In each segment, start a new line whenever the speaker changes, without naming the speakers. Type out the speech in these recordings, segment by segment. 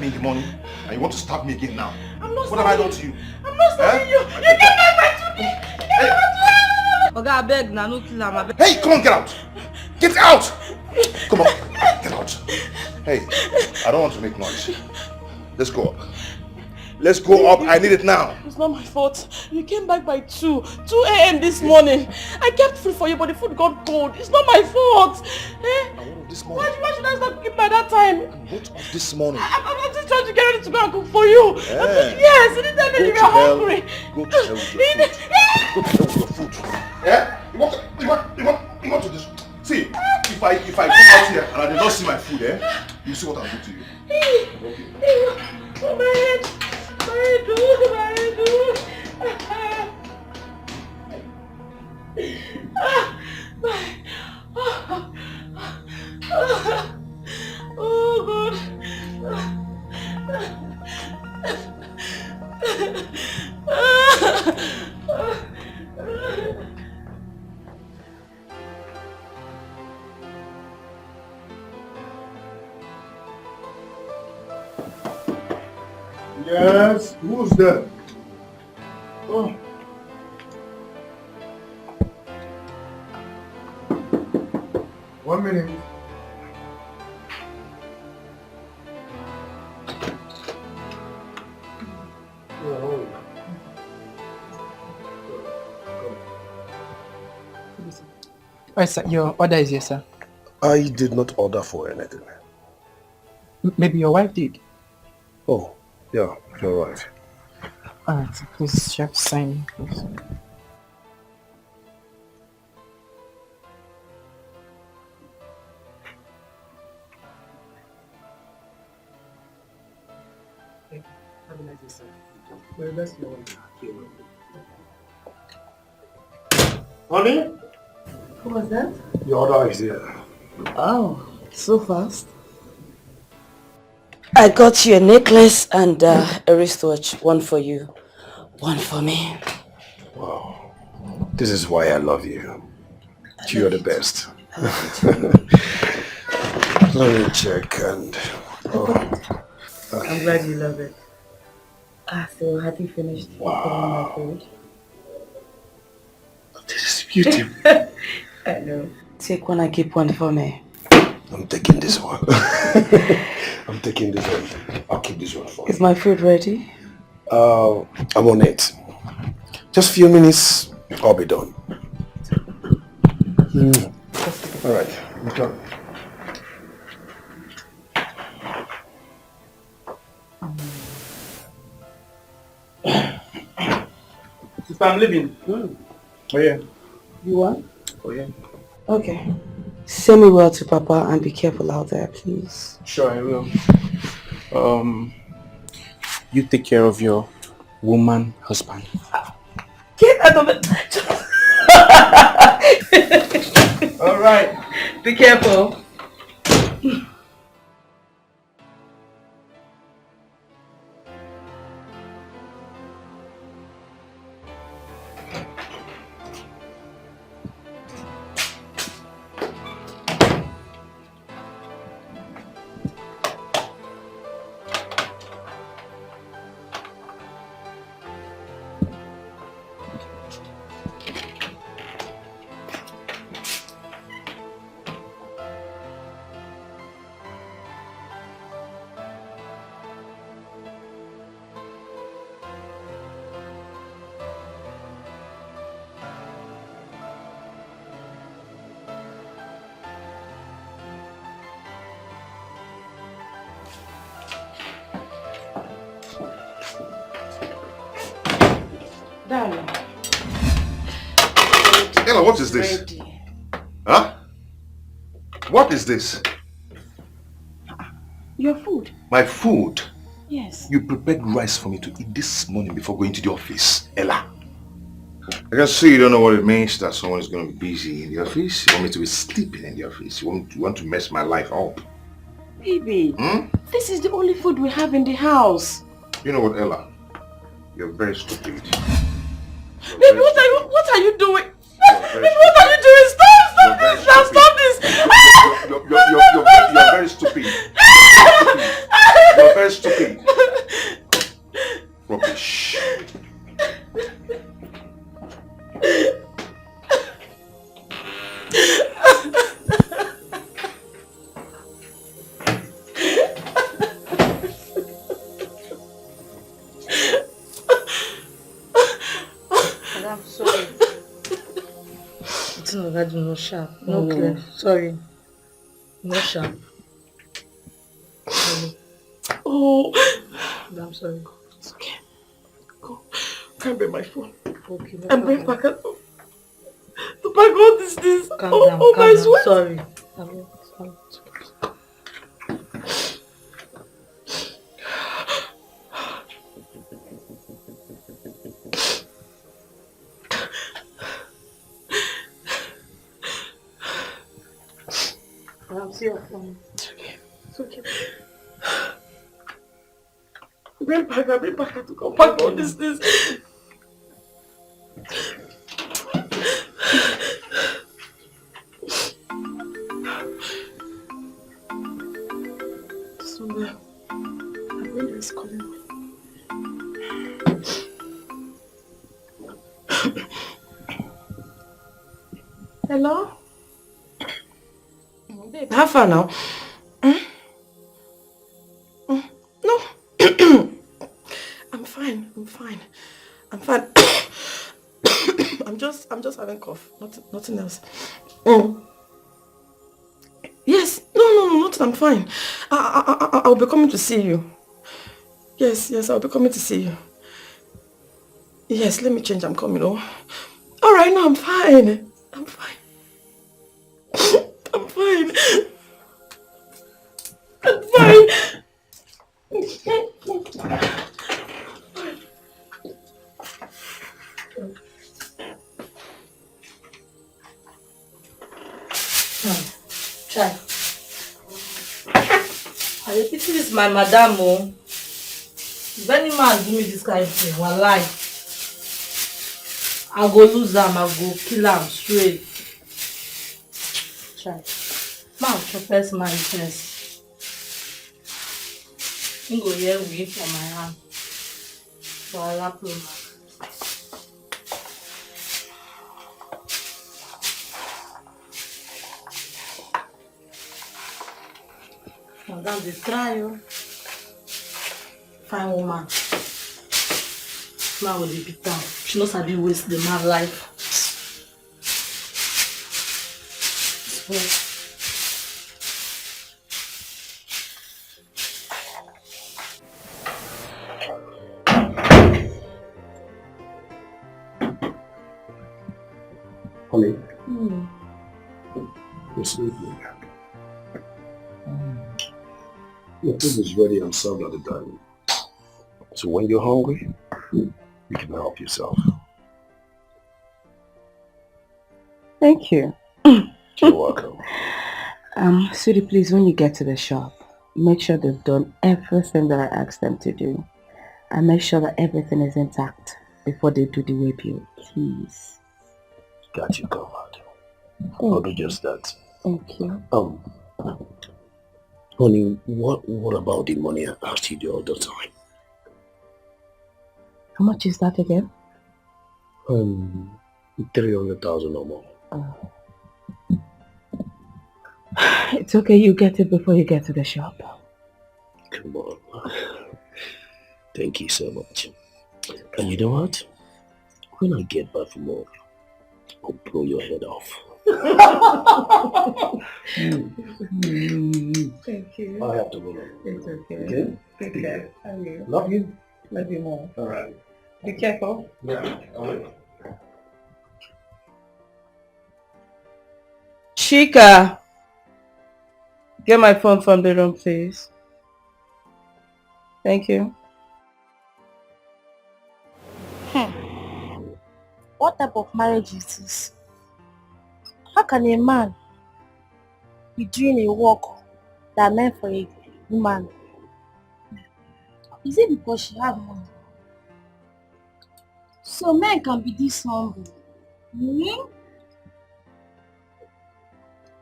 me in the morning and you want to stab me again now.
I'm not
What have I done to you?
I'm not stabbing you. You came back by 2 Oga, I beg, na no kill am.
Hey, come on, get out! Get out! Come on, get out. Hey, I don't want to make noise. Let's go up. Let's go up. I need it now.
It's not my fault. You came back by 2 a.m. this morning. I kept food for you, but the food got cold. It's not my fault.
This morning.
Why should I start cooking by that time?
What of this morning?
I'm just trying to get ready to go and cook for you. Yes, anytime you were hungry.
Go to hell with your food. Go to hell with your food. Yeah? You want to this? See, if I come out here and I did not see my food, you see what I'll do to you.
Okay. Oh, my head. My oh God.
Yes, who's there? Oh. One minute.
Alright, sir. Your order is here, sir.
I did not order for anything.
Maybe your wife did.
Oh, yeah, you're right.
Alright, so please, chef, sign, please. Have a nice day, sir. Well, that's your one.
Honey?
What was that?
Your order is here.
Oh, so fast. I got you a necklace and a wristwatch. One for you, one for me.
Wow. This is why I love you. You're the best. Let me check and...
I'm glad you love it. So have you finished putting on my food?
This is beautiful.
I know. Take one and keep one for me.
I'm taking this one. I'm taking this one. I'll keep this one for you.
Is my food ready?
I'm on it. Just a few minutes, I'll be done. All right, I'm done.
Sister, I'm leaving. Oh yeah.
You want?
Oh yeah.
Okay. Say me well to Papa and be careful out there, please.
Sure, I will. You take care of your woman husband.
Get out of it!
All right.
Be careful. Darling.
Ella, what is this?
Ready.
Huh? What is this?
Your food.
My food?
Yes.
You prepared rice for me to eat this morning before going to the office, Ella. I can see you don't know what it means that someone is going to be busy in the office. You want me to be sleeping in the office. You want to mess my life up.
Baby, this is the only food we have in the house.
You know what, Ella? You're very stupid.
Baby, what are you doing? Baby, what are you doing? Stop this! Now stop this!
You're very stupid. You're very stupid. Rubbish.
I'm sorry. It's not sharp. No clear. Sorry. No sharp. Sorry.
Oh.
I'm sorry.
It's okay. Go. Can't bring my phone.
Okay. No
And bring
problem.
packet. To pack all this.
Calm
Oh,
down.
oh
Calm
my
down.
sweat.
Sorry. Sorry. I'm serious.
It's okay. It's okay. Bring packet to come pack all this. Somewhere. My brain is calling me. Hello? Babe, how far now? No. I'm fine. I'm just having cough. Nothing else. Yes. No, nothing. I'm fine. I'll be coming to see you. Yes, I'll be coming to see you. Yes, let me change. I'm coming. Oh. All right, no, I'm fine. I'm fine.
Try. I pity this my madam. Oh. If any man do me this kind of thing, wallahi, I go lose them, I go kill them straight. Try. Man, first my business. You go here wait for my hand. For a lap of madam, they try you. Fine woman. Man will be beat down. She knows how to waste the man's life.
Honey, you're sleeping. Your food is ready and served at the dining. So when you're hungry, you can help yourself.
Thank you.
You're welcome.
Sweetie, please, when you get to the shop, make sure they've done everything that I asked them to do. And make sure that everything is intact before they do the way bill, please.
Got you covered. I'll do just that.
Thank you.
Honey, what about the money I asked you the other time?
How much is that again?
300,000 or more.
It's okay, you get it before you get to the shop.
Come on. Thank you so much. And you know what? When I get back from work, I'll blow your head off.
Thank you.
I have to go.
It's okay.
Okay?
Take care. Love you.
Love you.
Love you more.
Alright.
Be careful.
Yeah. Alright.
Chika, get my phone from the room, please. Thank you.
What type of marriage is this? How can a man be doing a work that meant for a woman? Is it because she has money? So men can be this humble.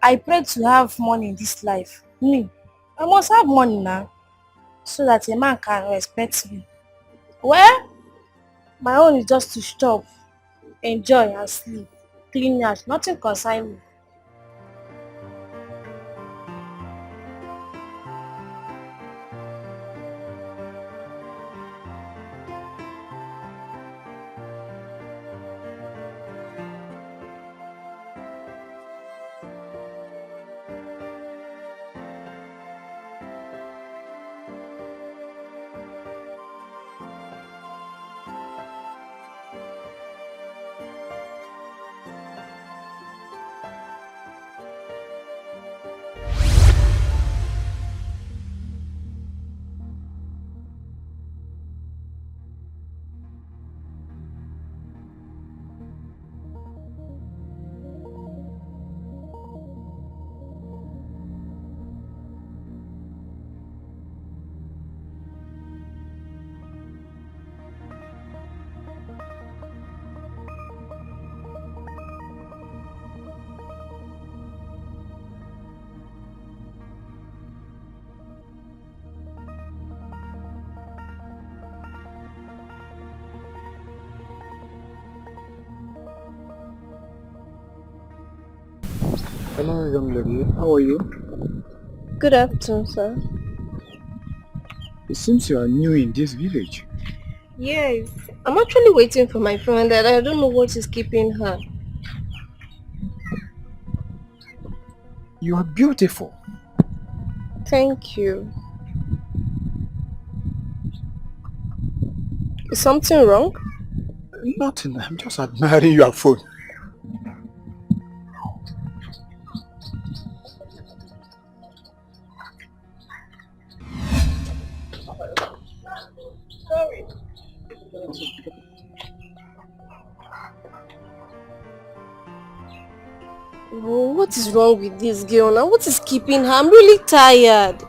I pray to have money in this life. I must have money now. so that a man can respect me. Well, my own is just to stop, enjoy and sleep. Clean house, nothing concern me.
Hello, young lady. How are you?
Good afternoon, sir.
It seems you are new in this village.
Yes, I'm actually waiting for my friend and I don't know what is keeping her.
You are beautiful.
Thank you. Is something wrong?
Nothing. I'm just admiring your phone.
Sorry. Oh, what is wrong with this girl now? What is keeping her? I'm really tired.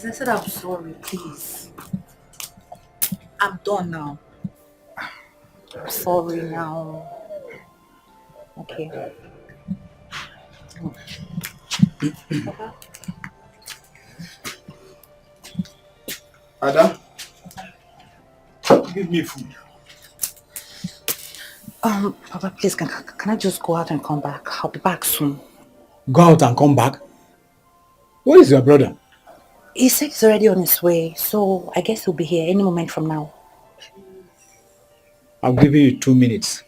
I said I'm sorry, please. I'm done now. I'm sorry now. Okay.
Ada, give me food.
Papa, please, can I just go out and come back? I'll be back soon.
Go out and come back. Where is your brother?
He said he's already on his way, so I guess he'll be here any moment from now.
I'm giving you 2 minutes.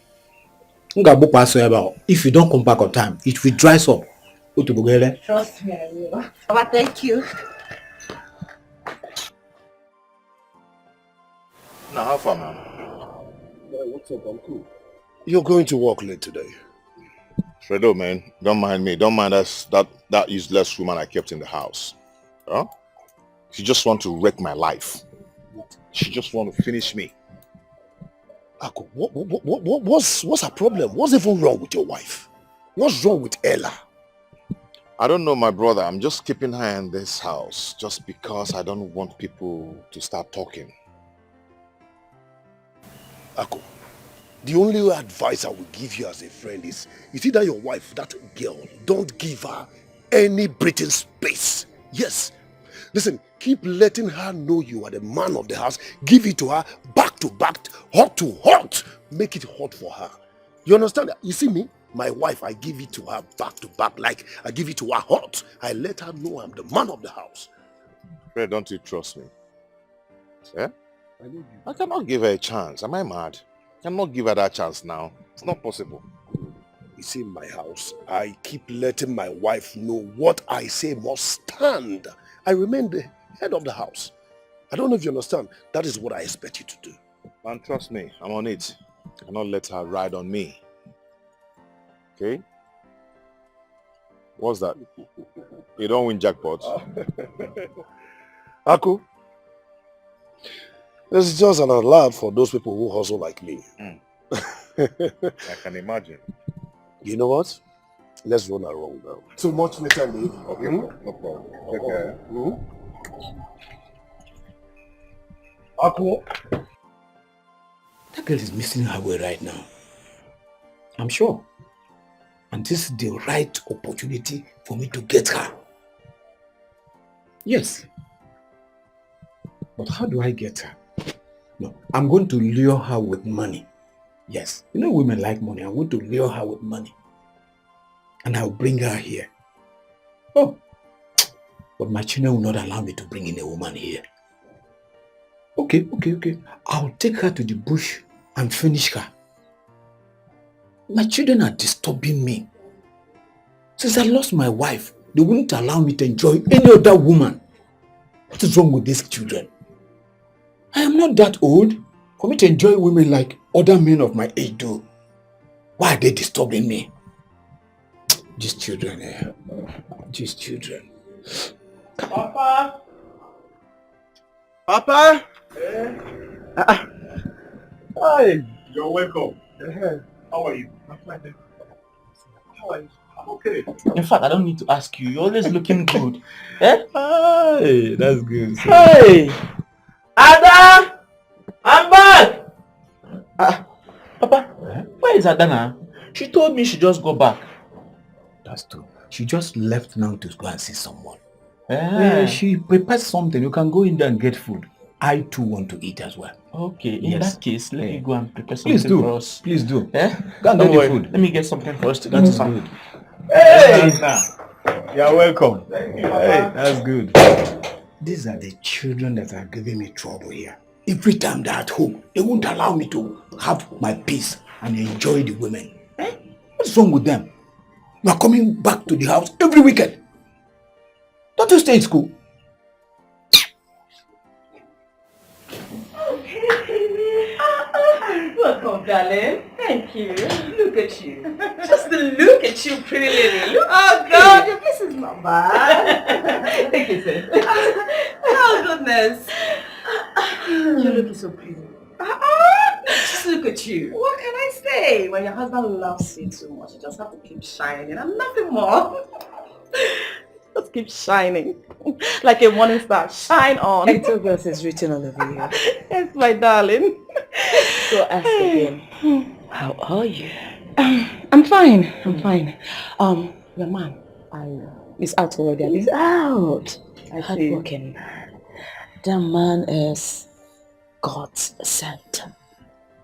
If you don't come back on time, it will dry up.
Trust me, I will. Papa, thank you.
Now, how far, man?
What's up, Uncle? You're going to work late today.
Fredo, man, don't mind me. Don't mind that useless woman I kept in the house. Huh? She just want to wreck my life. She just want to finish me.
Uncle, what's her problem? What's even wrong with your wife? What's wrong with Ella?
I don't know, my brother. I'm just keeping her in this house just because I don't want people to start talking.
Ako, the only advice I will give you as a friend is either your wife, that girl, don't give her any breathing space. Yes. Listen, keep letting her know you are the man of the house. Give it to her back to back, hot to hot. Make it hot for her. You understand? You see me? My wife, I give it to her back to back, like I give it to her hot. I let her know I'm the man of the house.
Fred, don't you trust me? Yeah? I cannot give her a chance. Am I mad? I cannot give her that chance now. It's not possible.
You see, in my house, I keep letting my wife know what I say must stand. I remain the head of the house. I don't know if you understand. That is what I expect you to do.
Man, trust me. I'm on it. I cannot let her ride on me. Okay? What's that? You don't win jackpot.
Aku, this is just an alert for those people who hustle like me.
I can imagine.
You know what? Let's run around now. So much later, Lee.
Okay, no problem. Take care.
Aku, that girl is missing her way right now. I'm sure.
And this is the right opportunity for me to get her. Yes. But how do I get her? No, I'm going to lure her with money. Yes, you know women like money. I'm going to lure her with money. And I'll bring her here. Oh, but my children will not allow me to bring in a woman here. Okay. I'll take her to the bush and finish her. My children are disturbing me. Since I lost my wife, they wouldn't allow me to enjoy any other woman. What is wrong with these children? I am not that old for me to enjoy women like other men of my age do. Why are they disturbing me? These children, These children.
Papa? Papa? Hi. You're welcome. How are you? I'm fine. How are you? I'm okay.
In fact, I don't need to ask you. You're always looking good. Eh?
Hey, that's good.
Hey! Ada! I'm back! Papa, where is Ada now? She told me she just go back.
That's true. She just left now to go and see someone.
She
prepared something. You can go in there and get food. I too want to eat as well.
Okay, in that case, let me go and prepare something
Please do.
for us.
Please do.
Eh?
Go and get the food.
Let me get something for us to go
That's
to
good.
Hey! You're welcome.
Hey,
that's good.
These are the children that are giving me trouble here. Every time they're at home, they won't allow me to have my peace and enjoy the women. What's wrong with them? You are coming back to the house every weekend. Don't you stay in school?
Welcome, darling. Thank you. Look at you. Just look at you, pretty lady. Look. Oh, God, your face is not bad. Thank you, sis. Oh, goodness. You're looking so pretty. Just look at you. What can I say? When your husband loves you too much, you just have to keep shining and nothing more. Just keep shining. Like a morning star. Shine on.
Etiko is written all over you.
Yes, my darling.
So ask again. How are you?
I'm fine. I'm fine. Your man is out already.
He's out.
I see.
Hardworking. That man is God's sent.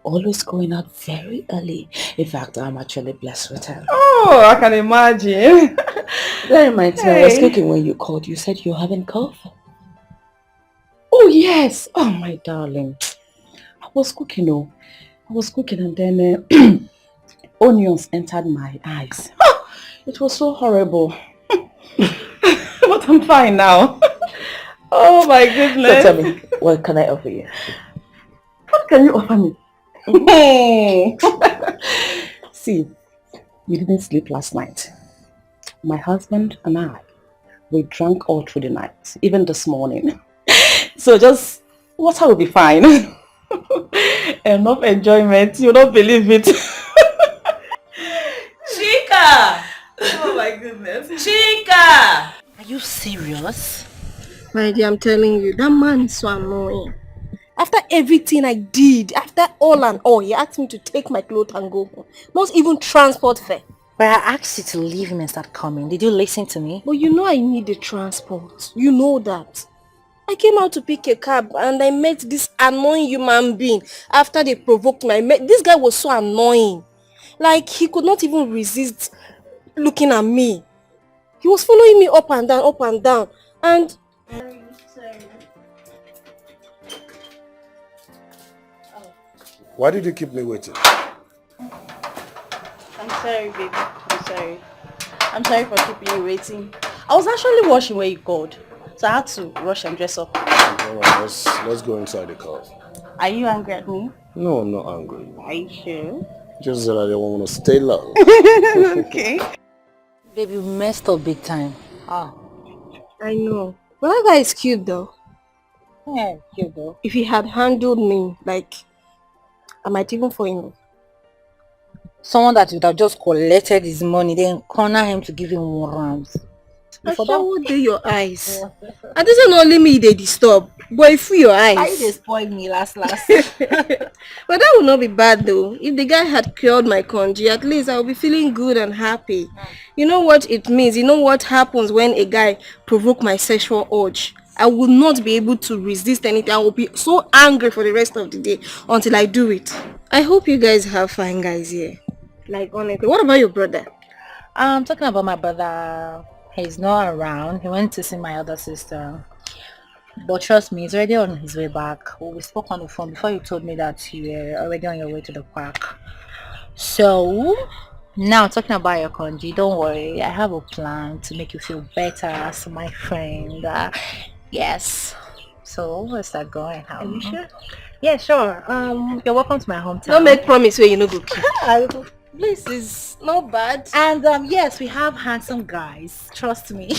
Always going out very early. In fact, I'm actually blessed with him.
Oh, I can imagine.
That reminds me, I was cooking when you called. You said you're having cough.
Oh, yes. Oh, my darling. I was cooking, and then onions entered my eyes. It was so horrible. But I'm fine now. Oh, my goodness.
So tell me, what can I offer you?
What can you offer me? See, we didn't sleep last night. My husband and I, we drank all through the night, even this morning. So just, water will be fine. Enough enjoyment, you don't believe it. Chica! Oh my goodness. Chica!
Are you serious?
My dear, I'm telling you, that man is so annoying. After everything I did, after all and all, he asked me to take my clothes and go home. Not even transport fare.
But I asked you to leave him and start coming. Did you listen to me?
But you know I need the transport. You know that. I came out to pick a cab and I met this annoying human being after they provoked me. This guy was so annoying. Like, he could not even resist looking at me. He was following me up and down, and...
Why did you keep me waiting?
I'm sorry, baby. I'm sorry. I'm sorry for keeping you waiting. I was actually washing where you called, so I had to rush and dress up.
Alright, let's go inside the car.
Are you angry at me?
No, I'm not angry.
Are you sure?
Just that I don't want to stay long.
Okay.
Baby, we messed up big time.
I know. But that guy is cute though.
Yeah, cute though.
If he had handled me, like, I might even fall in love.
Someone that would have just collected his money, then corner him to give him 1 round.
I shower your eyes. And this is not only me they disturb. Boy, free your
Why
eyes.
they spoil me last?
But that would not be bad though. If the guy had cured my congee, at least I would be feeling good and happy. You know what it means? You know what happens when a guy provoke my sexual urge? I will not be able to resist anything. I will be so angry for the rest of the day until I do it. I hope you guys have fine guys here. Like honestly. What about your brother?
I'm talking about my brother. He's not around. He went to see my other sister. But trust me, he's already on his way back. We spoke on the phone before you told me that you were already on your way to the park. So, now talking about your congee, don't worry. I have a plan to make you feel better as my friend. Yes. So, let's start going.
Are you sure?
Yeah, sure. You're welcome to my hometown.
Don't make promise where you know go keep. This is not bad.
And yes, we have handsome guys. Trust me.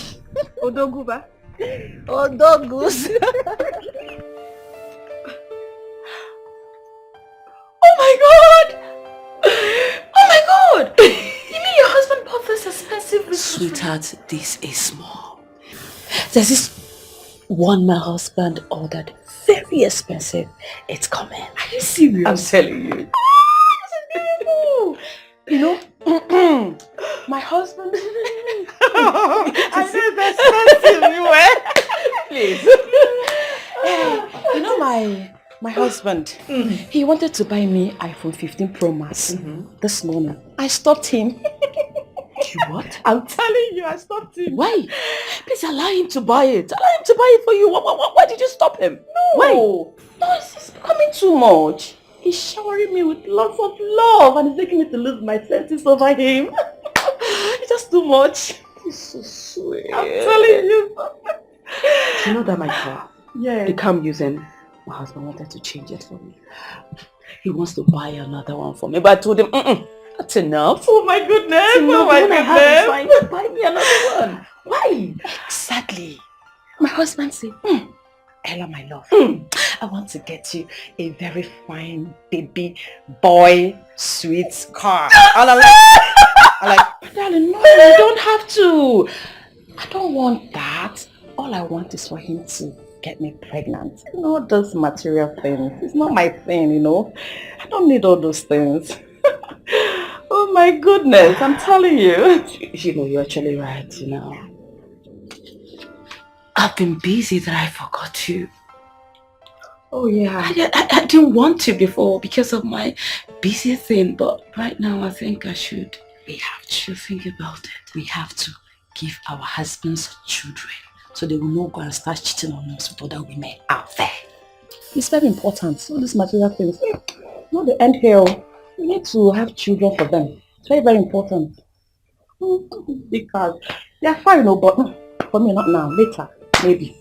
Odoguba.
Odogus.
Oh my god! Oh my god! You mean your husband bought this expensive?
Sweetheart, this is small. There's this one my husband ordered, very expensive. It's coming.
Are you serious?
I'm telling you.
You know, my husband. I know that's expensive, you Please. You know my husband. He wanted to buy me iPhone 15 Pro Max this morning. I stopped him.
You what?
I'm telling you, I stopped him.
Why? Please allow him to buy it. Allow him to buy it for you. Why did you stop him?
No.
Why?
No, it's becoming too much. He's showering me with lots of love and he's making me to lose my senses over him. It's just too much.
He's so sweet.
I'm telling you.
You know that my car?
Yeah.
The car I'm using, my husband wanted to change it for me. He wants to buy another one for me, but I told him, that's enough.
Oh my goodness.
Oh my goodness. Fine, buy me another one. Why?
Exactly.
My husband said, Ella, my love, I want to get you a very fine baby boy sweet car. And I'm like, darling, no, you don't have to. I don't want that. All I want is for him to get me pregnant.
You know, those material things. It's not my thing, you know. I don't need all those things. Oh my goodness, I'm telling you.
You know, you're actually right, you know. I've been busy that I forgot you.
Oh yeah.
I didn't want to before because of my busy thing, but right now I think we have to think about it. We have to give our husbands children so they will not go and start cheating on us with other women out there.
It's very important. All these material things. Not the end here. We need to have children for them. It's very, very important. Because they're fine, no, but for me, not now. Later, maybe.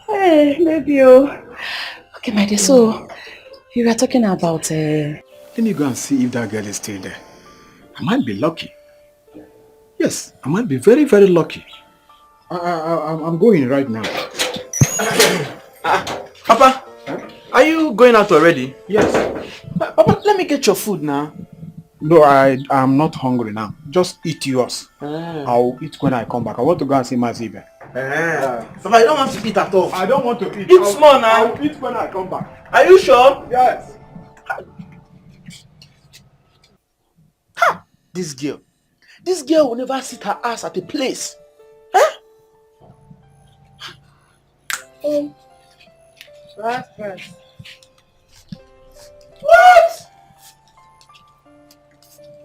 Hey, maybe. Okay, my dear. So, you were talking about...
Let me go and see if that girl is still there. I might be lucky. Yes, I might be very, very lucky. I'm going right now.
Papa, are you going out already?
Yes.
Papa, let me get your food now.
No, I'm not hungry now. Just eat yours. I'll eat when I come back. I want to go and see my Zibe.
Papa, I don't want to eat at all.
I don't want to eat.
Eat small now.
I'll eat when I come back.
Are you sure?
Yes.
Ha! This girl will never sit her ass at a place. Huh?
Right.
What?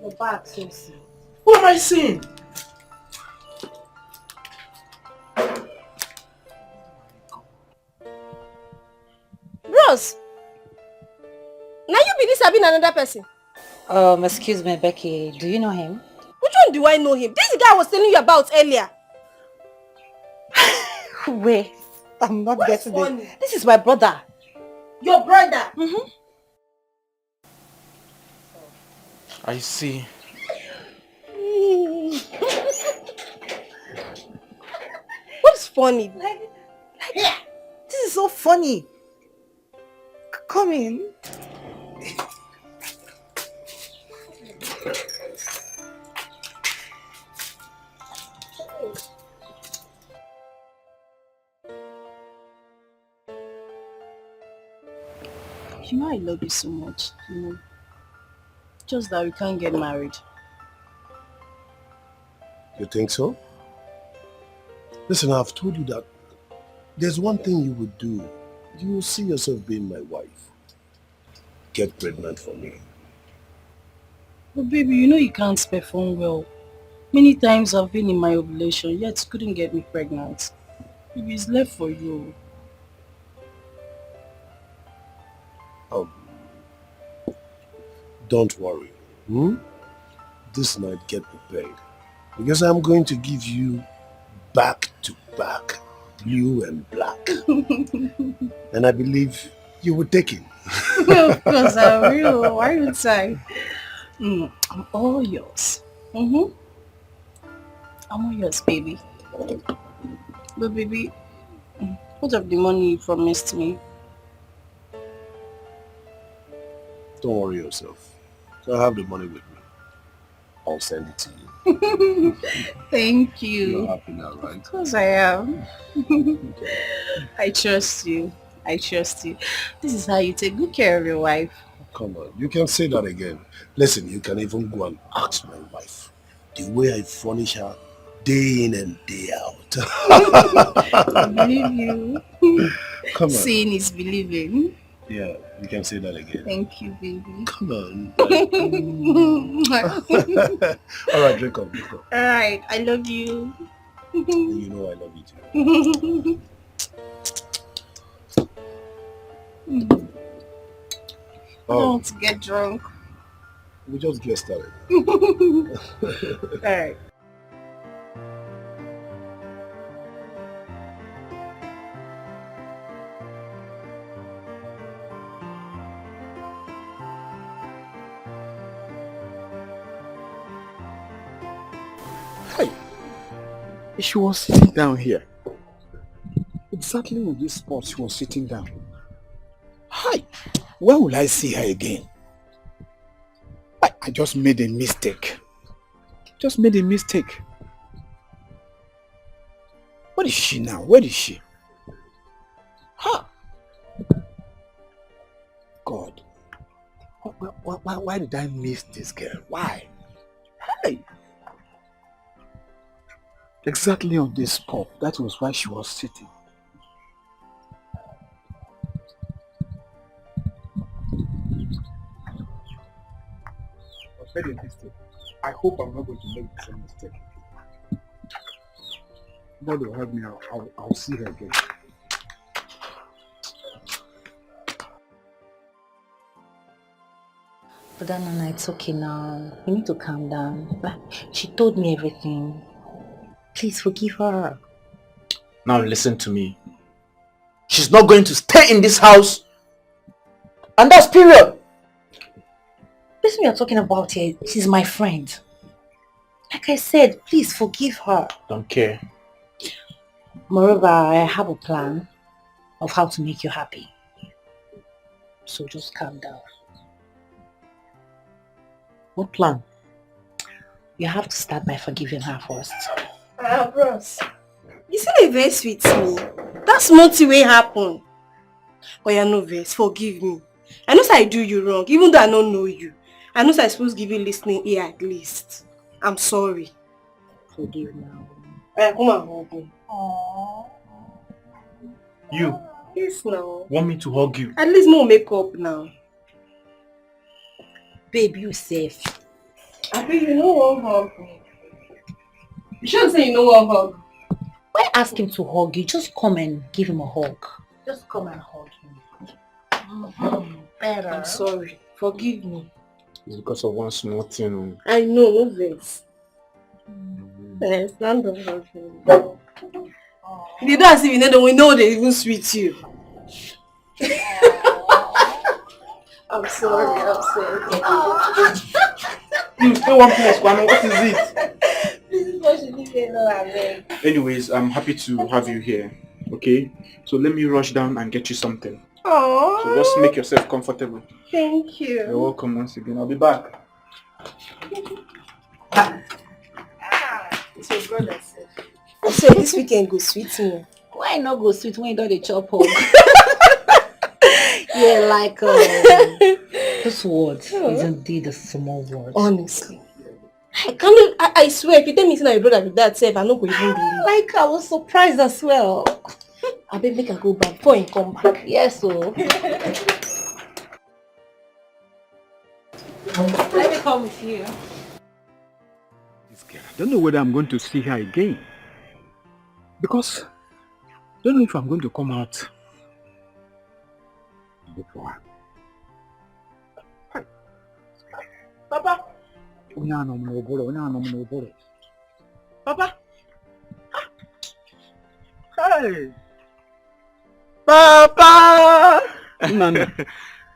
Your back, Susie.
What am I seeing?
Bros, now you be this having another person.
Excuse me, Becky. Do you know him?
Which one do I know him? This guy I was telling you about earlier.
Wait, I'm not
What's
getting
funny?
it. This is my brother.
Your brother?
I see.
What's funny?
Yeah, this is so funny. Come in.
You know I love you so much, you know. Just that we can't get married.
You think so? Listen, I've told you that there's one thing you would do. You will see yourself being my wife. Get pregnant for me.
But baby, you know you can't perform well. Many times I've been in my ovulation, yet couldn't get me pregnant. Baby, it's left for you.
Don't worry. This night, get prepared. Because I'm going to give you back-to-back, blue and black. And I believe you will take it.
Of course I will. Why would I? I'm all yours. I'm all yours, baby. But baby, what of the money you promised me?
Don't worry yourself. I have the money with me. I'll send it to you.
Thank you.
You're happy now, right?
Of course I am. I trust you. I trust you. This is how you take good care of your wife.
Come on, you can say that again. Listen, you can even go and ask my wife. The way I furnish her day in and day out.
I believe you.
Come on.
Seeing is believing.
Yeah, you can say that again.
Thank you, baby.
Come on. All right, drink up.
All right, I love you.
You know I love you too.
I don't want to get drunk.
We just get started.
All right.
She was sitting down here. Exactly on this spot she was sitting down. Hi! Where will I see her again? I just made a mistake. Just made a mistake. What is she now? Where is she? Huh? God. Why did I miss this girl? Why? Hey! Exactly on this spot. That was why she was sitting. I made a mistake. I hope I'm not going to make the same mistake. God will help me. I'll see her again.
But then, Nana, it's okay now. You need to calm down. She told me everything. Please forgive her.
Now listen to me. She's not going to stay in this house. And that's period.
This we are talking about here, she's my friend. Like I said, please forgive her.
Don't care.
Moreover, I have a plan of how to make you happy. So just calm down.
What plan?
You have to start by forgiving her first.
Bros, you see the verse with me. That's not the way it happened. But you're no verse, forgive me. I know I do you wrong, even though I don't know you. I know I'm supposed to give you listening ear at least. I'm sorry.
Forgive now.
Come on, hug me.
You
Yes, now.
want me to hug you?
At least more makeup now.
Babe, you safe.
I think you know what hug me. You shouldn't say you know what hug.
Why ask him to hug you? Just come and give him a hug. Just come and hug him. Better.
I'm sorry. Forgive me.
It's because of one small thing.
I know, no vex. Stand up, hug me. They don't as if you know, we know they even sweet you. I'm sorry, I'm sorry.
You stay one place, Kwame. What is it?
This is what you need to know.
Anyways, I'm happy to have you here. Okay? So let me rush down and get you something.
Aww.
So just make yourself comfortable.
Thank you.
You're welcome once again. I'll be back.
It's your brother, sir. I said this weekend go sweet me.
Why not go sweet when you don't chop hug? Yeah, like this word is indeed a small word.
Honestly. I swear, if you tell me it's not your brother with that self, I'm not going to even believe.
Like, I was surprised as well.
I bet make her go back before you come back.
Yes, so. Let me come with you.
This girl, I don't know whether I'm going to see her again. Because I don't know if I'm going to come out and look for her.
Papa. Papa. Hey. Papa.
Nana,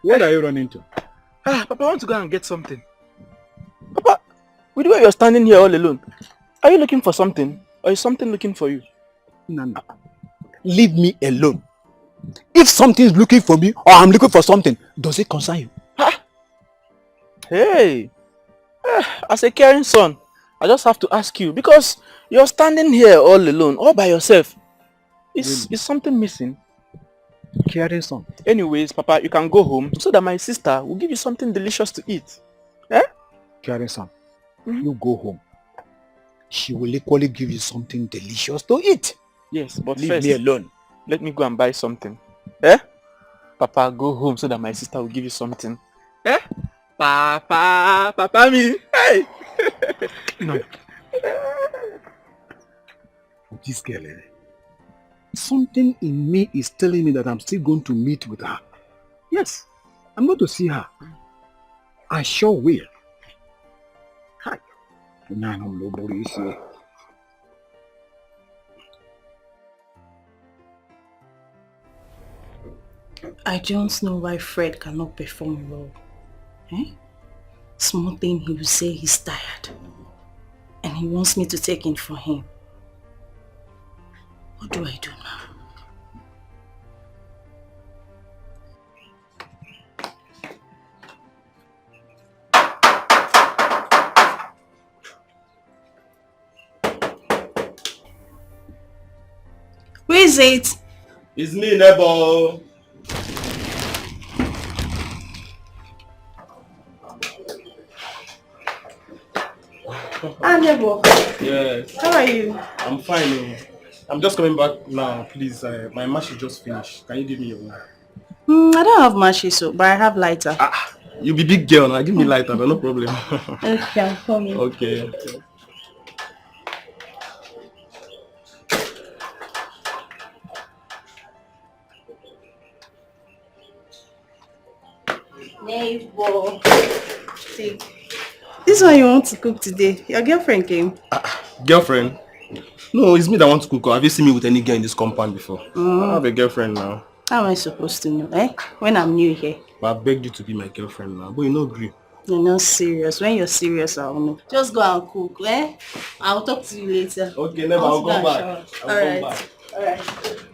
what are you running to?
Papa, I want to go and get something. Papa, with the way you're standing here all alone, are you looking for something? Or is something looking for you?
Nana, leave me alone. If something is looking for me or I'm looking for something, does it concern you?
Hey, as a caring son, I just have to ask you because you're standing here all alone, all by yourself. Is something missing?
Caring son.
Anyways, Papa, you can go home so that my sister will give you something delicious to eat. Eh?
Caring son, you go home. She will equally give you something delicious to eat.
Yes, but
leave
first,
me alone.
Let me go and buy something. Eh? Papa, go home so that my sister will give you something. Eh? Papa me. Hey!
No. This girl, something in me is telling me that I'm still going to meet with her. Yes, I'm going to see her. I sure will. Hi.
I don't know why Fred cannot perform well. Small thing he will say he's tired. And he wants me to take in for him. What do I do now? Who is it?
It's me, Nebo.
Nebo.
Yes.
How are you?
I'm fine. I'm just coming back now. Please, my match is just finished. Can you give me your one?
I don't have matches, so, but I have lighter.
You be big girl now. Give me lighter, but no problem.
Okay, I'm coming.
Okay.
Neighbor.
See, this one you want to cook today. Your girlfriend came.
Girlfriend? No, it's me that want to cook. Have you seen me with any girl in this compound before? I have a girlfriend now.
How am I supposed to know, when I'm new here?
But I begged you to be my girlfriend now. But you no agree.
You're not serious. When you're serious, I'll know. Just go and cook, I'll talk to you later.
Okay, never. I'll come back.
Alright.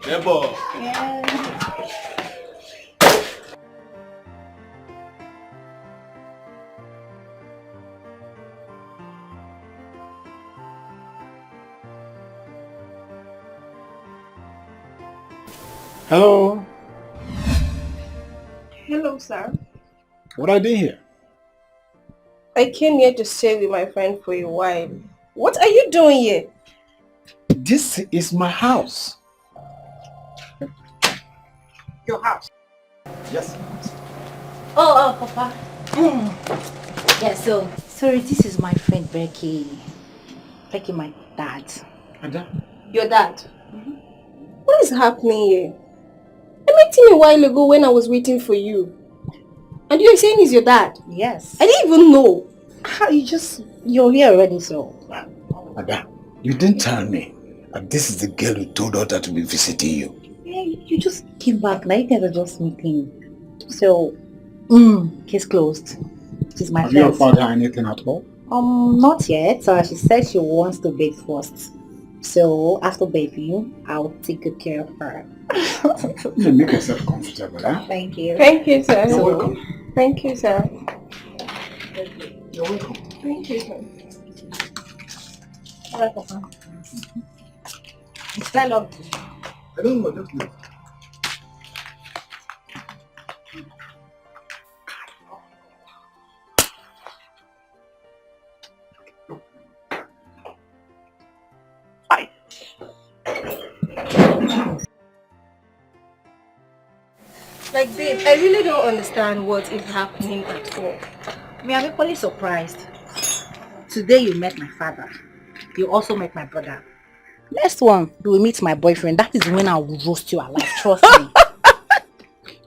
Never.
Yeah.
Hello.
Hello, sir.
What are you doing here?
I came here to stay with my friend for a while. What are you doing here?
This is my house.
Your house?
Yes.
Oh, Papa. Yeah, so, sorry, this is my friend Becky. Becky, my dad.
Ada?
Your dad? What is happening here? I met him a while ago when I was waiting for you. And you're saying he's your dad?
Yes.
I didn't even know.
You're here already, so.
Ada, you didn't tell me that this is the girl who told her to be visiting you.
Yeah, you just came back. Now you guys are just meeting. So, case closed. She's my friend.
Have you found her anything at all?
Not yet. She said she wants to bathe first. So, after bathing, I'll take good care of her.
You make yourself comfortable, huh?
Thank you.
Thank you, sir.
You're welcome.
Thank you, sir.
You're welcome.
Thank you, sir.
Alright, Papa. Stand up.
I don't know, just leave.
Like, babe, I really don't understand what is happening at all.
Me, I'm equally surprised. Today you met my father. You also met my brother. Next one, you will meet my boyfriend. That is when I will roast you alive. Trust me.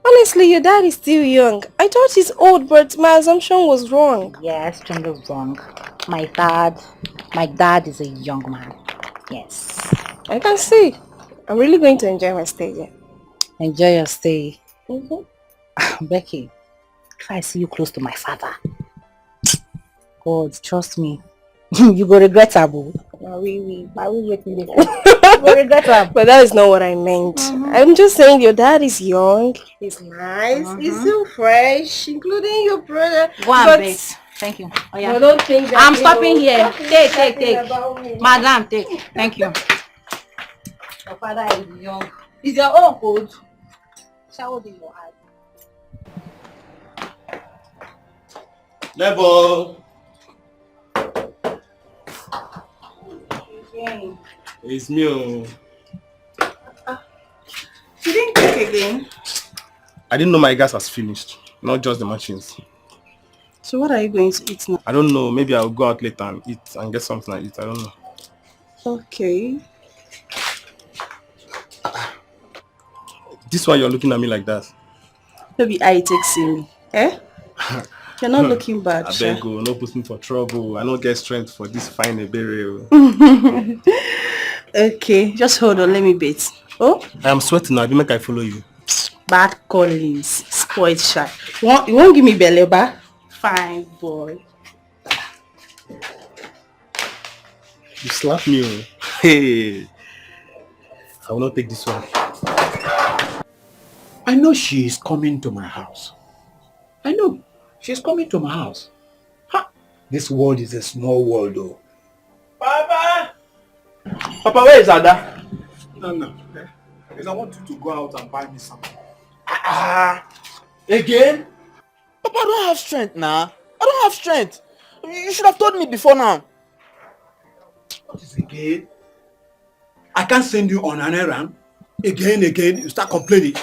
Honestly, your dad is still young. I thought he's old, but my assumption was wrong.
Yes, extremely wrong. My dad is a young man. Yes.
I can see. I'm really going to enjoy my stay here.
Enjoy your stay. Becky, if I see you close to my father, God, trust me, you go regret it. I will wait later. You go regret it.
But that is not what I meant. I'm just saying your dad is young. He's nice. He's so fresh, including your brother.
Go and bet. Thank you. Oh, yeah.
I don't think that
I'm stopping here. Take. Madam, take. Thank you. Your father is young. Is your own code? Shower in your eyes.
Level.
Again.
It's me.
You didn't cook again?
I didn't know my gas has finished. Not just the machines.
So what are you going to eat now?
I don't know. Maybe I'll go out later and eat and get something to eat. I don't know.
Okay.
This why you're looking at me like that?
Maybe I take see me. Eh? You're not looking bad,
I
Sha.
beg you, no put me for trouble. I don't get strength for this fine Ebele.
Okay, just hold on, let me bait. Oh?
I am sweating now. I make I follow you.
Bad callings, spoiled shy. You won't give me belly ba? Fine boy.
You slap me. Oh. Hey. I will not take this one.
I know she is coming to my house. I know. She's coming to my house. Ha! This world is a small world though.
Papa! Papa, where is Ada?
No. Because I want you to go out and buy me something.
Again?
Papa, I don't have strength now. I don't have strength. You should have told me before now.
What is again? I can't send you on an errand. Again, you start complaining.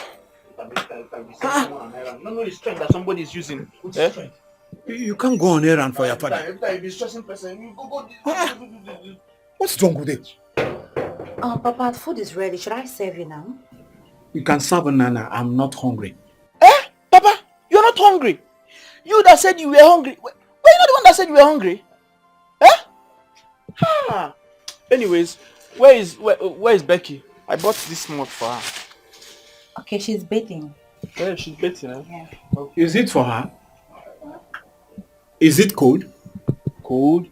No, it's strength that somebody is using.
Strength? You can't go on errand for your father.
Every time you be stressing person, you go.
What's wrong with it?
Papa, the food is ready. Should I serve you now?
You can serve Nana. I'm not hungry.
Papa, you're not hungry. You that said you were hungry. Were you not the one that said you were hungry? Anyways, where is Becky? I bought this mug for her.
Okay, she's bathing.
Yeah, she's bathing.
Yeah.
Okay. Is it for her? Is it cold?
Cold?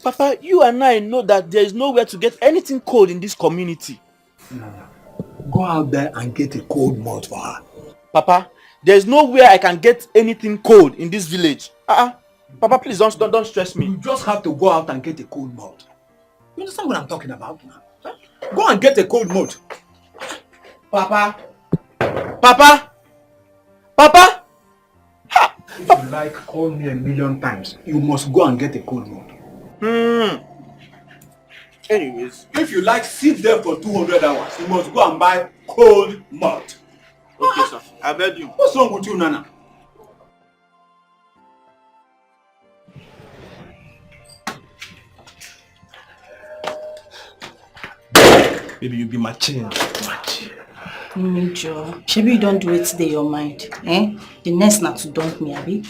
Papa, you and I know that there is nowhere to get anything cold in this community.
No. Go out there and get a cold malt for her.
Papa, there is nowhere I can get anything cold in this village. Papa, please don't stress me.
You just have to go out and get a cold malt. You understand what I'm talking about now? Huh? Go and get a cold malt.
Papa!
If you like, call me 1,000,000 times. You must go and get a cold malt.
Anyways.
If you like, sit there for 200 hours. You must go and buy cold malt.
Okay, sir. I beg you.
What's wrong with you, Nana?
Baby, you be my chin.
Joe. Maybe you don't do it today, your mind. The next not to dump me, Abi.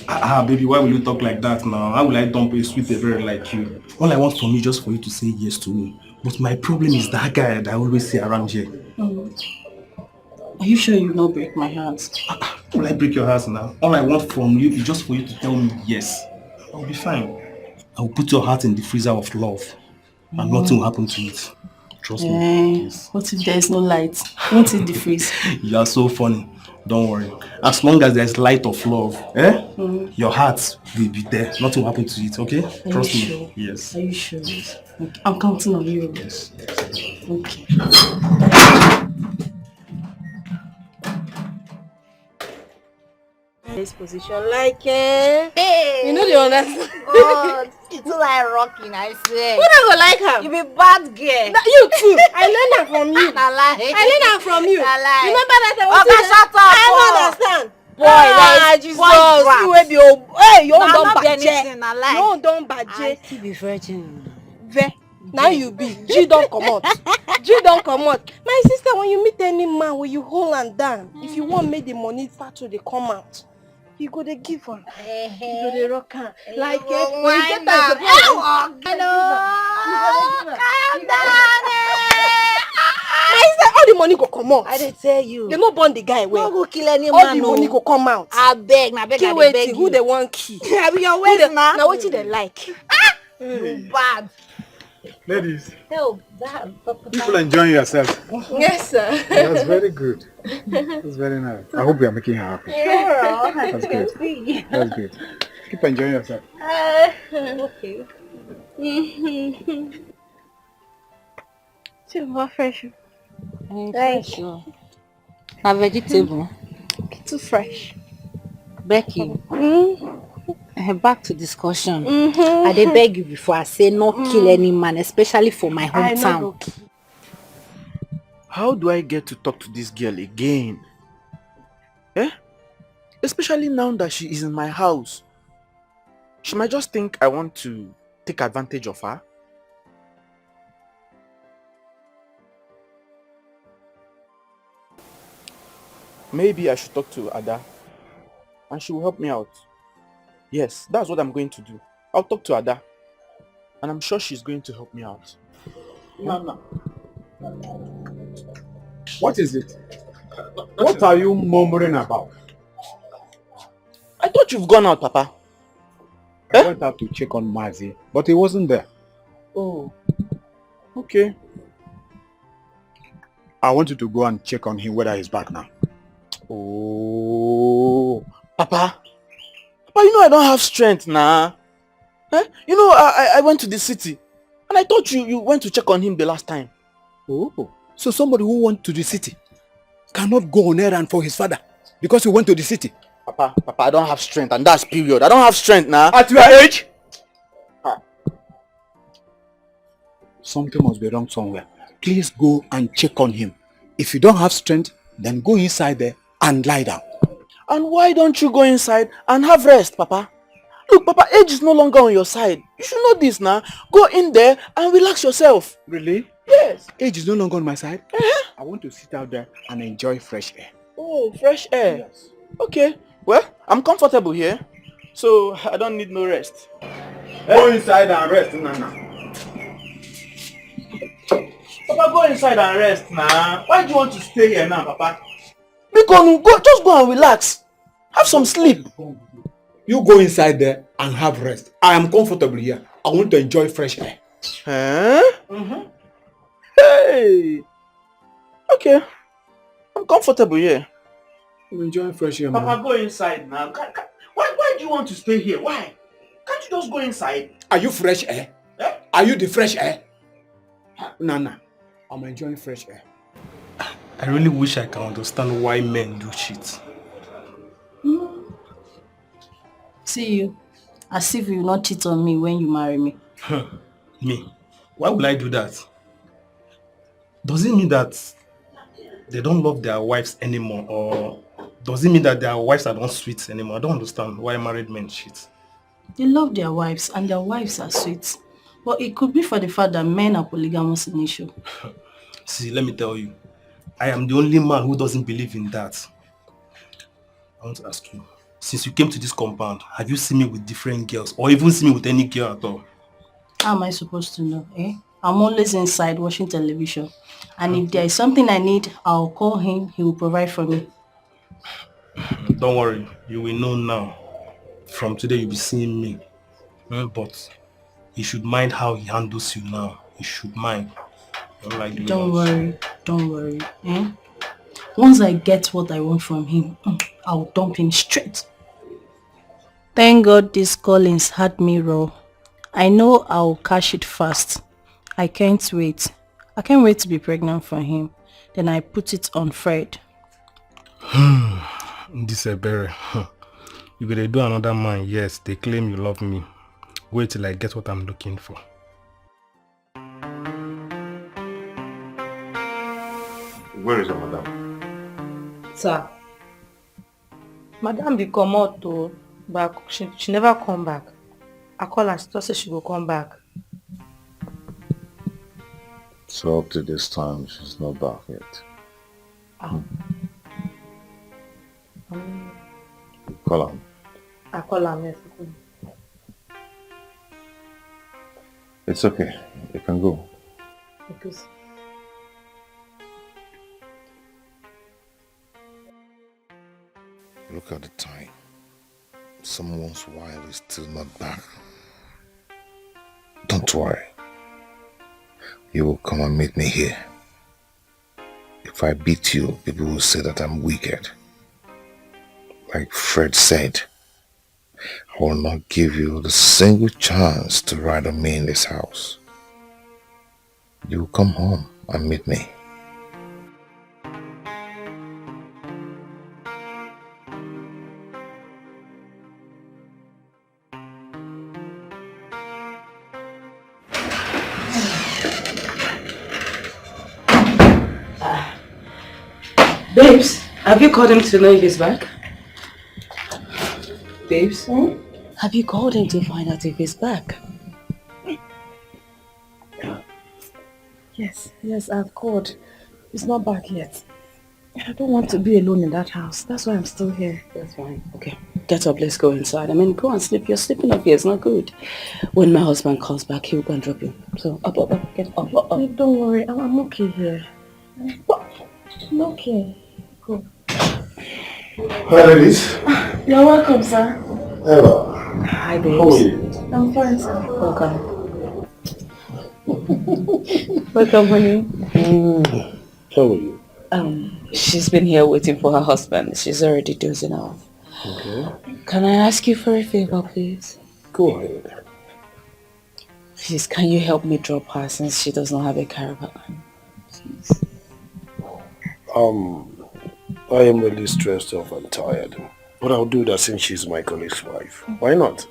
Baby, why will you talk like that now? How will I dump a sweet Ebele like you? All I want from you is just for you to say yes to me. But my problem is that guy that I always see around here.
Are you sure you will not break my heart?
Will I break your heart now? All I want from you is just for you to tell me yes. I'll be fine. I'll put your heart in the freezer of love. And nothing will happen to it. Trust me. Yes.
What if there is no light? Won't it defreeze?
You are so funny. Don't worry. As long as there's light of love, your heart will be there. Nothing will happen to it, okay? Trust me.
Sure?
Yes.
Are you sure? Yes. Okay. I'm counting on you.
Yes.
Okay.
This position like hey. You know the understand.
You too like rocking, I swear.
Who don't go like her?
You be bad girl.
You too. I learned that from you.
I lie.
I learned that from you.
I lie.
Remember that I
Okay, shut up.
I don't understand.
Boy,
Jesus.
boy,
You will be old. Hey, you
Nah,
don't
not be
baje.
anything, I lie.
You don't
I
baje.
still be virgin.
Ve. Now you be. G don't come out. G don't come out. My sister, when you meet any man, when you hold and down, if you want make the money start to they come out, you go to give her. You go to rock her. Like when you get that, calm down. My sister, all the money go come out.
I did tell you.
You no burn the guy well.
No go kill any
all
man.
the money go come out.
I beg, I beg,
Kill
I
waiting.
beg
Who
you.
they want key?
I be your ways now.
Now what they like?
You bad.
Ladies,
Hell, that.
people enjoying yourselves.
Yes, sir.
That's very good. That's very nice. I hope you are making her happy.
Yeah,
That's good. That's good. Keep enjoying yourself.
Okay.
Too fresh.
Fresh. A vegetable.
Too fresh.
Becky. Back to discussion. I dey beg you before I say not kill any man, especially for my hometown.
How do I get to talk to this girl again? Eh? Especially now that she is in my house. She might just think I want to take advantage of her. Maybe I should talk to Ada and she will help me out. Yes, that's what I'm going to do. I'll talk to Ada and I'm sure she's going to help me out.
No. What is it? What are you murmuring about?
I thought you've gone out, Papa.
I went out to check on Mazi, but he wasn't there.
Oh, okay.
I want you to go and check on him whether he's back now.
Oh, Papa, you know I don't have strength now. Eh? You know I went to the city and I thought you went to check on him the last time.
Oh, so somebody who went to the city cannot go on errand for his father because he went to the city.
Papa, I don't have strength and that's period. I don't have strength now.
At your age? Something must be wrong somewhere. Please go and check on him. If you don't have strength, then go inside there and lie down.
And why don't you go inside and have rest, Papa? Look, Papa, age is no longer on your side. You should know this now. Go in there and relax yourself.
Really?
Yes.
Age is no longer on my side. I want to sit out there and enjoy fresh air.
Oh, fresh air.
Yes.
Okay. Well, I'm comfortable here, so I don't need no rest.
Go inside and rest, Nana.
Papa, go inside and rest now. Why do you want to stay here now, Papa? Just go and relax. Have some sleep.
You go inside there and have rest. I am comfortable here. I want to enjoy fresh air.
Huh? Hey. Okay. I'm comfortable here.
I'm enjoying fresh air,
Papa,
man.
go inside now. Why do you want to stay here? Why? Can't you just go inside?
Are you fresh air?
Eh?
Are you the fresh air? Nana, I'm enjoying fresh air.
I really wish I can understand why men do shit.
See you. As if you will not cheat on me when you marry me.
Me? Why would I do that? Does it mean that they don't love their wives anymore, or does it mean that their wives are not sweet anymore? I don't understand why married men cheat.
They love their wives and their wives are sweet. But it could be for the fact that men are polygamous in nature.
See, let me tell you. I am the only man who doesn't believe in that. I want to ask you, since you came to this compound, have you seen me with different girls or even seen me with any girl at all?
How am I supposed to know, eh? I'm always inside watching television. And if there is something I need, I'll call him. He will provide for me.
Don't worry, you will know now. From today, you'll be seeing me. But he should mind how he handles you now. He should mind.
Don't worry. Eh? Once I get what I want from him, I'll dump him straight. Thank God these callings had me raw. I know I'll cash it fast. I can't wait. I can't wait to be pregnant for him. Then I put it on Fred.
This Ebere. You gotta do another man, yes, they claim you love me. Wait till I get what I'm looking for.
Where is the madam?
Sir. Madam be come out to back. She never come back. I call her, she just say she will come back.
So up to this time, she's not back yet. Call her.
I call her, yes.
It's okay. You can go.
Okay.
Look at the time. Someone's wife is still not back. Don't worry. You will come and meet me here. If I beat you, people will say that I'm wicked. Like Fred said, I will not give you the single chance to ride on me in this house. You will come home and meet me.
Babes, have you called him to know if he's back? Babes, have you called him to find out if he's back?
Yes, I've called. He's not back yet. I don't want to be alone in that house. That's why I'm still here.
That's fine. Okay, get up, let's go inside. I mean, go and sleep. You're sleeping up here, it's not good. When my husband comes back, he'll go and drop you. So, up, get up.
Don't worry, I'm okay here. I'm okay. Cool.
Hi, ladies.
You're welcome, sir.
Hello.
Hi, babes.
How are you?
I'm fine, sir.
Welcome. Welcome, honey.
How are you?
She's been here waiting for her husband. She's already dozing off.
Okay.
Can I ask you for a favor, please?
Go ahead.
Please, can you help me drop her since she does not have a caravan? Please.
I am really stressed out and tired. But I'll do that since she's my colleague's wife. Why not?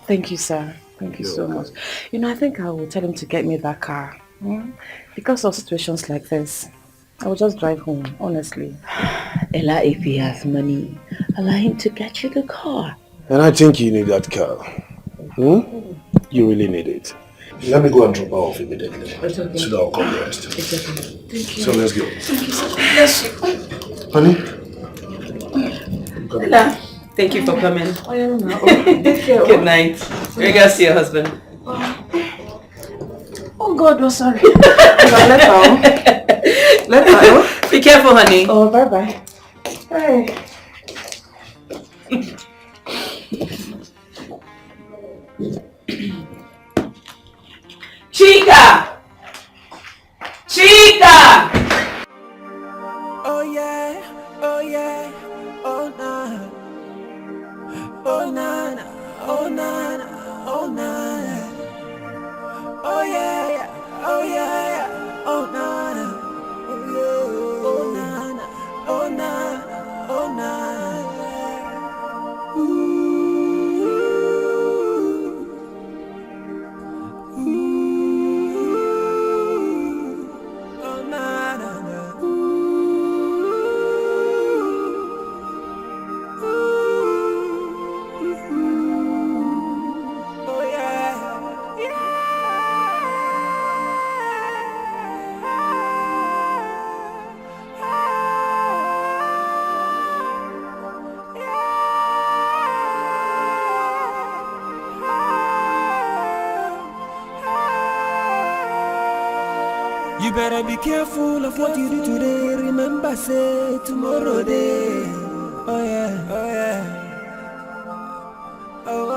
Thank you, sir. Thank you so much. You know, I think I will tell him to get me that car. Because of situations like this, I will just drive home, honestly. Ella, if he has money, allow him to get you the car.
And I think you need that car. You really need it. Let me go and drop her off immediately.
It's okay.
So that I'll come rest.
It's okay. Thank you.
So let's go.
Thank you so much. Bless you.
Honey?
Ella, thank you for coming.
I am now. Take care.
Good night. Regards to your husband.
Oh God, oh sorry. Let her. Let her.
Be careful, honey.
Oh, bye-bye. Hey.
Chica! Chica!
Oh yeah, oh yeah, oh na, oh na na, oh na na, oh na na, oh yeah, yeah, oh yeah, yeah, oh na na, oh yeah, oh na na, oh na na, oh na na, ooh. You better be careful of what you do today. Remember, say tomorrow day. Oh yeah, oh yeah. Oh.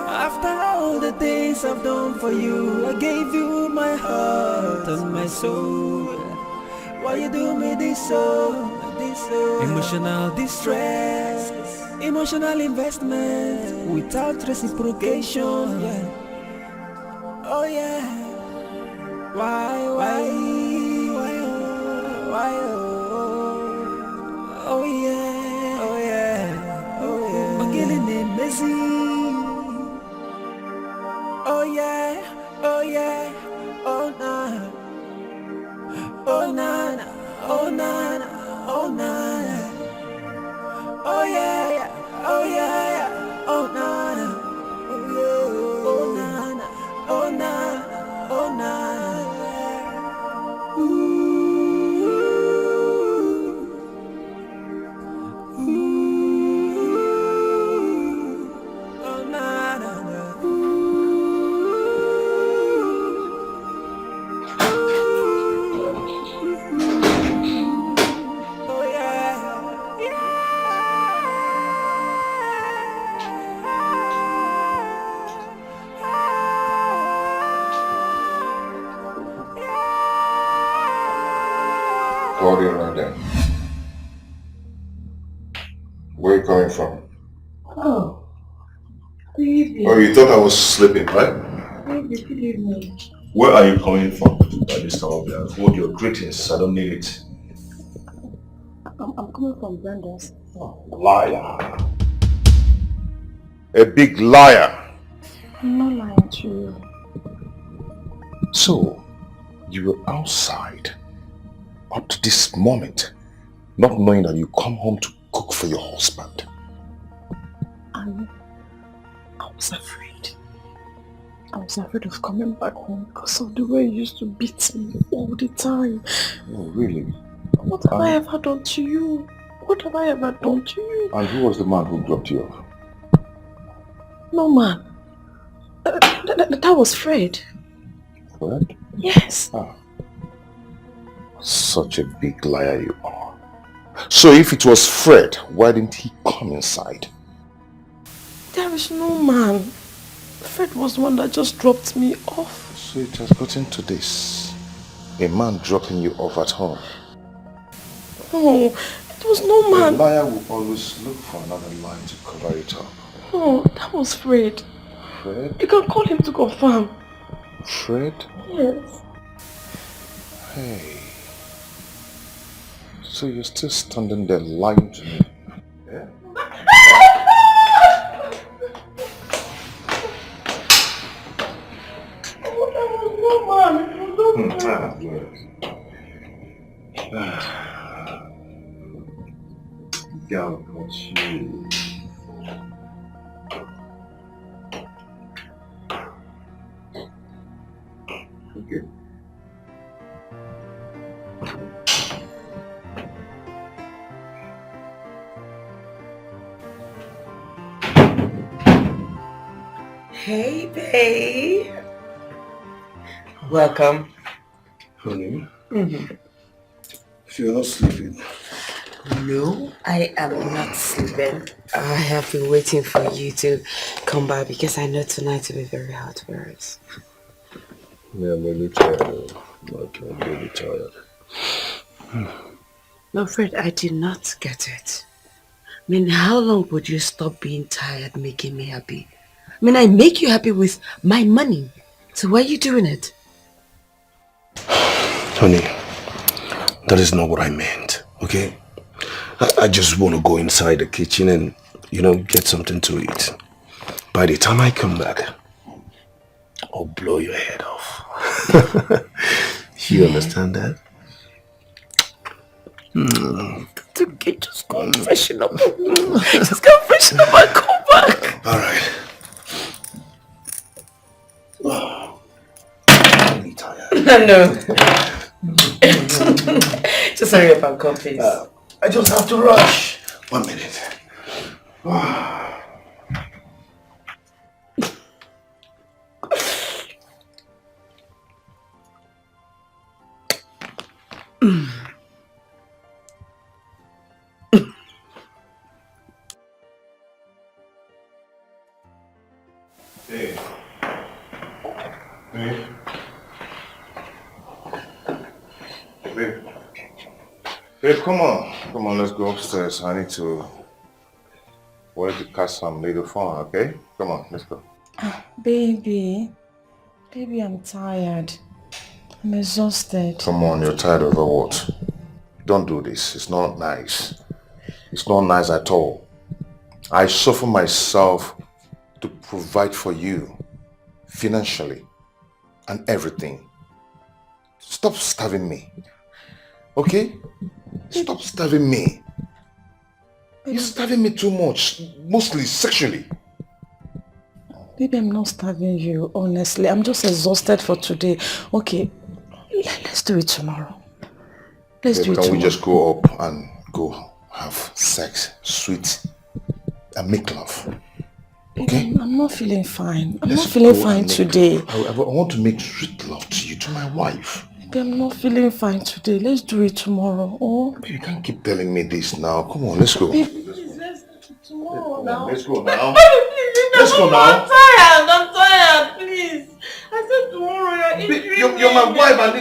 After all the things I've done for you, I gave you my heart and my soul. Why you do me this so? Emotional distress, emotional investment without reciprocation. Yeah. Oh yeah. Why, oh, oh yeah, oh yeah, oh yeah. I'm getting it messy. oh na na, oh na na, oh yeah, yeah, oh yeah, yeah, oh na na, oh yeah, oh na na, oh na na, oh na na, ooh, ooh, oh na na na, oh yeah,
Hold it right there. Where are you coming from?
Oh, good evening.
Oh, you thought I was sleeping, right?
Good evening.
Where are you coming from by this time of day? Hold your greetings, I don't need it.
I'm coming from Brenda's.
Oh, liar. A big liar.
I'm not lying to you.
So, you were outside up to this moment, not knowing that you come home to cook for your husband.
I was afraid. I was afraid of coming back home because of the way he used to beat me all the time.
Oh, really?
What have I ever done to you? What have I ever done to you?
And who was the man who dropped you off?
No, man. That was Fred.
Fred?
Yes.
Ah. Such a big liar you are. So if it was Fred, why didn't he come inside?
There is no man. Fred was the one that just dropped me off.
So it has gotten to this. A man dropping you off at home.
No, it was no man.
A liar will always look for another lie to cover it up.
No, that was Fred.
Fred?
You can call him to confirm.
Fred?
Yes.
Hey. So you're still standing there lying to me? Yeah? God, what's you? Okay.
Hey, babe. Welcome.
Honey,
Mm-hmm.
if you're not sleeping.
No, I am not sleeping. I have been waiting for you to come back because I know tonight will be very hard for us.
Yeah, I'm really tired. I'm really tired.
No, Fred, I did not get it. I mean, how long would you stop being tired making me happy? I mean, I make you happy with my money. So why are you doing it?
Honey, that is not what I meant, okay? I just want to go inside the kitchen and, get something to eat. By the time I come back, I'll blow your head off. You understand that?
Okay, just go and freshen up. Just go and freshen up and come back.
All right. I'm really tired.
No. Just hurry up and come, please.
I just have to rush. 1 minute.
Hey. Hey. Babe. Babe, come on. Come on, let's go upstairs. I need to work to catch some little fun, okay? Come on, let's go.
Baby, I'm tired. I'm exhausted.
Come on, you're tired of what? Don't do this. It's not nice. It's not nice at all. I suffer myself to provide for you financially and everything. Stop starving me. Okay? Stop starving me. You're starving me too much, mostly sexually.
Baby, I'm not starving you, honestly. I'm just exhausted for today. Okay, let's do it tomorrow. Let's do it
Can we
tomorrow.
just go up and go have sex, sweet, and make love? Okay?
Baby, I'm not feeling fine. I'm not feeling fine today.
I want to make sweet love to you, to my wife.
Baby, I'm not feeling fine today. Let's do it tomorrow. Oh?
Baby, you can't keep telling me this now. Come on, let's go.
Baby, please, let's do it tomorrow now.
Let's go now.
Please,
Let's go now.
I'm tired, please. I said tomorrow,
You're my wife and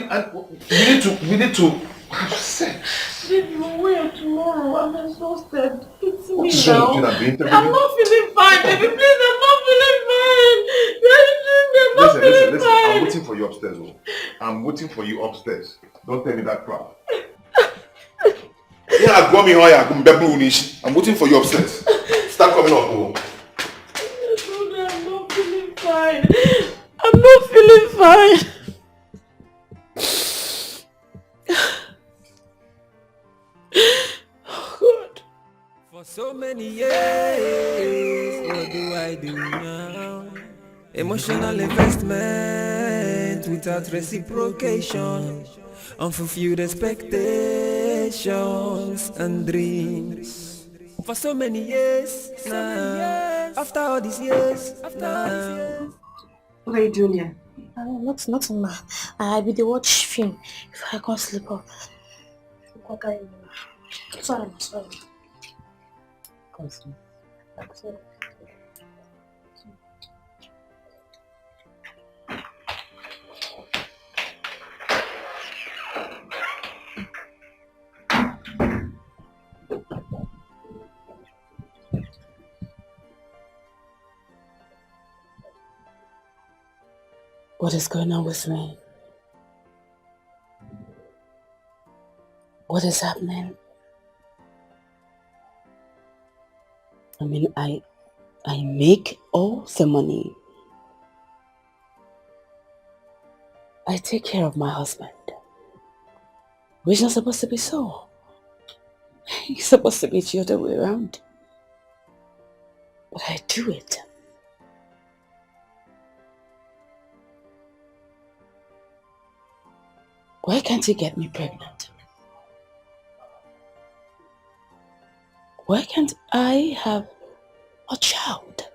we need to have sex.
Baby, we'll wait tomorrow. I'm exhausted. It's me
What's
now.
wrong with you?
I'm not feeling fine, baby. Please, I'm not feeling fine. I'm not feeling fine.
I'm waiting for you upstairs. I'm waiting for you upstairs. Don't tell me that crap. I'm waiting for you upstairs. Start coming up. Oh.
I'm not feeling fine. I'm not feeling fine. Oh God.
For so many years, what do I do now? Emotional investment without reciprocation, unfulfilled expectations and dreams. For so many years now, after all these years now.
What are you doing here?
Nothing, ma. I be the watch film if I can't sleep off. Sorry.
What is going on with me? What is happening? I mean, I make all the money. I take care of my husband. Which is not supposed to be so. It's supposed to be the other way around. But I do it. Why can't he get me pregnant? Why can't I have a child?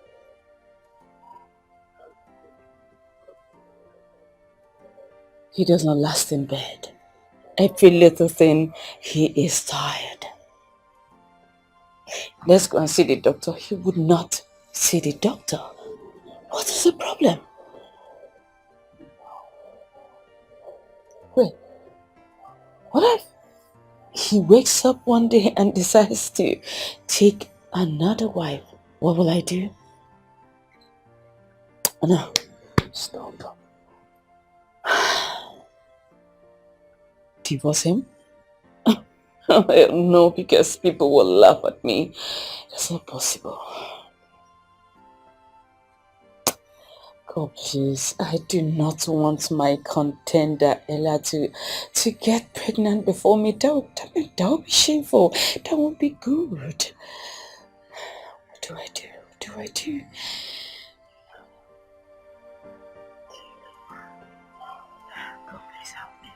He does not last in bed. Every little thing, he is tired. Let's go and see the doctor. He would not see the doctor. What is the problem? Wait, what if he wakes up one day and decides to take another wife? What will I do? No, stop. Divorce him? No, because people will laugh at me. That's not possible. God, please, I do not want my contender Ella to get pregnant before me. That would be shameful. That won't be good. What do I do? What do I do? God, please help me.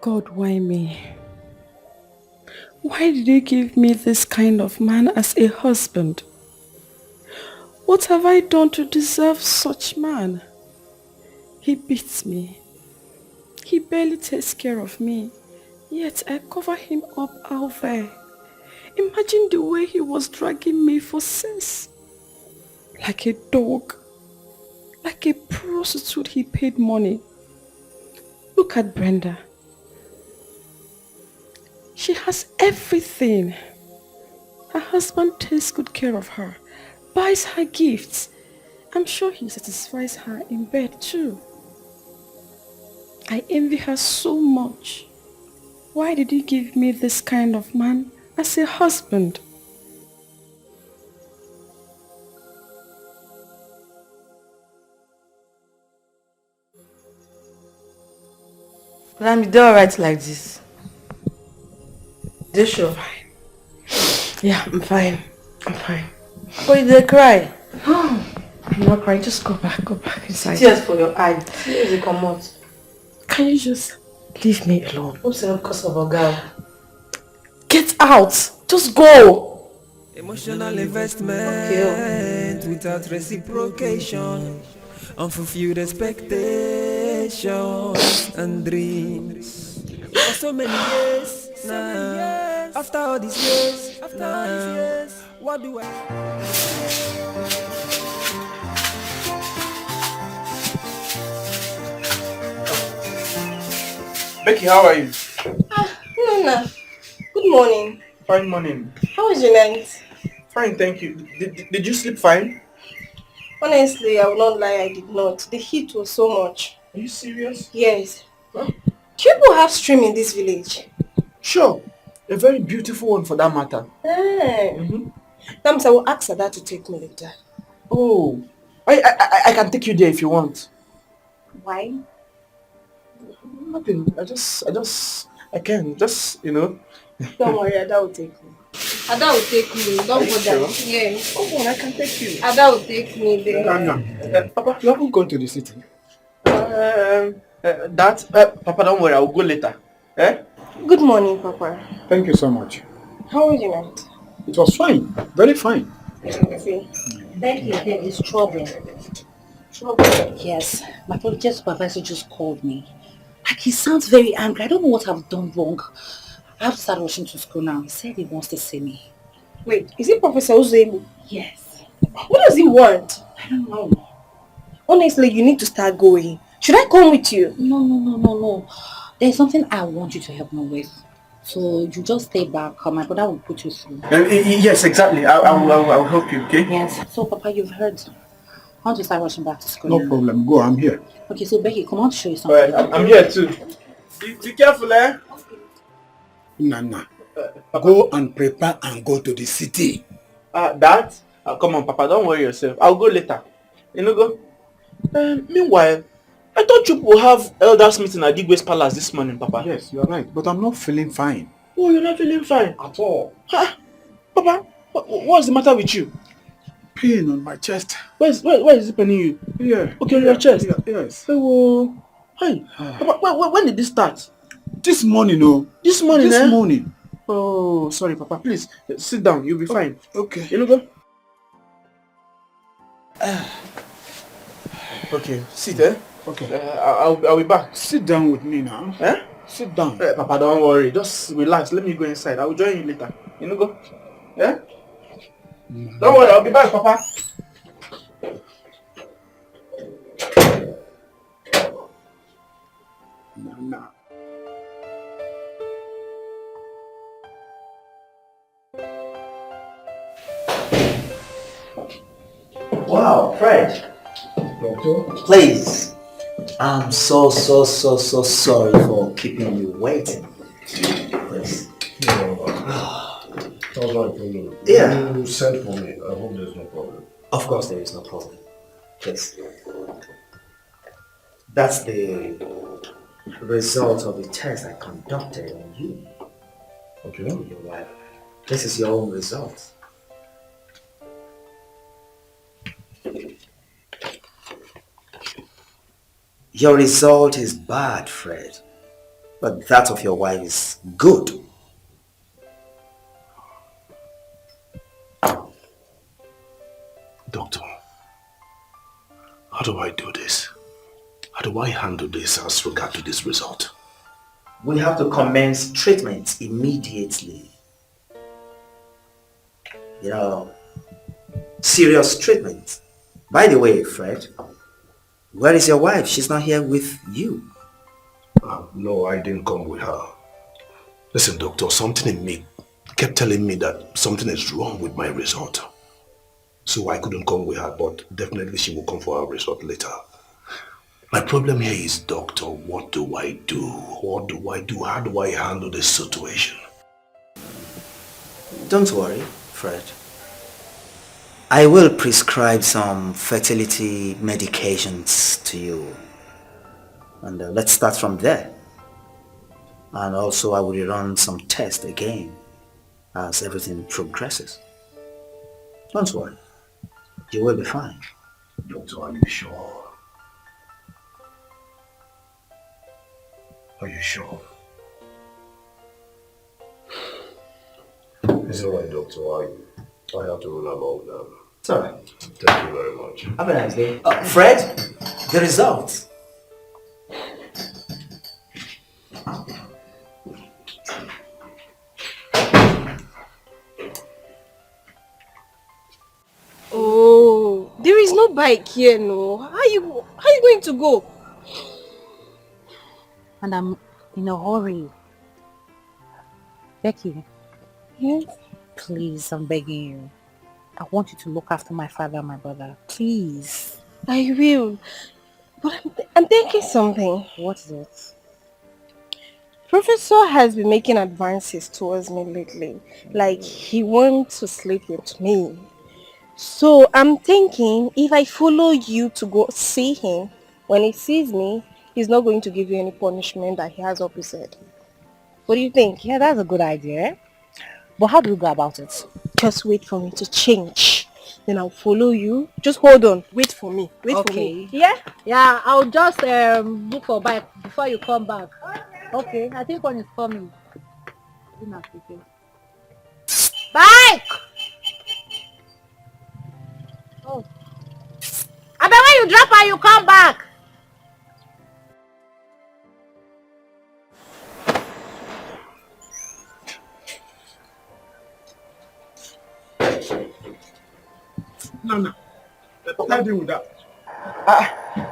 God, why me? Why did you give me this kind of man as a husband? What have I done to deserve such man? He beats me. He barely takes care of me, yet I cover him up out there. Imagine the way he was dragging me for sex. Like a dog. Like a prostitute he paid money. Look at Brenda. She has everything. Her husband takes good care of her, buys her gifts. I'm sure he satisfies her in bed too. I envy her so much. Why did you give me this kind of man as a husband? But I'm doing alright like this. You sure?
Yeah, I'm fine. I'm fine.
But you did cry.
I'm not crying. Just go back inside.
Tears for your eyes. Tears will come out.
Can you just leave me alone?
What's the cause of a girl? Get out! Just go!
Emotional investment without reciprocation, unfulfilled expectations and dreams. For so many years, after all these years, what do I?
Becky, how are you?
Nana, good morning.
Fine morning.
How was your night?
Fine, thank you. Did you sleep fine?
Honestly, I will not lie, I did not. The heat was so much.
Are you serious?
Yes. Huh? Do people have stream in this village?
Sure. A very beautiful one for that matter.
Hey. That means I will ask Ada to take me later.
Oh. I can take you there if you want.
Why?
Nothing. I can. Just,
Don't worry, Ada will take me. Ada will take me. Don't bother. Sure? Yes.
Oh, I can take you.
Ada will take me there.
Papa, you haven't gone to the city. Papa, don't worry. I will go later. Eh?
Good morning, Papa.
Thank you so much.
How was your night?
It was fine. Very fine.
See.
Becky, there is trouble.
Trouble?
Yes. My project supervisor just called me. Like, he sounds very angry. I don't know what I've done wrong. I have to start rushing to school now. He said he wants to see me.
Wait, is it Professor Uzoemu?
Yes.
What does he want?
I don't know.
Honestly, you need to start going. Should I come with you?
No. There's something I want you to help me with. So you just stay back. My brother will put you through.
Yes, exactly. I will help you, okay?
Yes. So, Papa, you've heard. I want to start rushing back to school
No
now.
problem. Go, I'm here.
Okay, so Becky, come on to show you something.
Alright, I'm here too. Be careful, eh?
Nana, go and prepare and go to the city.
Dad? Come on, Papa, don't worry yourself. I'll go later. You know, go. Meanwhile, I thought you will have elders meeting at Digwe's palace this morning, Papa.
Yes, you're right, but I'm not feeling fine.
Oh, you're not feeling fine?
At all.
Huh? Papa, what's the matter with you?
Pain on my chest.
Where is it paining you?
Yeah.
Okay, on your chest?
Yeah, yes.
Oh, hey, Papa, when did this start?
This morning, oh.
This morning,
This morning.
Oh, sorry, Papa. Please, sit down. You'll be fine.
Okay.
You know, go. Okay, sit, eh?
Okay.
I'll be back.
Sit down with me now.
Eh?
Sit down.
Papa, don't worry. Just relax. Let me go inside. I will join you later. You know, go. Yeah? Don't worry. I'll be back, Papa.
Nah.
Wow, Fred.
Doctor?
Please. I'm so sorry for keeping you waiting. Please.
That was my problem.
Yeah.
You sent for me. I hope there's no problem.
Of course there is no problem. Please. That's the result of the test I conducted on you.
Okay.
Your wife. This is your own result. Your result is bad, Fred. But that of your wife is good.
Doctor, how do I do this? How do I handle this as regard to this result?
We have to commence treatment immediately. You know, serious treatment. By the way, Fred, where is your wife? She's not here with you.
No, I didn't come with her. Listen, doctor, something in me kept telling me that something is wrong with my result. So I couldn't come with her, but definitely she will come for her result later. My problem here is, doctor, what do I do? What do I do? How do I handle this situation?
Don't worry, Fred. I will prescribe some fertility medications to you. And let's start from there. And also I will run some tests again as everything progresses. Don't worry. You will be fine.
Doctor, are you sure? Are you sure? It's alright, Doctor. I have to run about now.
It's alright.
Thank you very much.
Have a nice day. Fred, the results.
Oh, there is no bike here, no. How you going to go?
And I'm in a hurry. Becky.
Yes?
Please, I'm begging you. I want you to look after my father and my brother. Please.
I will. But I'm thinking something.
What is it?
Professor has been making advances towards me lately. Like, he wants to sleep with me. So I'm thinking if I follow you to go see him, when he sees me, he's not going to give you any punishment that he has up his head. What do you think?
Yeah, that's a good idea. But how do we go about it?
Just wait for me to change. Then I'll follow you. Just hold on. Wait for me. Wait for me.
Yeah? Yeah, I'll just look for a bike before you come back. Okay, I think one is coming. Bike! Oh. I bet when you drop her, you come back.
No. What can I do with that?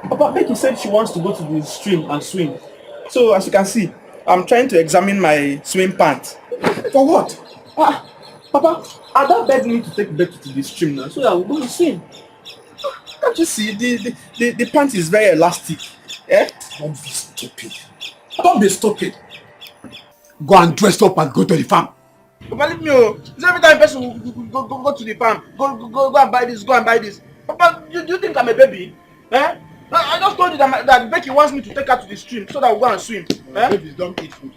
Papa, Becky said she wants to go to the stream and swim. So as you can see, I'm trying to examine my swim pants. For what? Papa, Ada begged me to take Becky to the stream now so that we'll go and swim. Can't you see? The pants is very elastic. Eh?
Don't be stupid. Don't be stupid. Go and dress up and go to the farm.
Papa, leave me. Is every time person go to the farm, go and buy this, go and buy this. Papa, do you think I'm a baby? Eh? I just told you that Becky wants me to take her to the stream so that we'll go and swim.
Babies don't eat food.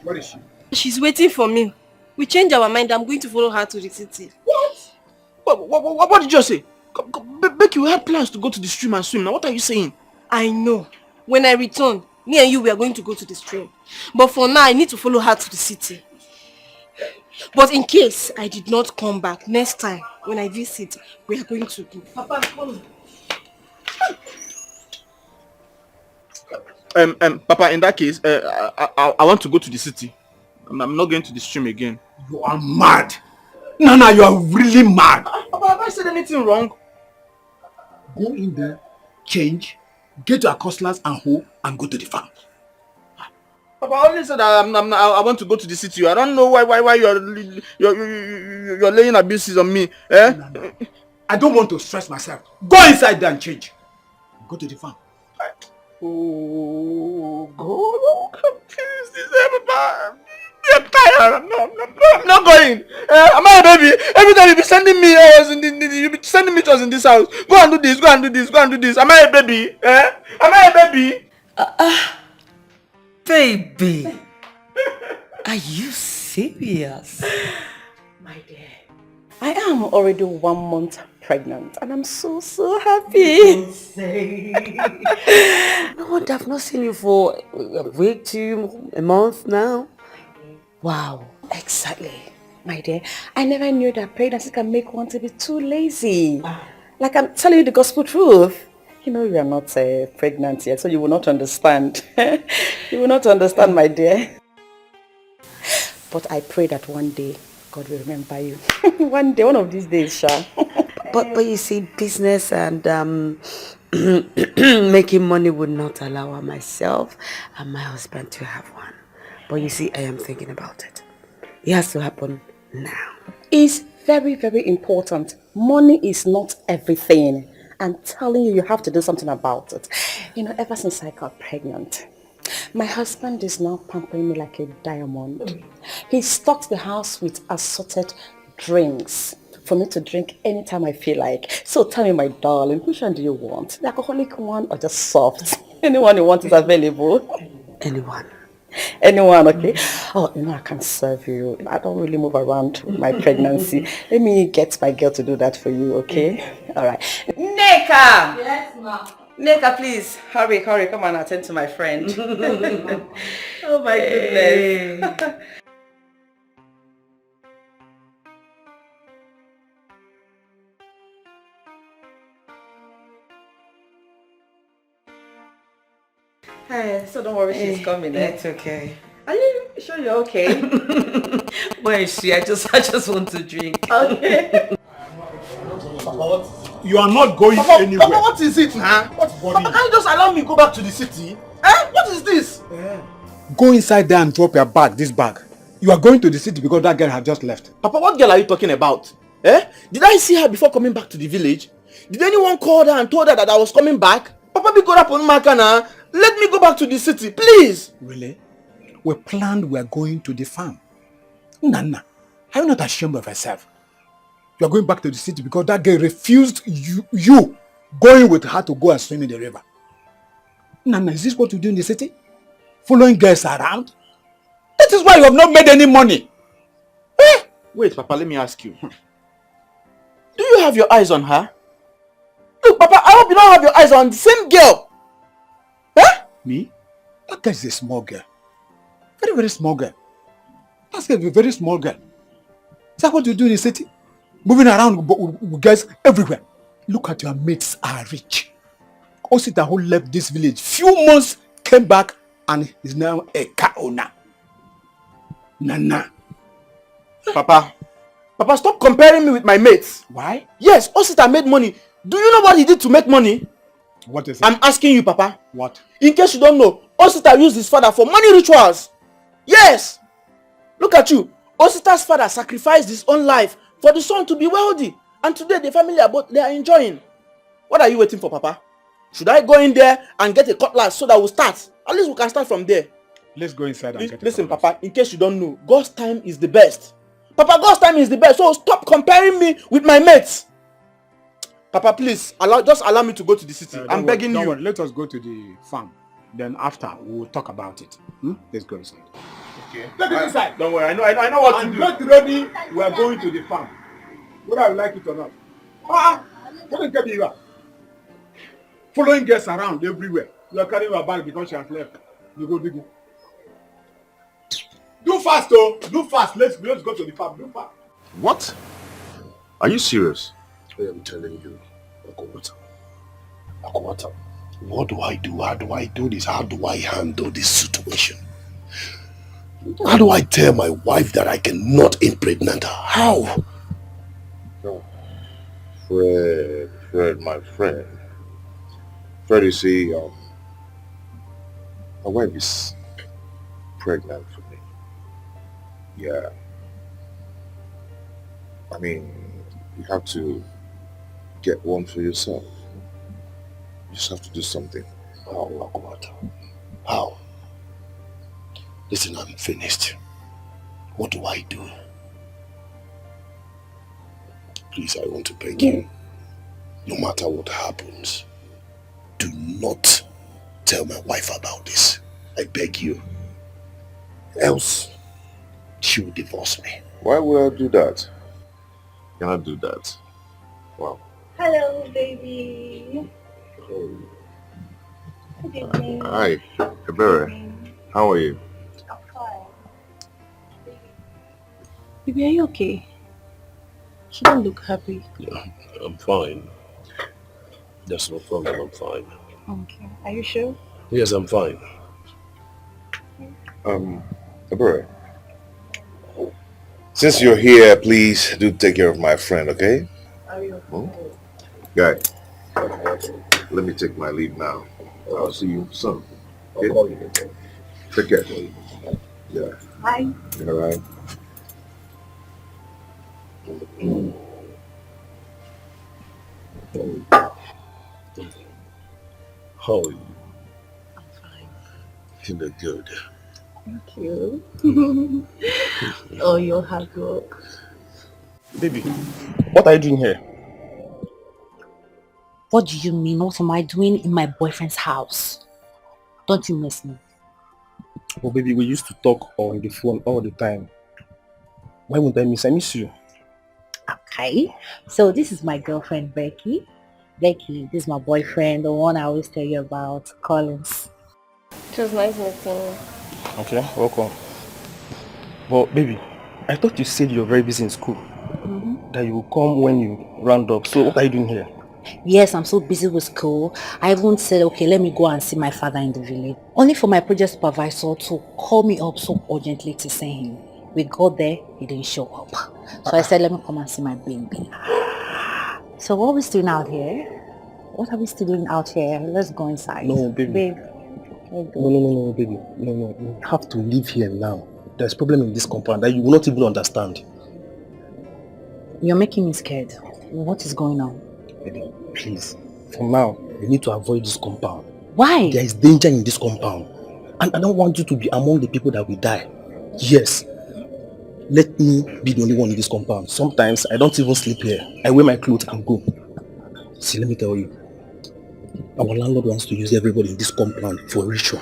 Where is she?
She's waiting for me. We change our mind. I'm going to follow her to the city.
What did you say? Becky, we had plans to go to the stream and swim. Now, what are you saying?
I know. When I return, me and you, we are going to go to the stream. But for now, I need to follow her to the city. But in case I did not come back, next time, when I visit, we are going to do. Papa, come.
Papa, in that case, I want to go to the city. I'm not going to the stream again.
You are mad. Nana, you are really mad.
Papa, have I said anything wrong?
Go in there, change, get your customers and hoe, and go to the farm.
Papa, I only said I want to go to the city. I don't know why you're laying abuses on me. Eh?
No. I don't want to stress myself. Go inside there and change. Go to the farm.
Oh God, I'm confused. Papa. I'm tired. I'm not going. Am I a baby? Every time you be sending me, you be sending me to us in this house. Go and do this. Go and do this. Go and do this. Am I a baby? Am I a baby?
Baby, are you serious?
My dear, I am already 1 month pregnant and I'm so happy.
No, I've not seen you for a week to a month now.
Wow, exactly. My dear, I never knew that pregnancy can make one to be too lazy. Like I'm telling you the gospel truth. You know you are not pregnant yet, so you will not understand. You will not understand, my dear. But I pray that one day God will remember you. One day, one of these days, Sha.
But you see, business and making money would not allow myself and my husband to have one. But you see, I am thinking about it. It has to happen now.
It's very, very important. Money is not everything. I'm telling you, you have to do something about it. You know, ever since I got pregnant, my husband is now pampering me like a diamond. He stocks the house with assorted drinks for me to drink anytime I feel like. So tell me, my darling, which one do you want? The alcoholic one or just soft? Anyone you want is available.
Anyone.
Anyone, okay? Oh, I can serve you. I don't really move around with my pregnancy. Let me get my girl to do that for you, okay? All right. Neka!
Yes, ma'am.
Neka, please, hurry, come and attend to my friend. Oh my goodness. Hey, so don't worry, she's coming.
It's okay.
Are you sure you're okay?
Where is she? I just want to drink.
Okay.
You are not going anywhere.
Papa, what is it, huh? Papa, can't you just allow me go back to the city? What is this?
Go inside there and drop your bag, this bag. You are going to the city because that girl has just left.
Papa, what girl are you talking about? Did I see her before coming back to the village? Did anyone call her and told her that I was coming back? Papa, be good up on Makana. Let me go back to the city, please.
Really? We planned we are going to the farm. Nana, are you not ashamed of yourself? You are going back to the city because that girl refused you going with her to go and swim in the river. Nana, is this what you do in the city? Following girls around? That is why you have not made any money.
Wait, Papa, let me ask you. Do you have your eyes on her? Look, Papa, I hope you don't have your eyes on the same girl.
Me? That girl is a small girl. Very, very small girl. That's a very small girl. Is that what you do in the city? Moving around with guys everywhere. Look at your mates are rich. Osita who left this village few months came back and is now a car owner. Nana.
Papa, stop comparing me with my mates.
Why?
Yes, Osita made money. Do you know what he did to make money?
What is it?
I'm asking you, Papa.
What?
In case you don't know, Osita used his father for money rituals. Yes! Look at you. Osita's father sacrificed his own life for the son to be wealthy. And today the family they are enjoying. What are you waiting for, Papa? Should I go in there and get a cutlass so that we'll start? At least we can start from there.
Let's go inside and get
Listen, Papa, in case you don't know, God's time is the best. Papa, God's time is the best. So stop comparing me with my mates. Papa, please, just allow me to go to the city. I'm begging you.
Worry. Let us go to the farm. Then after, we'll talk about it. Let's go inside.
Okay. Let me inside.
Don't worry, I know what to do.
Get ready. We are going to the farm. Whether I like it or not. What is getting you? Following girls around everywhere. You are carrying your bag because she has left. You go, do. Do fast, though. Do fast. Let's go to the farm. Do fast.
What? Are you serious?
I am telling you, Akwata, what do I do? How do I do this? How do I handle this situation? How do I tell my wife that I cannot impregnate her? How?
Oh, Fred, my friend. Fred, you see, my wife is pregnant for me. Yeah. I mean, you have to get one for yourself. You just have to do something.
How, Akwata? How? Listen, I'm finished. What do I do? Please, I want to beg you. No matter what happens, do not tell my wife about this. I beg you. Else, she will divorce me.
Why would I do that? Cannot do that. Wow.
Hello, baby. Good evening.
Hi, Ebele. How are you?
I'm fine.
Baby, are you okay? You don't look happy.
Yeah, I'm fine. There's no problem, I'm fine.
Okay. Are you sure?
Yes, I'm fine.
Ebele. Since you're here, please do take care of my friend, okay?
Are you okay?
Guy, let me take my leave now. I'll see you soon. Okay?
I'll call you again.
Take care. Yeah.
Bye.
All right.
How are you? I'm fine. You look good.
Thank you. Oh, you're hard work.
Baby, what are you doing here?
What do you mean? What am I doing in my boyfriend's house? Don't you miss me?
Oh baby, we used to talk on the phone all the time. Why won't I miss? I miss you.
Okay. So this is my girlfriend, Becky. Becky, this is my boyfriend, the one I always tell you about, Collins.
It was nice meeting you.
Okay, welcome. But baby, I thought you said you're very busy in school. That you will come when you round up. So what are you doing here?
Yes, I'm so busy with school. I even said, okay, let me go and see my father in the village. Only for my project supervisor to call me up so urgently to see him. We got there, he didn't show up. So I said, let me come and see my baby. So what are we still doing out here? What are we still doing out here? Let's go inside.
No, baby.
Babe.
No, baby. No. You have to live here now. There's a problem in this compound that you will not even understand.
You're making me scared. What is going on?
Baby, please. For now, you need to avoid this compound.
Why?
There is danger in this compound. And I don't want you to be among the people that will die. Yes. Let me be the only one in this compound. Sometimes I don't even sleep here. I wear my clothes and go. See, let me tell you. Our landlord wants to use everybody in this compound for a ritual.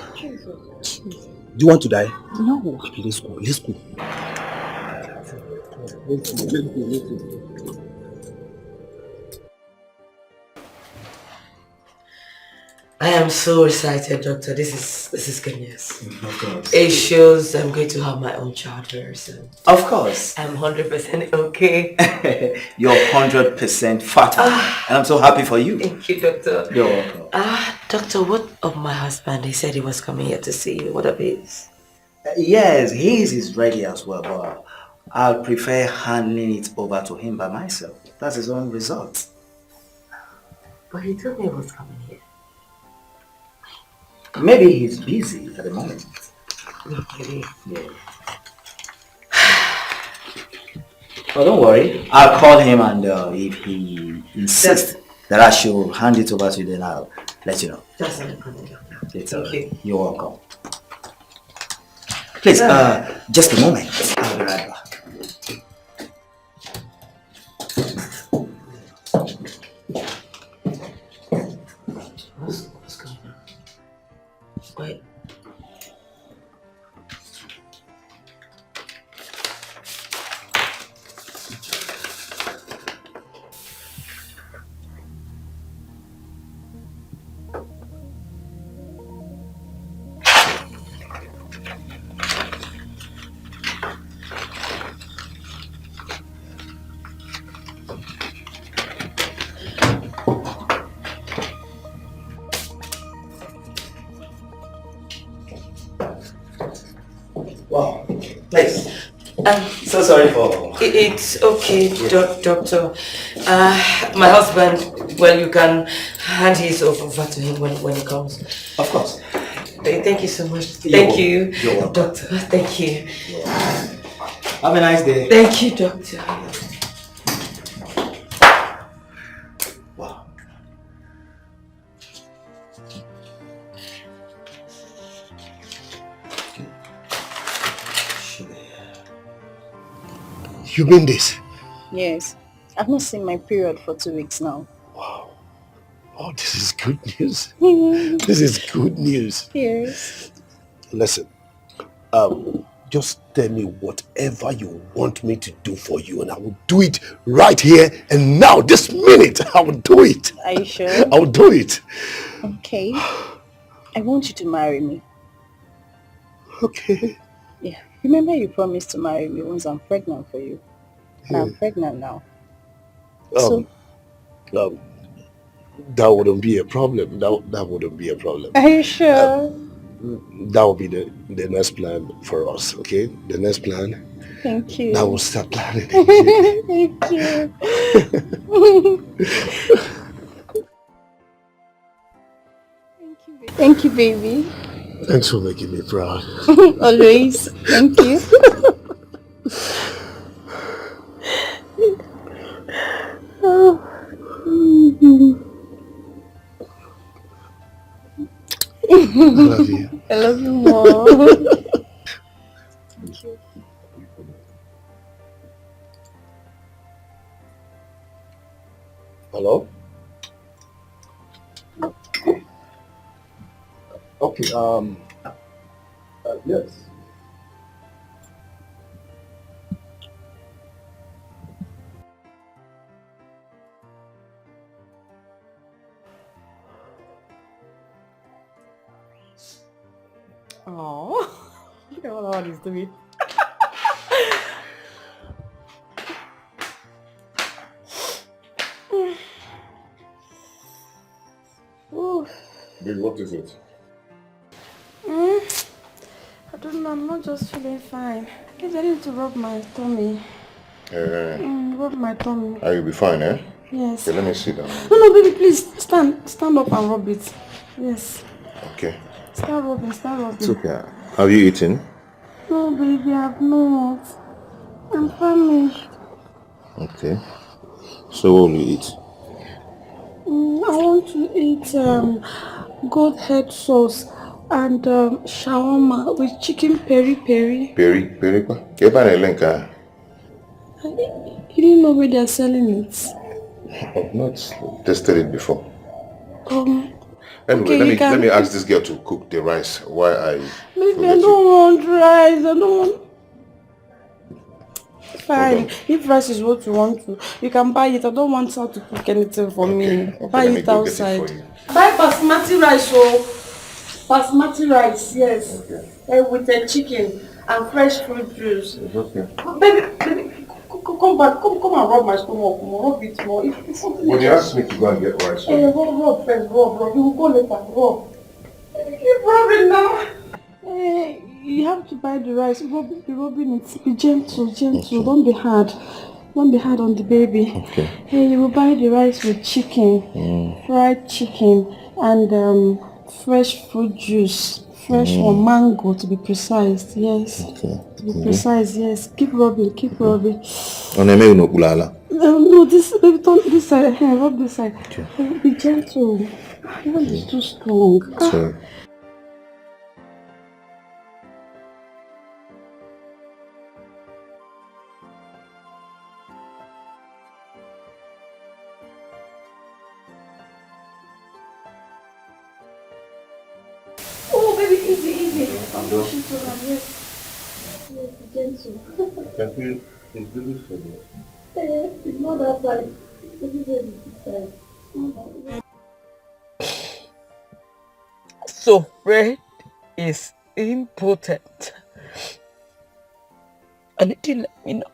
Do you want to die?
No.
Okay, let's go. Let's go. Let's go.
I am so excited, Doctor. This is good news.
Of course.
It shows I'm going to have my own child very soon.
Of course.
I'm 100% okay.
You're 100% fertile. And I'm so happy for you.
Thank you, Doctor.
You're welcome.
Doctor, what of my husband? He said he was coming here to see you. What of his?
Yes, his is ready as well, but I'll prefer handing it over to him by myself. That's his own result.
But he told me he was coming here.
Maybe he's busy at the moment.
Really?
Yeah. Well, don't worry. I'll call him, and if he insists that I should hand it over to you, then I'll let you know.
That's not a problem.
Thank you. You're welcome. Please, just a moment. I'll be right back.
What's going on? Wait.
Wow. Please. So sorry for...
It's okay, Doctor. My husband, well, you can hand his over to him when he comes.
Of course.
Thank you so much. Thank you,
You're welcome.
Doctor. Thank you.
Have a nice day.
Thank you, Doctor.
Wow.
You mean this?
Yes. I've not seen my period for 2 weeks now.
Wow. Oh, this is good news. This is good news.
Yes.
Listen, just tell me whatever you want me to do for you, and I will do it right here and now, this minute. I will do it.
Are you sure?
I will do it.
Okay. I want you to marry me.
Okay.
Yeah. Remember you promised to marry me once I'm pregnant for you. And I'm pregnant now.
That wouldn't be a problem. That wouldn't be a problem.
Are you sure?
That will be the next plan for us, okay? The next plan.
Thank you.
Now we'll start planning.
Thank you. Thank you, baby.
Thanks for making me proud.
Always. Thank you.
I love you.
I love you more. Thank you.
Hello? Okay, Yes.
Oh, look at what God is doing. Ooh.
Babe, what is it?
I don't know, I'm not just feeling fine. I guess I need to rub my tummy. Rub my tummy.
You'll be fine, eh?
Yes.
Okay, let me sit down.
No, baby, please stand up and rub it. Yes.
Okay.
Start rubbing.
It's okay. Have you eaten?
No, baby, I've not. I'm famished.
Okay. So what will you eat?
I want to eat goat head sauce and shawarma with chicken peri-peri.
Peri? Get by the link, huh?
You didn't know where they're selling it?
I've not tested it before.
Okay,
Anyway, let me ask this girl to cook the rice while I
Baby, I don't want rice. I don't want... Fine. If rice is what you want to, you can buy it. I don't want her to cook anything for me. Buy it outside. Buy basmati rice, basmati rice, yes. With a chicken and fresh fruit juice.
Okay.
Baby, come back. Come and rub my stomach more. Rub it more.
But you asked me to go and get rice.
Rub first. Rub. You will go later. Rub. Keep rubbing now. You have to buy the rice. Be rubbing it. Be gentle. Okay. Don't be hard. Don't be hard on the baby.
Okay.
You will buy the rice with chicken, fried chicken, and fresh fruit juice. Fresh one, mango to be precise. Yes. Okay. To be precise. Yes. Keep rubbing. No, this baby, don't this side. Rub this side. Okay. Be gentle. Your hand is too strong.
Sorry.
Oh, baby, easy.
I'm done.
Yes, be gentle.
I can feel it's really for me.
It's not that side. This side.
So Fred is impotent. And it didn't let me know.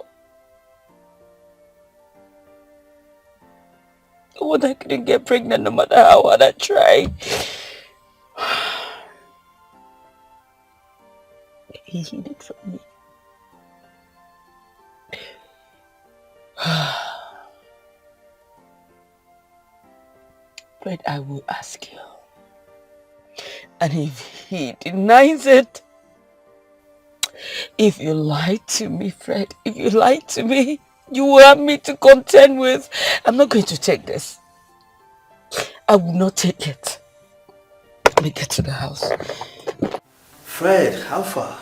When I couldn't get pregnant no matter how hard I tried. He hid it from me. Fred, I will ask you. And if he denies it, if you lie to me, Fred, if you lie to me, you will have me to contend with. I'm not going to take this. I will not take it. Let me get to the house.
Fred, how far?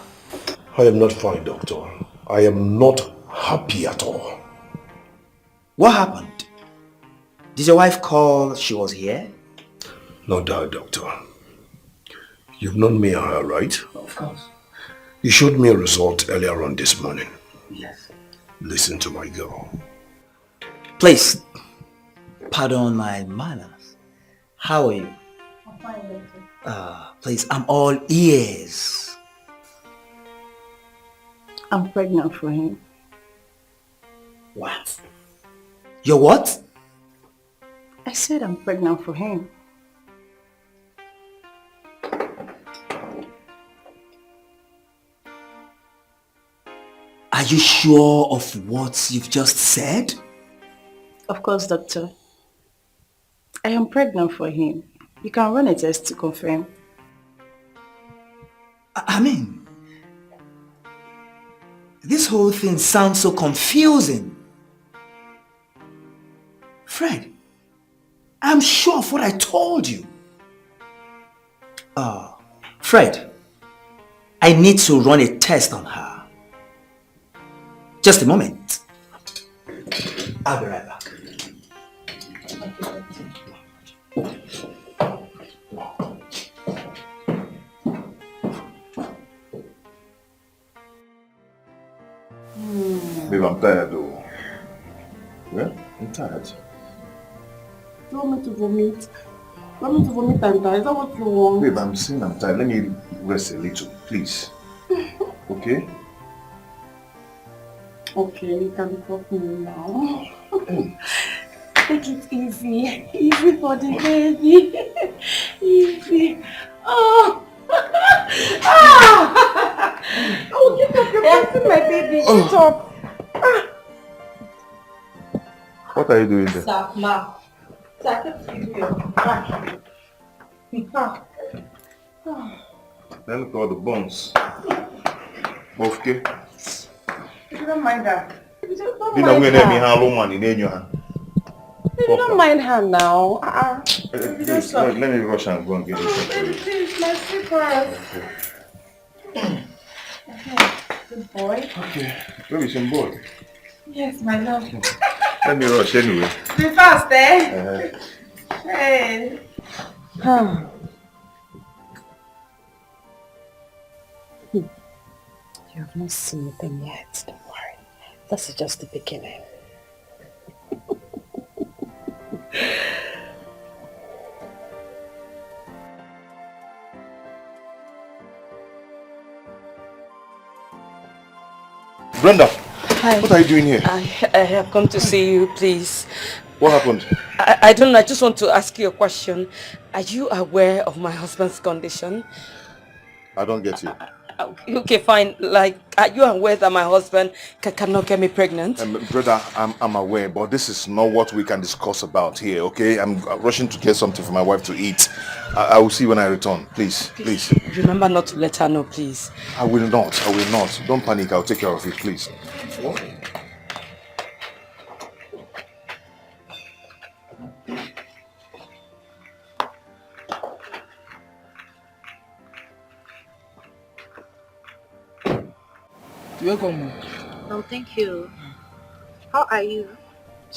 I am not fine, doctor. I am not happy at all.
What happened? Did your wife call she was here?
No doubt, doctor. You've known me and her, right?
Of course.
You showed me a result earlier on this morning.
Yes.
Listen to my girl.
Please, pardon my manners. How are you?
I'm fine, doctor.
Please, I'm all ears.
I'm pregnant for him.
What? You're what?
I said I'm pregnant for him.
Are you sure of what you've just said?
Of course, doctor. I am pregnant for him. You can run a test to confirm.
I mean, this whole thing sounds so confusing. Fred, I'm sure of what I told you. Fred, I need to run a test on her. Just a moment. I'll be right back.
I'm tired though. Yeah, I'm tired.
You want me to vomit? You want me to vomit and die? Is that what you want?
Babe, I'm saying I'm tired. Let me rest a little, please. Okay?
Okay, you can talk me now. Take it easy. Easy for the baby. Easy. Oh! Ah! Oh, get up. You're pressing my baby. Get up. Ah.
What are you doing there?
Stop, ma. Stop it.
Let me call the bones. Okay?
You don't mind her. You don't
You
mind her. You don't mind her now.
Please, let me rush and go and get you
Baby,
something.
please, my slippers. Okay. Good boy.
Okay. Baby, some boy.
Yes, my love.
Let me rush anyway.
Be fast, eh? Hey.
You have not seen them yet, don't worry. This is just the beginning.
Brenda,
Hi.
what are you doing here?
I have come to see you, please.
What happened?
I don't know, I just want to ask you a question. Are you aware of my husband's condition?
I don't get you.
Okay, fine. Like, are you aware that my husband cannot get me pregnant?
Brother, I'm aware, but this is not what we can discuss about here, okay? I'm rushing to get something for my wife to eat. I will see when I return. Please, please.
Remember not to let her know, please.
I will not. Don't panic. I'll take care of it, please. What?
Welcome.
Oh, thank you. How are you?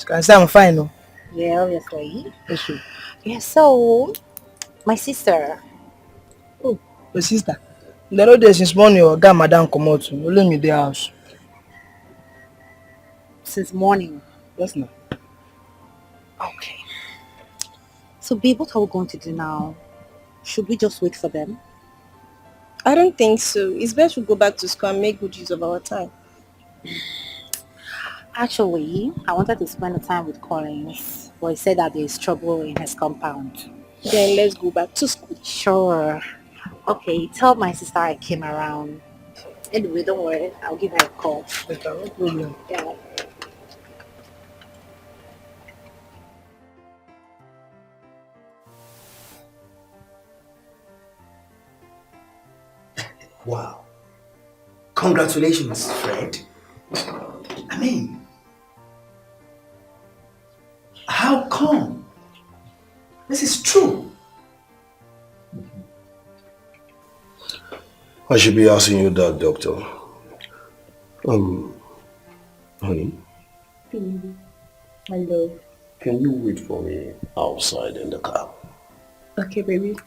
I'm fine, no?
Yeah, obviously.
Yes, sir.
Yeah, so, my sister.
Oh, your sister. They know there since morning your guy madam come out. Only me the house.
Since morning?
Yes, no.
Okay. So, babe, what are we going to do now? Should we just wait for them?
I don't think so. It's best we go back to school and make good use of our time.
Actually, I wanted to spend the time with Collins, but he said that there is trouble in his compound.
Then let's go back to school.
Sure. Okay, tell my sister I came around. Anyway, don't worry. I'll give her a call.
Okay, no problem.
Yeah.
Wow. Congratulations, Fred. I mean, how come? This is true.
I should be asking you that, doctor. Honey,
My love.
can you wait for me outside in the car?
Okay, baby.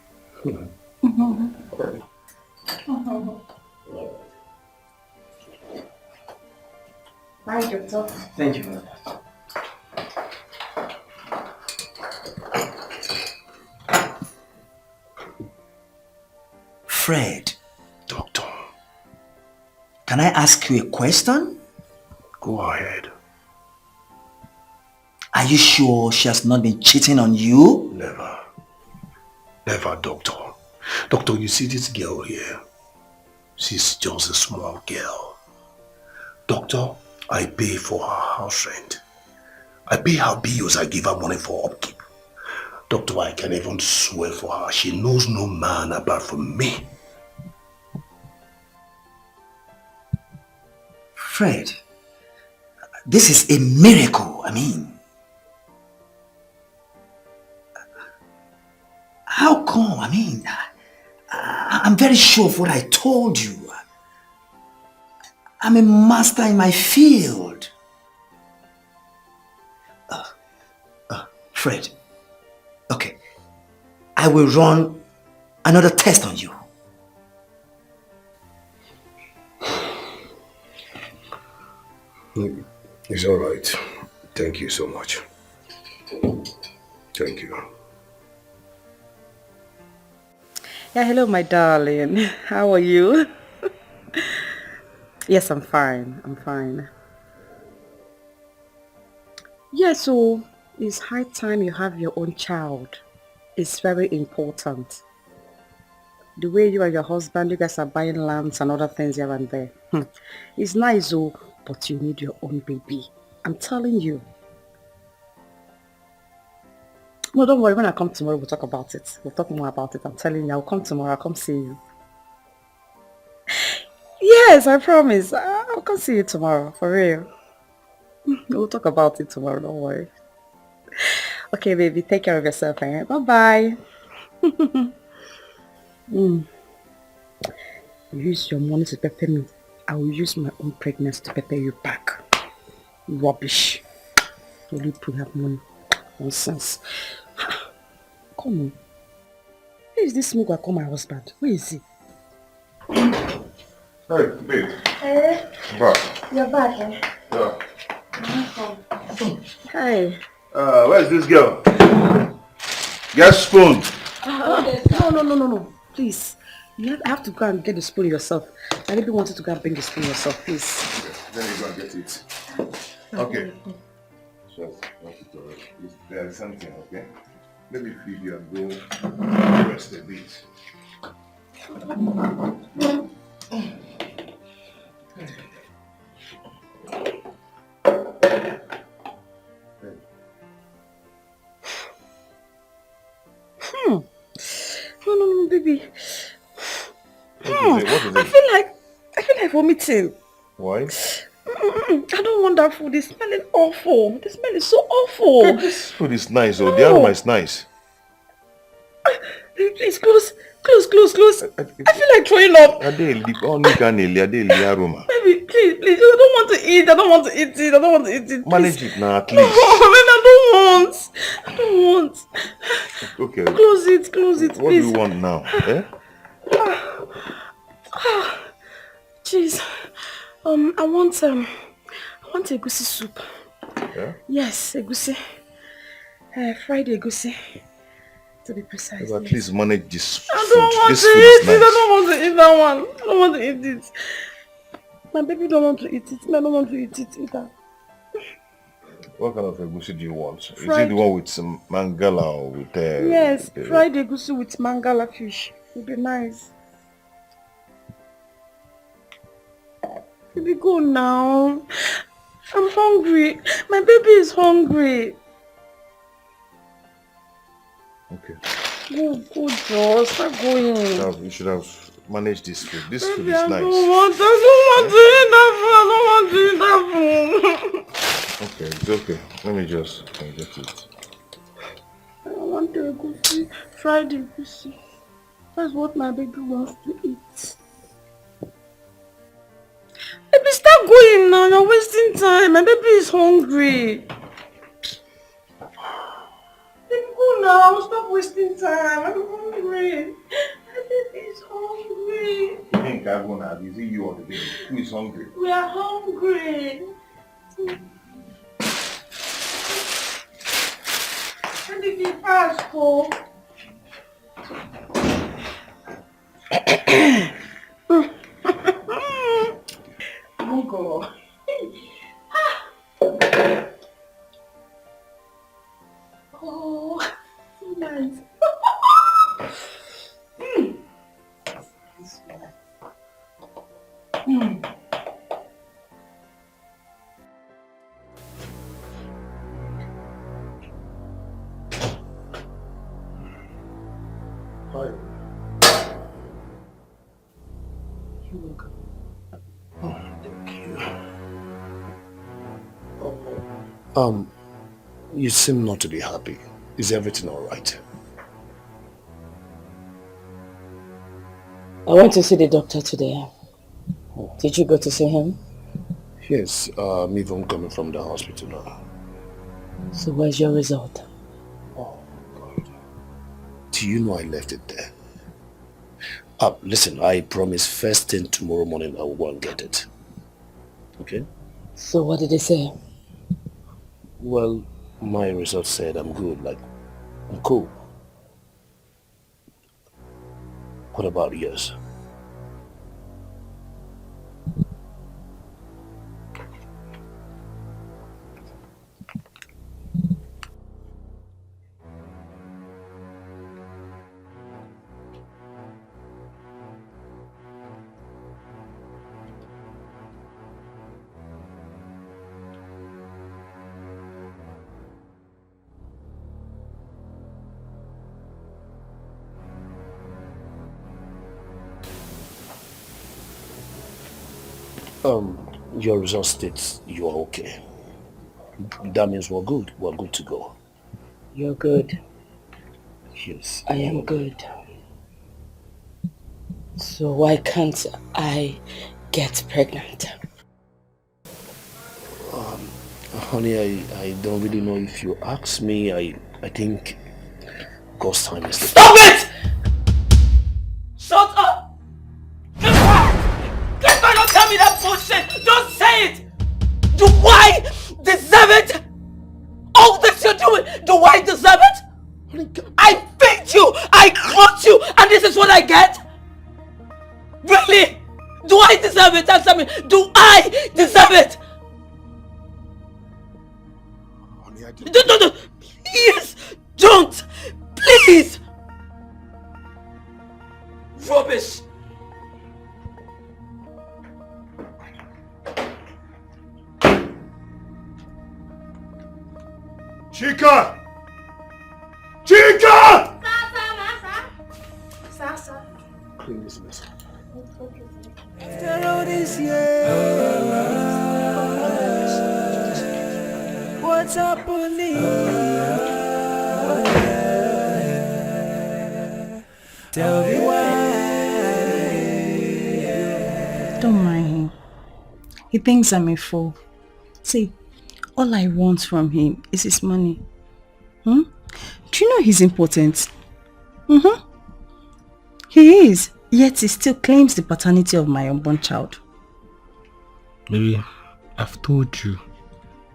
Bye, doctor.
Thank you. Fred.
Doctor.
Can I ask you a question?
Go ahead.
Are you sure she has not been cheating on you?
Never. Never, doctor. Doctor, you see this girl here? She's just a small girl. Doctor, I pay for her house rent. I pay her bills, I give her money for upkeep. Doctor, I can even swear for her. She knows no man apart from me.
Fred, this is a miracle. I mean, how come? I mean, I'm very sure of what I told you. I'm a master in my field. Fred, okay, I will run another test on you.
It's all right. Thank you so much. Thank you.
Yeah, hello, my darling. How are you? Yes, I'm fine. I'm fine. Yeah, so it's high time you have your own child. It's very important. The way you and your husband, you guys are buying lands and other things here and there. It's nice, oh, but you need your own baby. I'm telling you. No, don't worry. When I come tomorrow, we'll talk about it. We'll talk more about it. I'm telling you, I'll come tomorrow. I'll come see you. Yes, I promise. I'll come see you tomorrow. For real. We'll talk about it tomorrow. Don't worry. Okay, baby. Take care of yourself. Eh? Bye-bye. Use your money to pepper me. I will use my own pregnancy to pepper you back. Rubbish. Only people have money. Nonsense. Come on. Where is this smoke I call my husband? Where is he?
Hey, babe.
Hey,
Back.
you're back, eh?
Yeah.
Hey.
Where's this girl? Get spoon.
No. Please. I have to go and get the spoon yourself. I really wanted to go and bring the spoon yourself, please.
Okay, then you go and get it. Okay. Just there's something, okay? Let me feed you and go rest a bit.
No, baby.
What is it?
I feel like vomiting.
Why?
I don't want that food. It's smelling awful. The smell is so awful.
Hey, this food is nice, though. The aroma is nice.
Please, close. I feel like throwing up.
Baby,
please. I don't want to eat it.
manage it now, at
No,
least.
I don't want.
Okay.
Close it, please.
What do you want now? Eh?
Jeez. I want egusi soup.
Yeah?
Yes, egusi. Fried egusi. To be precise.
At least manage this food.
I don't want
This
to
food
eat
is
it.
nice.
I don't want to eat that one. I don't want to eat it. My baby don't want to eat it. I don't want to eat it either.
What kind of egusi do you want? Is
Fried.
it the one with some mangala or with
Yes, fried egusi with mangala fish. Would be nice. Baby, go now. I'm hungry. My baby is hungry.
Okay.
Go, Joe. Start going.
You should have managed this food. This
Baby,
food is
I
nice.
don't want to eat that food.
Okay, it's okay. Let me just get it.
I want the egusi. Fried egusi. That's what my baby wants to eat. Baby, start going now. You're wasting time. My baby is hungry. Baby, go now. Stop wasting time. I'm hungry. My baby is hungry.
You think I'm gonna have? Is it you or the baby? Who is hungry?
We are hungry. And if you fast, go. Mungo. Oh, so nice.
Hi.
You're welcome.
Thank you. You seem not to be happy. Is everything all right?
I went to see the doctor today. Did you go to see him?
Yes, I'm even coming from the hospital now.
So where's your result?
Oh, God. Do you know I left it there? Listen, I promise first thing tomorrow morning I will go and get it. Okay?
So what did he say?
Well, my results said I'm good, like, I'm cool. What about yours? Your result states you are okay. That means we're good. We're good to go.
You're good.
Yes.
I am good. So why can't I get pregnant?
Honey, I don't really know if you ask me. I think God's time is...
Stop it! Shut up! Get back! Get back! Don't tell me that bullshit! Don't say it! Do I deserve it? All this you're doing, do I deserve it? I beat you! I caught you! And this is what I get? Really? Do I deserve it? Answer me. Do I deserve it?
Honey, I
Don't. Yes! Don't! Please! Rubbish!
Chika! Chika!
Sir.
clean this mess.
After all this years, what's happening? Tell me why.
Don't mind him. He thinks I'm a fool. See, all I want from him is his money. Do you know he's important? He is. Yet he still claims the paternity of my unborn child.
Baby, I've told you,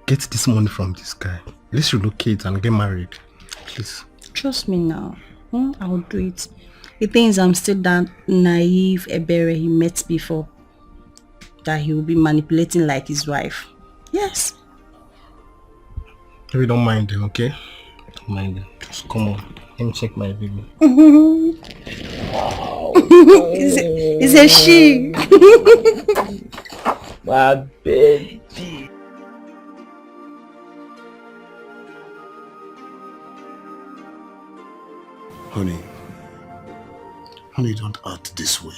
get this money from this guy. Let's relocate and get married. Please.
Trust me now. I will do it. He thinks I'm still that naive Ebere he met before. That he will be manipulating like his wife. Yes.
Baby, don't mind him, okay? Don't mind him. Just come on. Let me check my baby.
Wow. Is a she.
My baby.
Honey, don't act this way.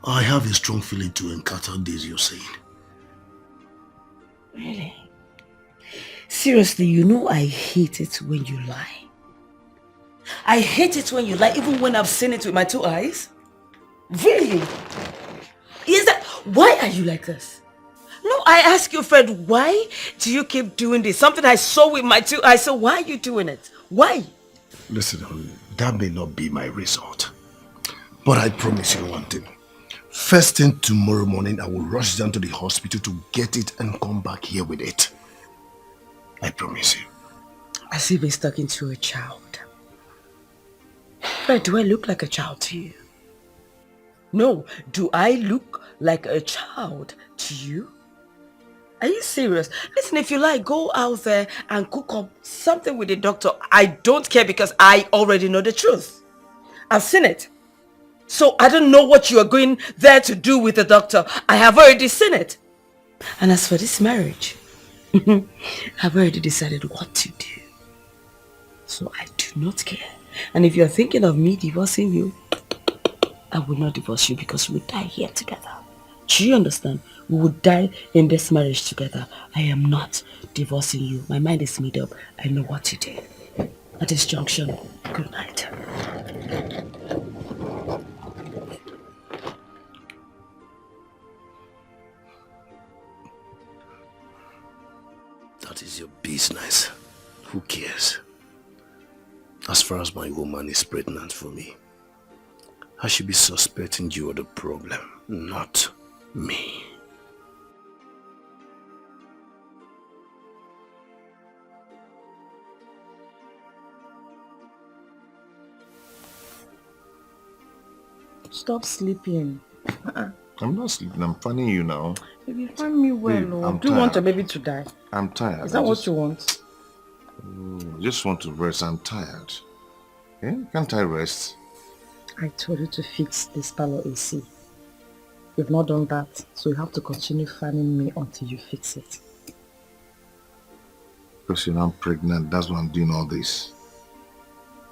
I have a strong feeling to encounter this you're saying.
Really? Seriously, you know I hate it when you lie. I hate it when you lie, even when I've seen it with my 2 eyes. Really? Is that... Why are you like this? No, I ask you, Fred, why do you keep doing this? Something I saw with my 2 eyes, so why are you doing it? Why?
Listen, honey, that may not be my result. But I promise you one thing. First thing tomorrow morning, I will rush down to the hospital to get it and come back here with it. I promise you.
As if he's talking to a child. Fred, do I look like a child to you? No, do I look like a child to you? Are you serious? Listen, if you like, go out there and cook up something with the doctor. I don't care because I already know the truth. I've seen it. So I don't know what you are going there to do with the doctor. I have already seen it. And as for this marriage, I've already decided what to do. So I do not care. And if you're thinking of me divorcing you, I will not divorce you because we will die here together. Do you understand? We will die in this marriage together. I am not divorcing you. My mind is made up. I know what to do. At this junction, good night.
That is your business. Who cares? As far as my woman is pregnant for me, I should be suspecting you are the problem, not me.
Stop sleeping.
I'm not sleeping. I'm fanning you now.
Baby, find me well.
Babe,
Oh.
I'm
Do you want
tired.
your baby to die?
I'm tired.
Is that what you want?
I just want to rest. I'm tired. Eh? Can't I rest?
I told you to fix this parlor AC. You've not done that, so you have to continue fanning me until you fix it.
Because you're now pregnant, that's why I'm doing all this.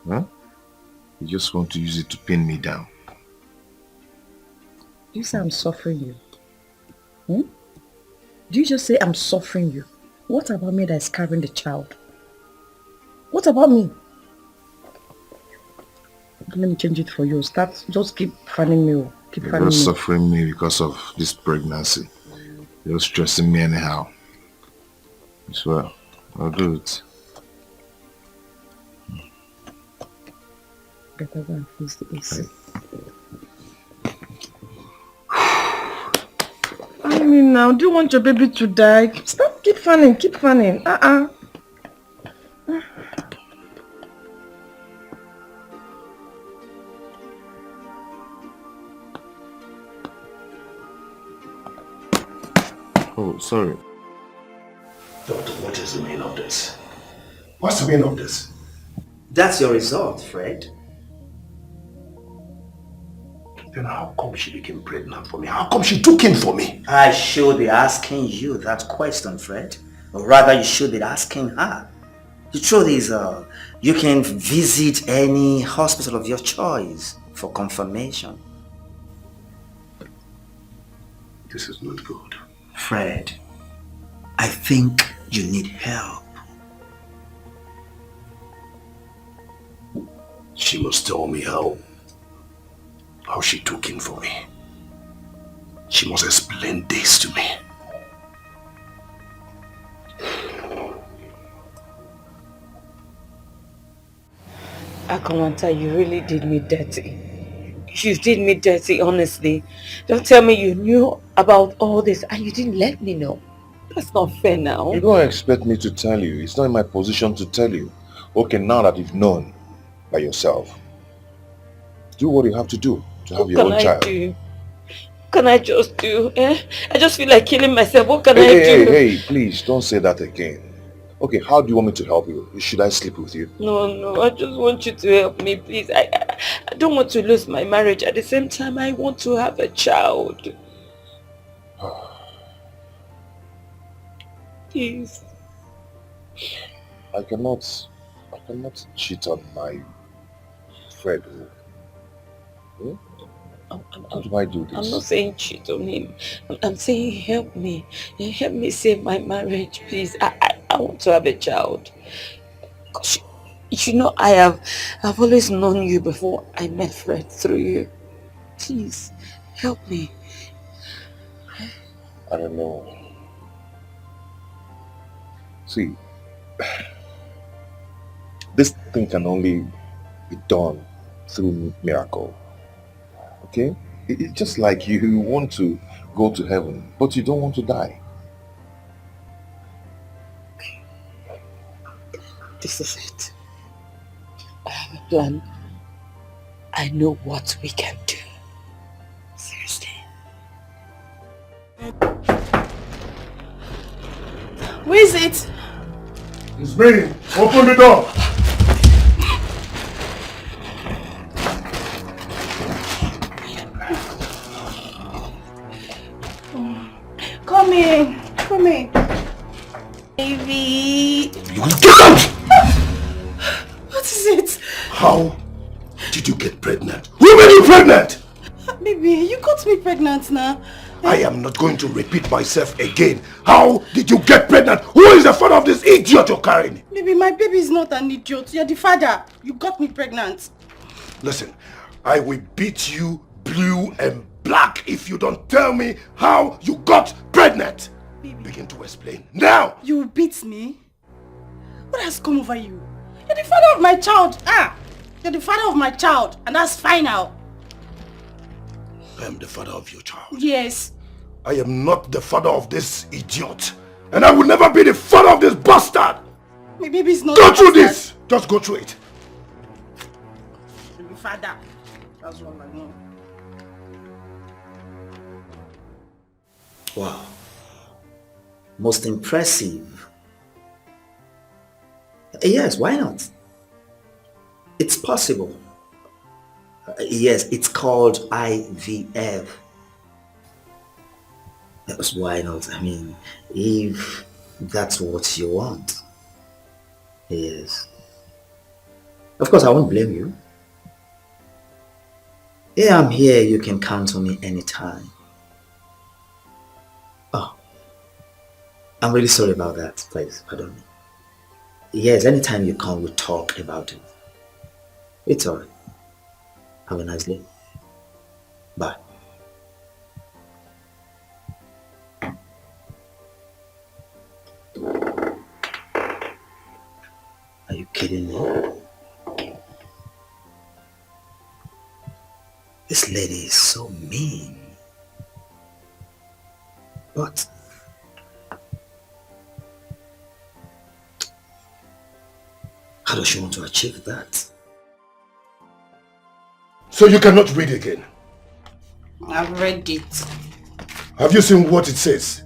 Huh? You just want to use it to pin me down.
Do you say I'm suffering you? Do you just say I'm suffering you? What about me that is carrying the child? What about me? Let me change it for you. Just keep fanning me. Keep fanning
You're
me.
suffering me because of this pregnancy. You're stressing me anyhow. I swear, I'll do it.
Better go and fix the AC. I mean now, do you want your baby to die? Stop, keep fanning, keep fanning.
Oh, sorry.
Doctor, what is the meaning of this? What's the meaning of this?
That's your result, Fred.
Then how come she became pregnant for me? How come she took him for me?
I should be asking you that question, Fred. Or rather, you should be asking her. The truth is, you can visit any hospital of your choice for confirmation.
This is not good.
Fred, I think you need help.
She must tell me how she took in for me. She must explain this to me.
Akamanta, you really did me dirty. You did me dirty, honestly. Don't tell me you knew about all this and you didn't let me know. That's not fair now.
You don't expect me to tell you. It's not in my position to tell you. Okay, now that you've known by yourself, do what you have to do to have your own child.
What can I just do? I just feel like killing myself. What can I do?
Hey, please, don't say that again. Okay, how do you want me to help you? Should I sleep with you?
No, I just want you to help me, please. I don't want to lose my marriage. At the same time, I want to have a child. Please.
I cannot cheat on my Fred. How do I do this?
I'm not saying cheat on him. I'm saying help me. Help me save my marriage, please. I want to have a child. Because you know I've always known you before I met Fred through you. Please, help me.
I don't know. See, this thing can only be done through miracle. Okay? It's just like you want to go to heaven, but you don't want to die.
This is it. I have a plan. I know what we can do. Seriously.
Where is it?
It's me. Open the door.
Come in. Come in. Baby.
You will get out!
What is it?
How did you get pregnant? Who made you pregnant?
Baby, you got me pregnant now.
I am not going to repeat myself again. How did you get pregnant? Who is the father of this idiot you're carrying?
Baby, my baby is not an idiot. You're the father. You got me pregnant.
Listen, I will beat you blue and black if you don't tell me how you got pregnant. Baby. Begin to explain. Now!
You will beat me? What has come over you? You're the father of my child. You're the father of my child. And that's final.
I am the father of your child.
Yes.
I am not the father of this idiot. And I will never be the father of this bastard.
My baby is not
Go through this. Just go through it.
The father. That's what I know.
Wow. Most impressive. Yes, why not? It's possible. Yes, it's called IVF. Yes, why not? I mean, if that's what you want. Yes. Of course, I won't blame you. Yeah, I'm here. You can count on me anytime. Oh, I'm really sorry about that. Please, pardon me. Yes, anytime you come, we talk about it. It's alright. Have a nice day. Bye. Are you kidding me? This lady is so mean. But how does she want to achieve that?
So you cannot read again?
I've read it.
Have you seen what it says?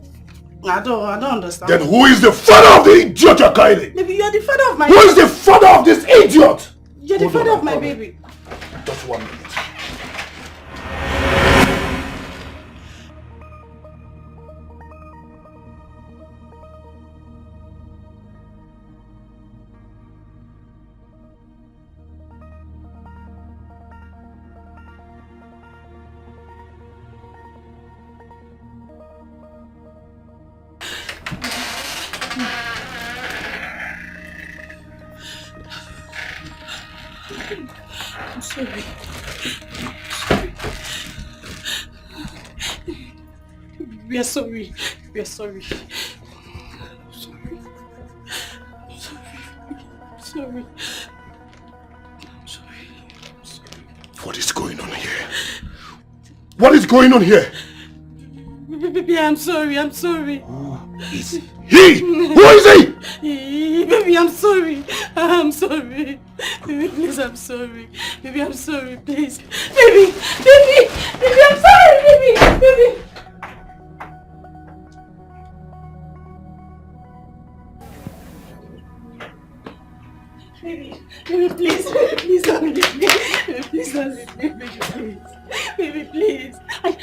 I don't understand.
Then who is the father of the idiot you're carrying?
Maybe you are the father of my
Who is the father of this idiot?
You're the father of my baby.
Just 1 minute.
I'm sorry. We are sorry. We are sorry. Sorry. Sorry.
What is going on here? What is going on here?
Baby, I'm sorry. I'm sorry.
Is he? Who is he?
Baby, I'm sorry. I'm sorry. Baby, please, I'm sorry. Baby, I'm sorry, please. Baby, I'm sorry, baby. Baby, please don't leave me. Baby, please don't leave me, baby, please. Baby, please.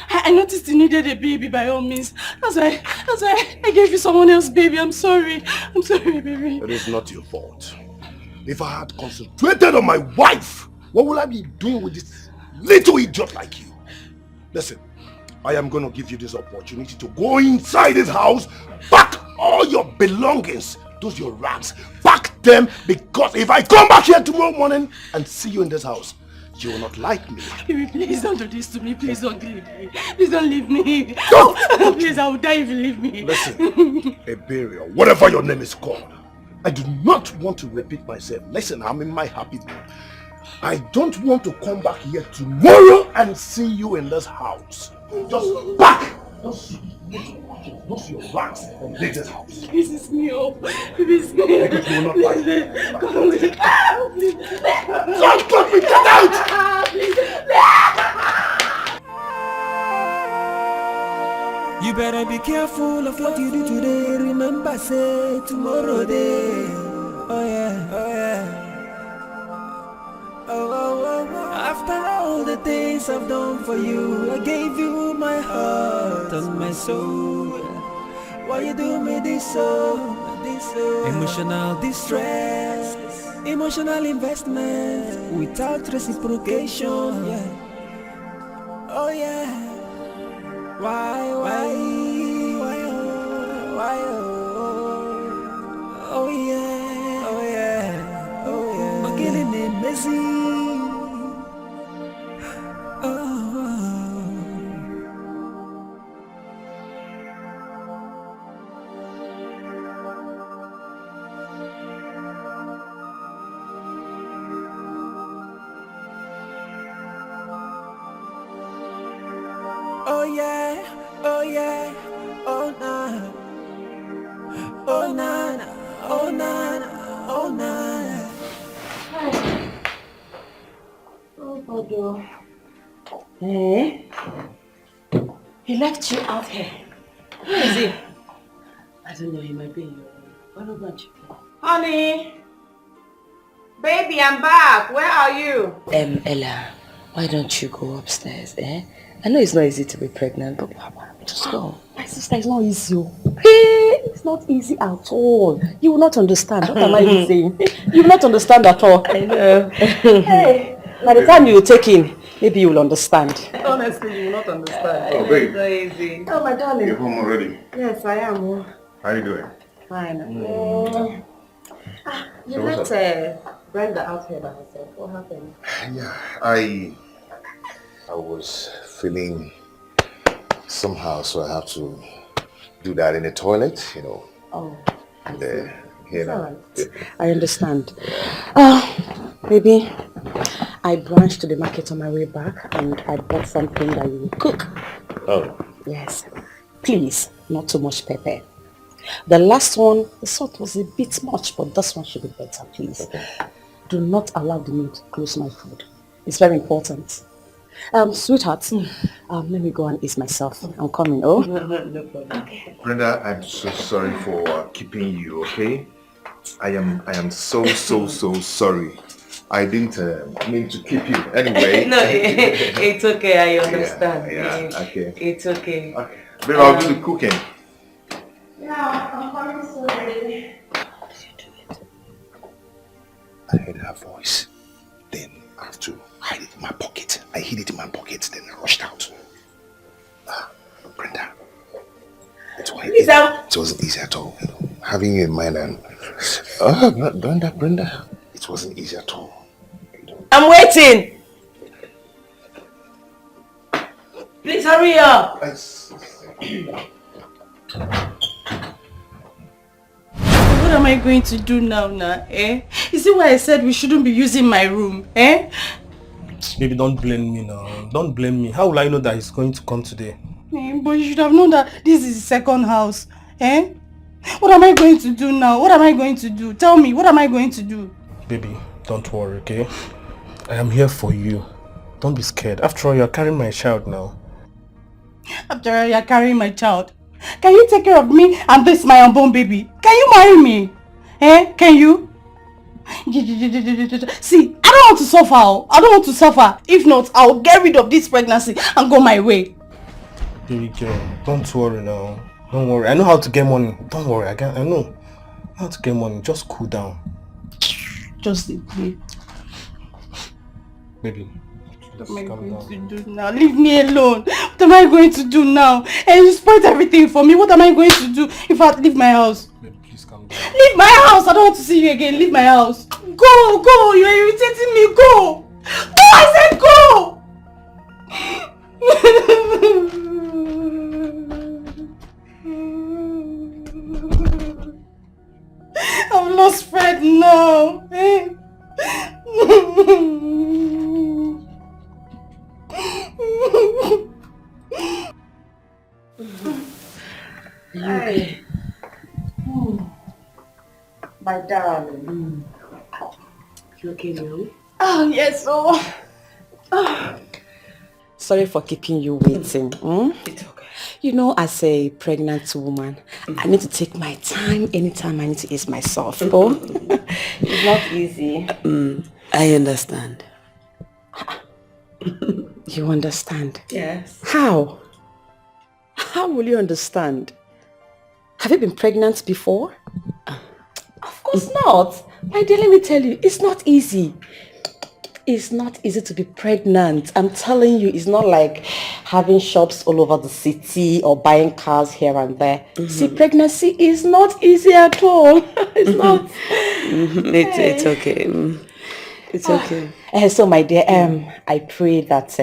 I noticed you needed a baby by all means. That's why I gave you someone else's baby. I'm sorry. I'm sorry, baby.
It is not your fault. If I had concentrated on my wife, what will I be doing with this little idiot like you? Listen, I am going to give you this opportunity to go inside this house, pack all your belongings, those your rags, pack them, because if I come back here tomorrow morning and see you in this house, you will not like me.
Baby, please don't do this to me. Please don't leave me. Please don't leave me. Please, I will die if you leave me.
Listen, Ebele, whatever your name is called, I do not want to repeat myself. Listen, I'm in my happy mood. I don't want to come back here tomorrow and see you in this house. Just back! Just your rags and leave this house.
This is me, oh. This is me.
Because you will not like me.
Come with it.
Don't let me get out!
You better be careful of what you do today. Remember, say tomorrow day. Oh yeah, oh yeah. Oh. After all the things I've done for you, I gave you my heart and my soul. Why you do me this so? Emotional distress, emotional investment without reciprocation. Yeah. Oh yeah. Why? Oh yeah. I'm killing it messy.
He left you out here.
Where is he?
I don't know, he might be in your room. Why not go and check him?
Honey! Baby, I'm back. Where are you?
Ella, why don't you go upstairs, eh? I know it's not easy to be pregnant, but just go. My sister, it's not easy. Hey, it's not easy at all. You will not understand. What am I even saying? You will not understand at all.
I know.
Hey, by the time you take in, maybe you will understand.
Honestly, you will not understand.
Oh, babe.
It's not easy. Oh, my darling.
You're home already.
Yes, I am.
How you doing?
Fine. You
So what's
left Brenda out here by herself. What happened?
Yeah, I was feeling somehow, so I have to do that in the toilet, you know.
Oh,
And you know.
I understand. Maybe I branched to the market on my way back and I bought something that you will cook.
Oh.
Yes. Please, not too much pepper. The last one, the salt was a bit much, but this one should be better, please.
Okay.
Do not allow the meat close my food. It's very important. Sweetheart, let me go and eat myself. I'm coming, oh?
No problem. Okay.
Brenda, I'm so sorry for keeping you, okay? I am so sorry. I didn't mean to keep you. Anyway.
No, it's okay. I understand.
Yeah, okay.
It's okay.
Okay. Babe, I'll do the cooking.
Yeah, I'm coming soon, baby.
I heard her voice. Then I have to hide it in my pocket. I hid it in my pocket, then I rushed out. Brenda. It wasn't easy at all. You know, having you in mind and Brenda. It wasn't easy at all.
I'm waiting. Please hurry up. What am I going to do now, eh? Is it why I said we shouldn't be using my room, eh?
Baby, don't blame me now. Don't blame me. How will I know that he's going to come today?
But you should have known that this is the second house, eh? What am I going to do now? What am I going to do? Tell me, what am I going to do?
Baby, don't worry, okay? I am here for you. Don't be scared. After all, you're carrying my child now.
After all, you're carrying my child. Can you take care of me and this my unborn baby? Can you marry me? Eh? Can you? See, I don't want to suffer. I don't want to suffer. If not, I'll get rid of this pregnancy and go my way.
Baby girl, don't worry now. Don't worry. I know how to get money. Don't worry. I know how to get money. Just cool down.
Just play.
Baby.
What am I going to do now? Leave me alone. What am I going to do now? And you spoiled everything for me. What am I going to do if I leave my house?
Baby, please calm down.
Leave my house. I don't want to see you again. Leave my house. Go. You're irritating me. Go. I said go. I've lost Fred now.
Okay.
My darling.
You okay, Lily?
Oh, yes,
Sorry for keeping you waiting.
It's okay.
You know, as a pregnant woman, I need to take my time anytime I need to ease myself.
It's not easy.
I understand. You understand?
Yes.
How? How will you understand? Have you been pregnant before? Of course not. My dear, let me tell you, it's not easy. It's not easy to be pregnant. I'm telling you, it's not like having shops all over the city or buying cars here and there. See, pregnancy is not easy at all. It's not.
It's okay. It's okay.
So my dear, I pray that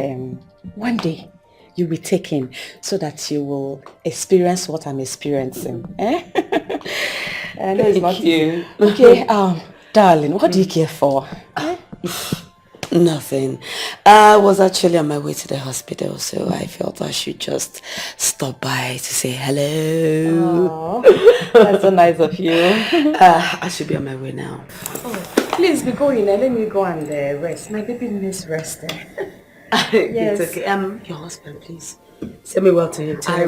one day you'll be taken so that you will experience what I'm experiencing.
I know it's not you.
Okay, darling, what do you care for?
Nothing. I was actually on my way to the hospital, so I felt I should just stop by to say hello.
Oh, that's so nice of you.
I should be on my way now.
Please be going. Let me go and rest. My baby needs rest.
Yes. It's okay. Your husband, please.
Say me well to him.
I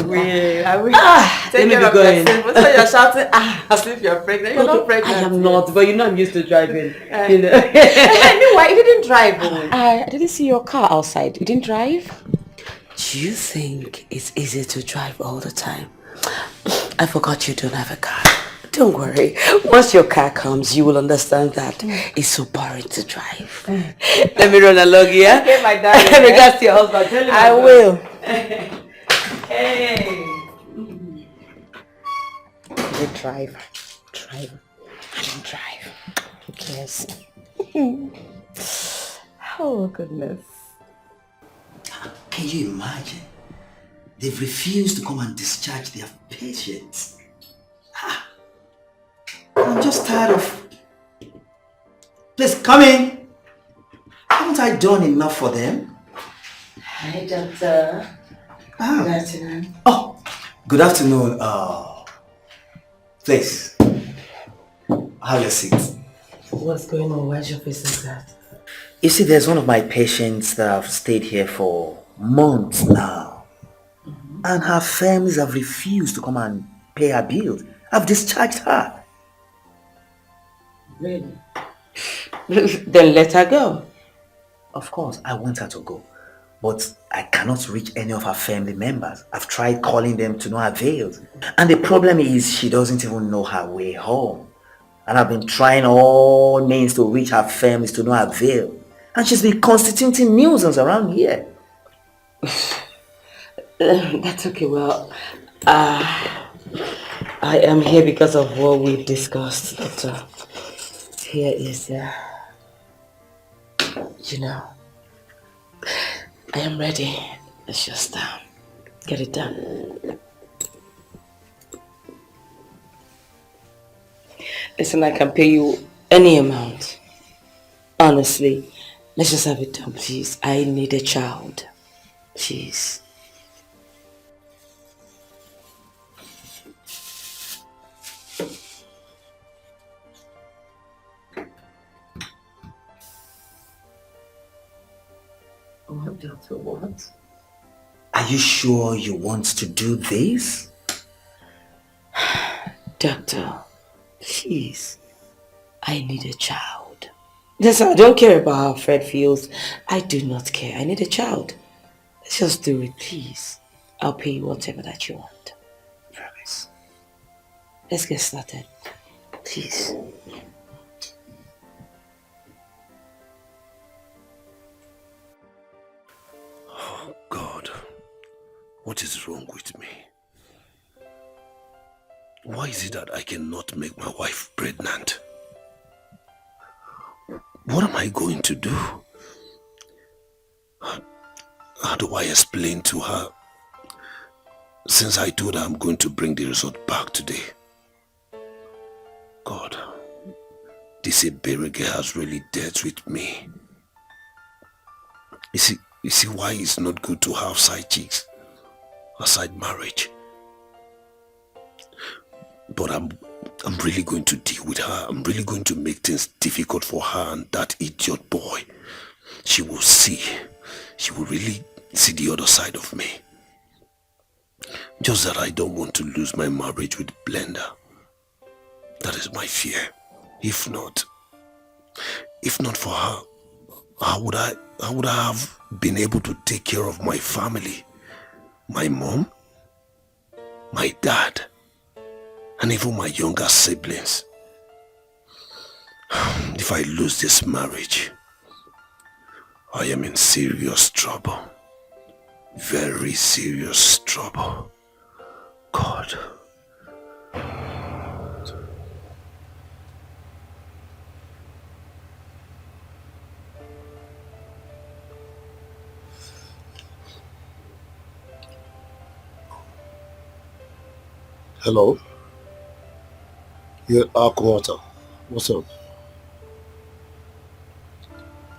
will.
Take
let me
care
be
of
going.
yourself. So you're shouting, as if you're pregnant. You're not pregnant.
I am not, but you know I'm used to driving.
You know. Anyway, you didn't drive.
I didn't see your car outside. You didn't drive?
Do you think it's easy to drive all the time? I forgot you don't have a car. Don't worry. Once your car comes, you will understand that it's so boring to drive. Let me run along here.
Okay, my darling.
Regards to your husband. Tell him
I will. Hey.
The driver. I don't drive. Who cares? Oh, goodness.
Can you imagine? They've refused to come and discharge their patients. I'm just tired of... Please, come in. Haven't I done enough for them?
Hi, Doctor. Good afternoon.
Oh, good afternoon. Please, have your seat.
What's going on? Why's your face like that?
You see, there's one of my patients that have stayed here for months now. And her families have refused to come and pay her bills. I've discharged her.
Really?
Then let her go. Of course, I want her to go. But I cannot reach any of her family members. I've tried calling them to no avail. And the problem is she doesn't even know her way home. And I've been trying all means to reach her families to no avail. And she's been constituting nuisance around here.
That's okay. Well, I am here because of what we've discussed, Doctor. Here is, I am ready. Let's just get it done. Listen, I can pay you any amount. Honestly, let's just have it done, please. I need a child. Please.
Doctor, what? Are you sure you want to do this?
Doctor, please. I need a child. Listen, I don't care about how Fred feels. I do not care. I need a child. Let's just do it, please. I'll pay you whatever that you want. Promise. Let's get started. Please.
Oh, God. What is wrong with me? Why is it that I cannot make my wife pregnant? What am I going to do? How do I explain to her? Since I told her I'm going to bring the result back today. God, this Ebele has really dealt with me. You see why it's not good to have side chicks aside marriage. But I'm really going to deal with her. I'm really going to make things difficult for her and that idiot boy. She will see. She will really see the other side of me. Just that I don't want to lose my marriage with Blender. That is my fear. If not for her, how would I have been able to take care of my family? My mom, my dad, and even my younger siblings. If I lose this marriage, I am in serious trouble. Very serious trouble. God. Hello? Yeah, Aquawater. What's up?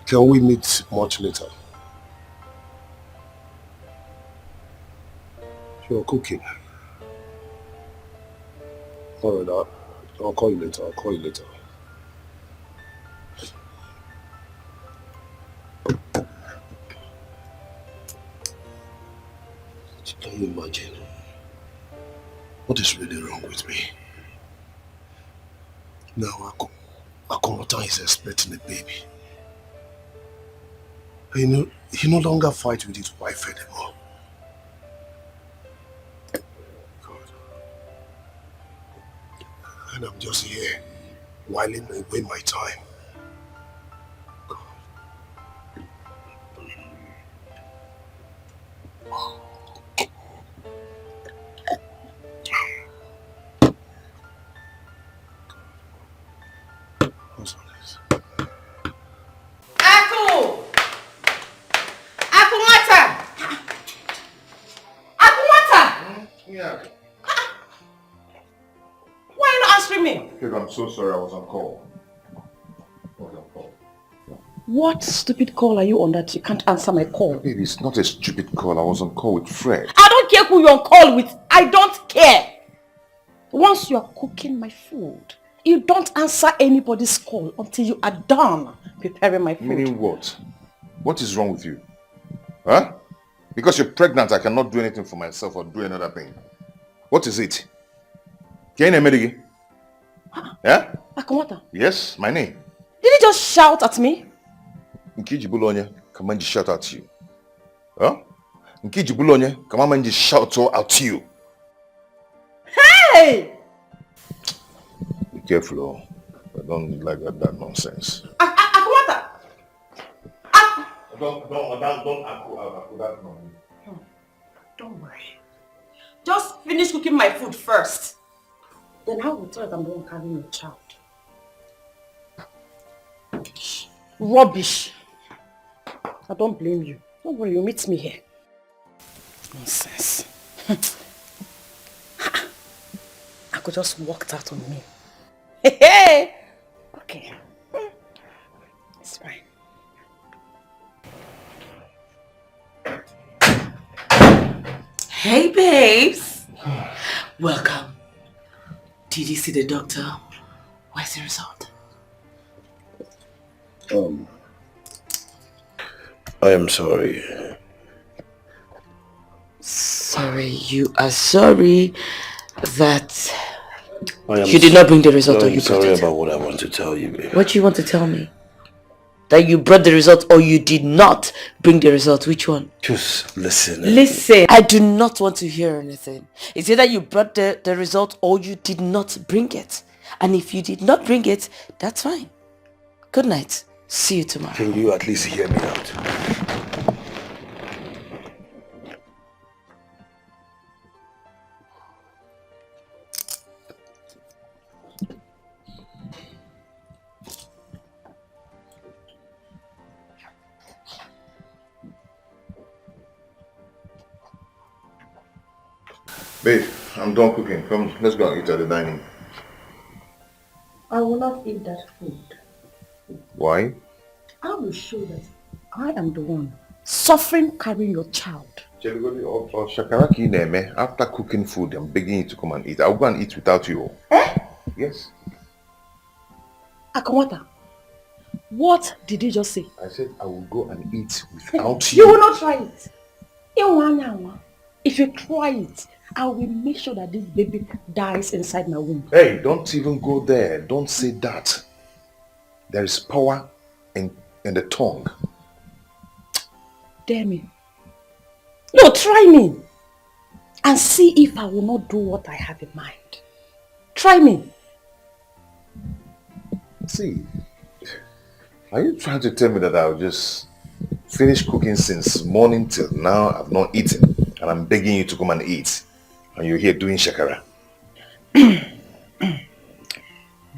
Can we meet much later? You're cooking. Alright, I'll call you later. Can you imagine? What is really wrong with me? Now Akomota is expecting a baby. He no longer fights with his wife anymore. God. And I'm just here, whiling away my time.
Yeah.
Why are you not answering me?
Babe, I'm so sorry, I was on call.
What stupid call are you on that you can't answer my call?
Baby, it's not a stupid call. I was on call with Fred.
I don't care who you're on call with. I don't care. Once you are cooking my food, you don't answer anybody's call until you are done preparing my food.
Meaning what? What is wrong with you? Huh? Because you're pregnant, I cannot do anything for myself or do another thing. What is it? Yeah?
Akomota?
Yes, my name.
Did he just shout at me?
Nkiji Bulonya, come and shout at you. Huh? Nkiji Bulonya, come and shout at you.
Hey!
Be careful, oh. I don't like that nonsense.
Akomota!
Don't that no.
Don't worry. Just finish cooking my food first. Then I will tell you that I'm the one carrying your child. Rubbish. I don't blame you. Don't worry, you meet me here. Nonsense. I could just walk out on me. Hey! Okay. It's fine.
Hey babes! Welcome. Did you see the doctor? Where's the result?
I am sorry.
Sorry, you are sorry that
I
you did not bring the result or you brought
sorry
it.
about what I want to tell you, babe.
What do you want to tell me? That you brought the result or you did not bring the result? Which one?
Just listen.
Listen, I do not want to hear anything. It's either you brought the result or you did not bring it. And if you did not bring it, that's fine. Good night. See you tomorrow.
Can you at least hear me out?
Babe, I'm done cooking. Come, let's go and eat at the dining.
I will not eat that food.
Why?
I will show that I am the one suffering carrying your child.
After cooking food, I'm begging you to come and eat. I'll go and eat without you.
Eh?
Yes.
Akomota, what did you just say?
I said I will go and eat without
You
you.
will not try it. If you try it, I will make sure that this baby dies inside my womb.
Hey, don't even go there. Don't say that. There is power in the tongue.
Dare me. No, try me. And see if I will not do what I have in mind. Try me.
See, are you trying to tell me that I'll just finish cooking since morning till now? I've not eaten and I'm begging you to come and eat. And you're here doing shakara.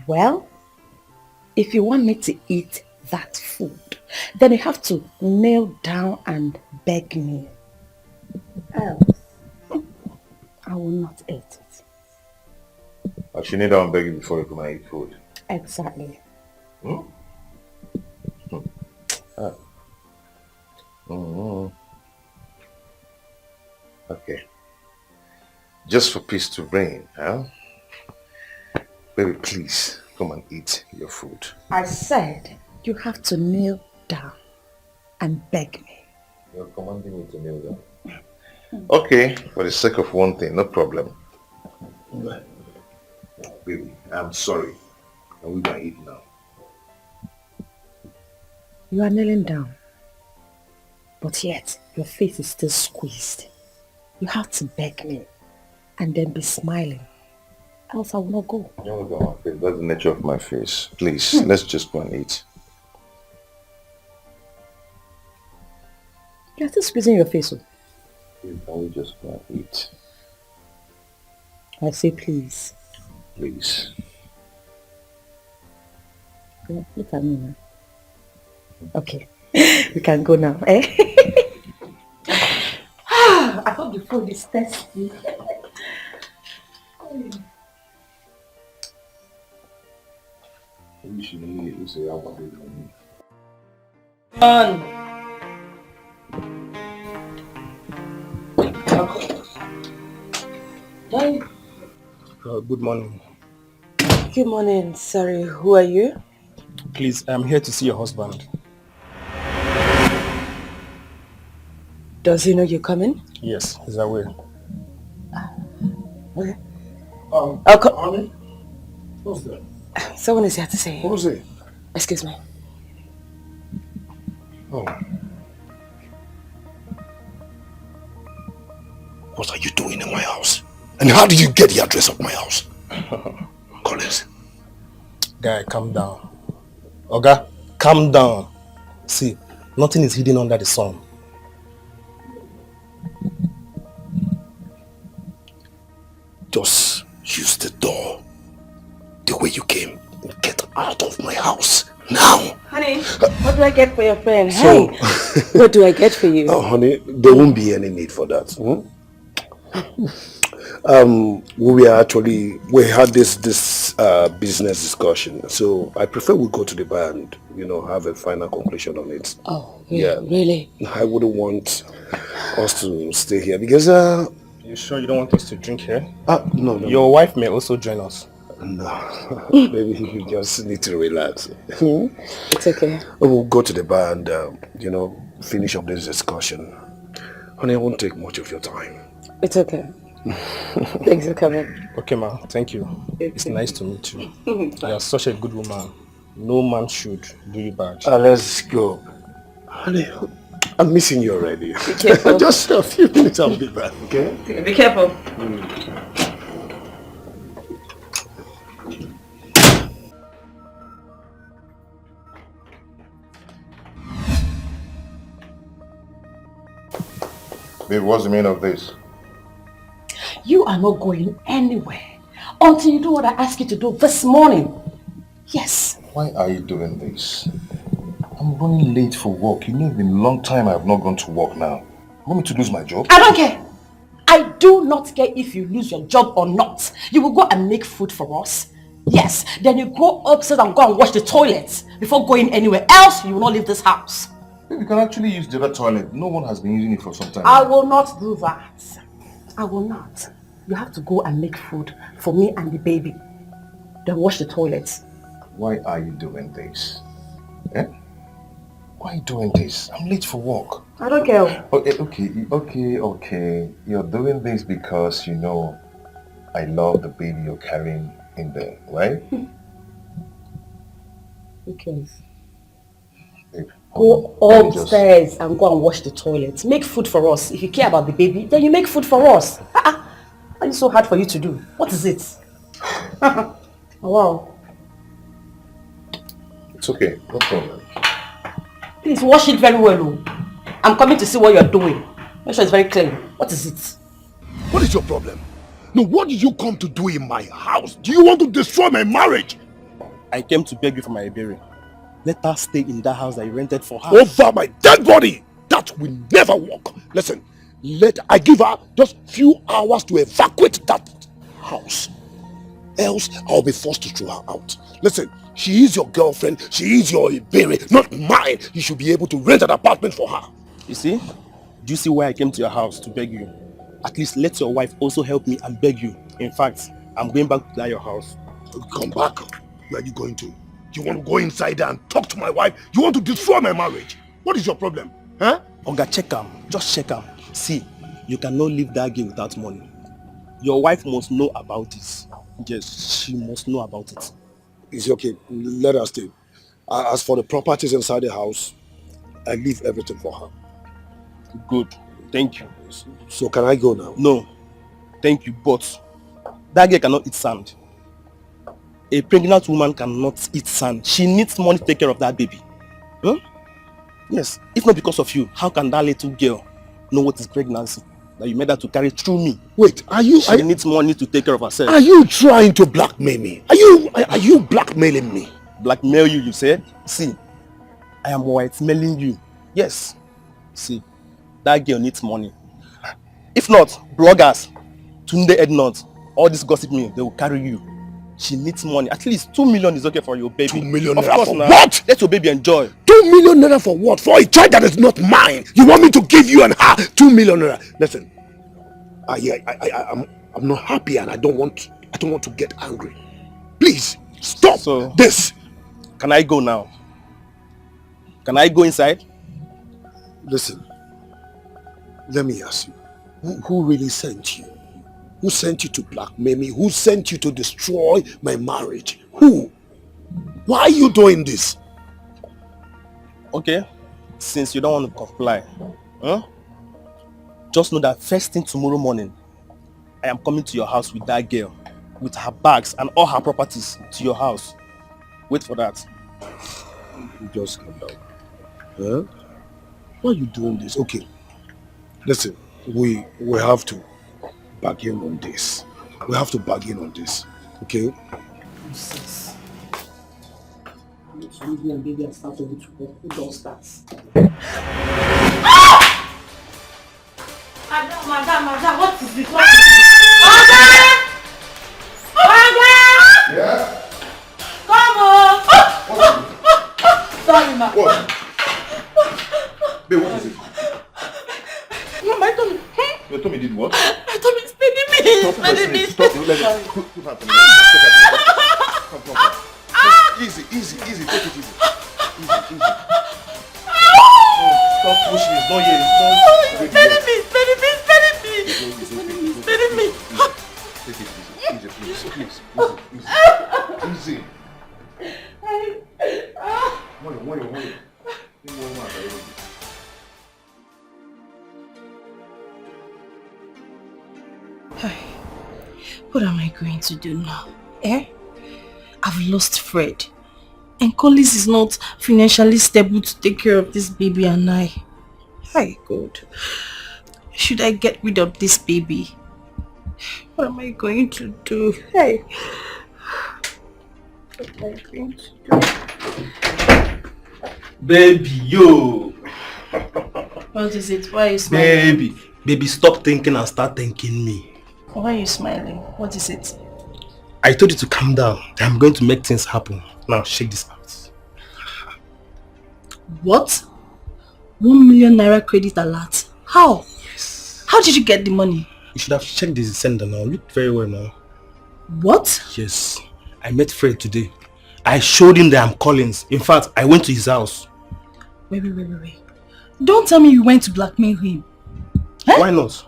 Well, if you want me to eat that food, then you have to kneel down and beg me. Else, I will not eat it.
I should kneel down and beg you before you come and eat food.
Exactly.
Hmm? Ah. Okay. Just for peace to reign, huh? Baby, please, come and eat your food.
I said you have to kneel down and beg me.
You're commanding me to kneel down? Okay, for the sake of one thing, no problem. Baby, I'm sorry. And we're gonna eat now.
You are kneeling down. But yet, your face is still squeezed. You have to beg me and then be smiling. Else I will not go.
You won't go on face. That's the nature of my face. Please, let's just go and eat.
You're still squeezing your face.
Can we just go and eat?
I say please.
Please.
Look at me now. Okay. We can go now, eh? I hope the food is tasty.
You should eat it. You say I want it on me.
Good morning.
Good morning. Sorry, who are you?
Please, I'm here to see your husband.
Does he know you're coming?
Yes, he's aware.
Okay.
Honey? What's that?
Someone is here to say.
Who's it?
Excuse me.
Oh. What are you doing in my house? And how did you get the address of my house? Collins.
Guy, calm down. Oga, calm down. See, nothing is hidden under the sun.
Just use the door the way you came and get out of my house now.
Honey, what do I get for your friend?
So,
Hey, what do I get for you?
Oh, honey, there won't be any need for that. We had this business discussion, so I prefer we go to the bar and, have a final conclusion on it.
Oh,
Yeah.
Really?
I wouldn't want us to stay here because,
You sure you don't want us to drink here?
No.
Your wife may also join us.
No, maybe you just need to relax.
It's okay.
We'll go to the bar and, finish up this discussion. Honey, I won't take much of your time.
It's okay. Thanks for coming.
Okay, ma. Thank you. It's nice to meet you. You are such a good woman. No man should do you bad.
Let's go. Honey, I'm missing you already.
Be careful.
Just a few minutes, I'll be back, okay?
Be careful.
Babe, what's the meaning of this?
You are not going anywhere until you do what I asked you to do this morning. Yes.
Why are you doing this? I'm running late for work. You know, it's been a long time I have not gone to work now. You want me to lose my job?
I don't care. I do not care if you lose your job or not. You will go and make food for us. Yes. Then you go upstairs and go and wash the toilets before going anywhere else. You will not leave this house.
Babe, you can actually use the other toilet. No one has been using it for some time.
I will not do that. I will not. You have to go and make food for me and the baby. Then wash the toilets.
Why are you doing this? Eh? Why are you doing this? I'm late for work.
I don't care.
Okay. You're doing this because you know I love the baby you're carrying in there, right?
Who cares?
Babe,
Go upstairs and go and wash the toilets. Make food for us. If you care about the baby, then you make food for us. Why is it so hard for you to do? What is it? Wow.
It's okay, no problem.
Please wash it very well. Oh. I'm coming to see what you're doing. Make sure it's very clean. What is it?
What is your problem? No, what did you come to do in my house? Do you want to destroy my marriage?
I came to beg you for my Ebere. Let her stay in that house that you rented for her.
Over my dead body! That will never work. Listen, I give her just few hours to evacuate that house. Else, I'll be forced to throw her out. Listen, she is your girlfriend. She is your Ebere, not mine. You should be able to rent an apartment for her.
You see? Do you see why I came to your house to beg you? At least let your wife also help me and beg you. In fact, I'm going back to your house.
Come back. Where are you going to? You want to go inside there and talk to my wife? You want to destroy my marriage? What is your problem? Huh?
Oga, check him. Just check him. See, You cannot leave that girl without money. Your wife must know about it. Yes, she must know about it.
It's okay. Let her stay. As for the properties inside the house, I leave everything for her.
Good. Thank you.
So can I go now?
No. Thank you, but that girl cannot eat sand. A pregnant woman cannot eat sand. She needs money to take care of that baby. Huh? Yes. If not because of you, how can that little girl know what is pregnancy? That you made her to carry through me.
Wait,
She needs money to take care of herself.
Are you trying to blackmail me? Are you blackmailing me?
Blackmail you said? See, I am white-mailing you. Yes. See, that girl needs money. If not, bloggers, Tunde Ednut, all this gossip me, they will carry you. She needs money. At least 2 million is okay for your baby.
2 million
of
naira
course
for
now.
what?
Let your baby enjoy.
2 million naira for what? For a child that is not mine. You want me to give you and her 2 million naira? Listen, I'm not happy and I don't want to get angry. Please stop this.
Can I go now? Can I go inside?
Listen, let me ask you, who really sent you? Who sent you to blackmail me? Who sent you to destroy my marriage? Who? Why are you doing this?
Okay, since you don't want to comply, just know that first thing tomorrow morning, I am coming to your house with that girl, with her bags and all her properties to your house. Wait for that.
Just calm down. Huh? Why are you doing this? Okay, listen, we have to bargain on this. We have to bargain on this, okay?
Madam, what is it?
Yeah?
Come on! Sorry, ma.
What? Babe, what is it?
Mama, I told me.
Your tummy did what?
I told me it's spinning me.
Stop pressing it. Stop. Let me. Put her tummy. Come. Easy. Take it easy. Easy. Stop pushing. It's not here. It's not
Spinning me.
Take it easy, please. Easy. Wait.
What am I going to do now? I've lost Fred. And Collins is not financially stable to take care of this baby and I. Hi, God. Should I get rid of this baby? What am I going to do? Hey. What am I going to do?
Baby, yo.
What is it? Why are you smiling?
Baby, stop thinking and start thanking me.
Why are you smiling? What is it?
I told you to calm down. I'm going to make things happen. Now, shake this out.
What? 1 million naira credit alert? How? Yes. How did you get the money?
You should have checked the sender now. Look very well now.
What?
Yes. I met Fred today. I showed him that I'm Collins. In fact, I went to his house.
Wait. Don't tell me you went to blackmail him.
Eh? Why not?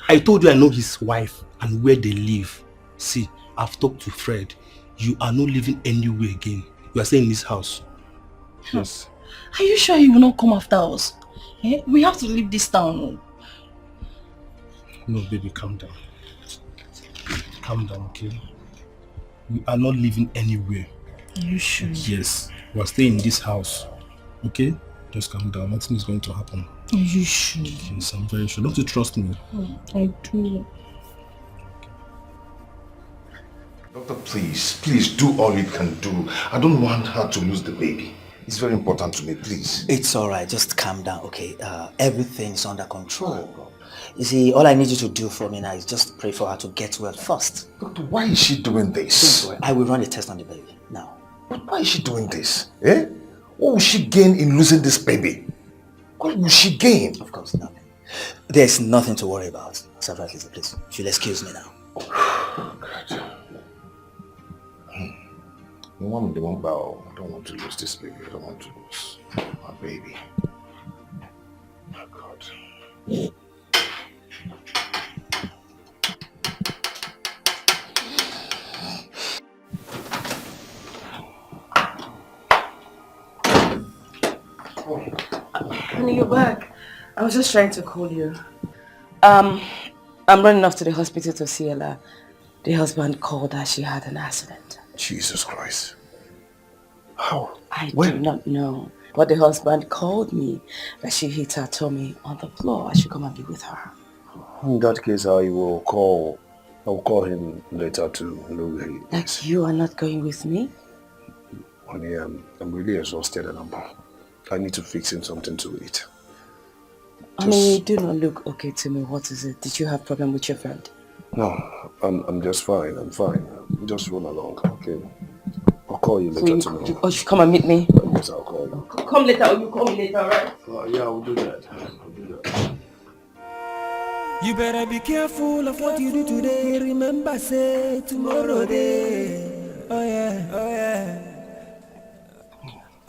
I told you I know his wife and where they live. See, I've talked to Fred. You are not living anywhere again. You are staying in this house. Yes.
Are you sure he will not come after us? We have to leave this town.
No, baby, calm down. Calm down, okay? We are not living anywhere.
Are you sure?
Yes. We are staying in this house. Okay? Just calm down. Nothing is going to happen.
Are you sure?
Yes, I'm very sure. Don't you trust me?
I do.
Doctor, please do all you can do. I don't want her to lose the baby. It's very important to me, please.
It's alright, just calm down, okay? Everything's under control. You see, all I need you to do for me now is just pray for her to get well first.
Doctor, why is she doing this?
Don't worry, I will run a test on the baby now.
But why is she doing this? What will she gain in losing this baby? What will she gain?
Of course, nothing. There's nothing to worry about. Servant Lizzie, please, if you'll excuse me now.
Oh, God. I don't want to lose this baby. I don't want to lose my baby. Oh, God.
Honey, you're back. I was just trying to call you. I'm running off to the hospital to see Ella. The husband called her. She had an accident.
Jesus Christ. How?
I do not know. But the husband called me that she hit her tummy on the floor. I should come and be with her.
In that case, I will call him later to know where he is.
Like you are not going with me?
Honey, I'm really exhausted and I need to fix him something to eat.
I mean, you do not look okay to me. What is it? Did you have a problem with your friend?
No, I'm just fine. I'm fine. Just run along, okay? I'll call you later tomorrow.
Oh, you come and meet me?
Yes, I'll call you.
Come later, or you call me later, right?
Yeah, I'll do that.
You better be careful of what you do today. Remember, say tomorrow day. Oh yeah, oh yeah.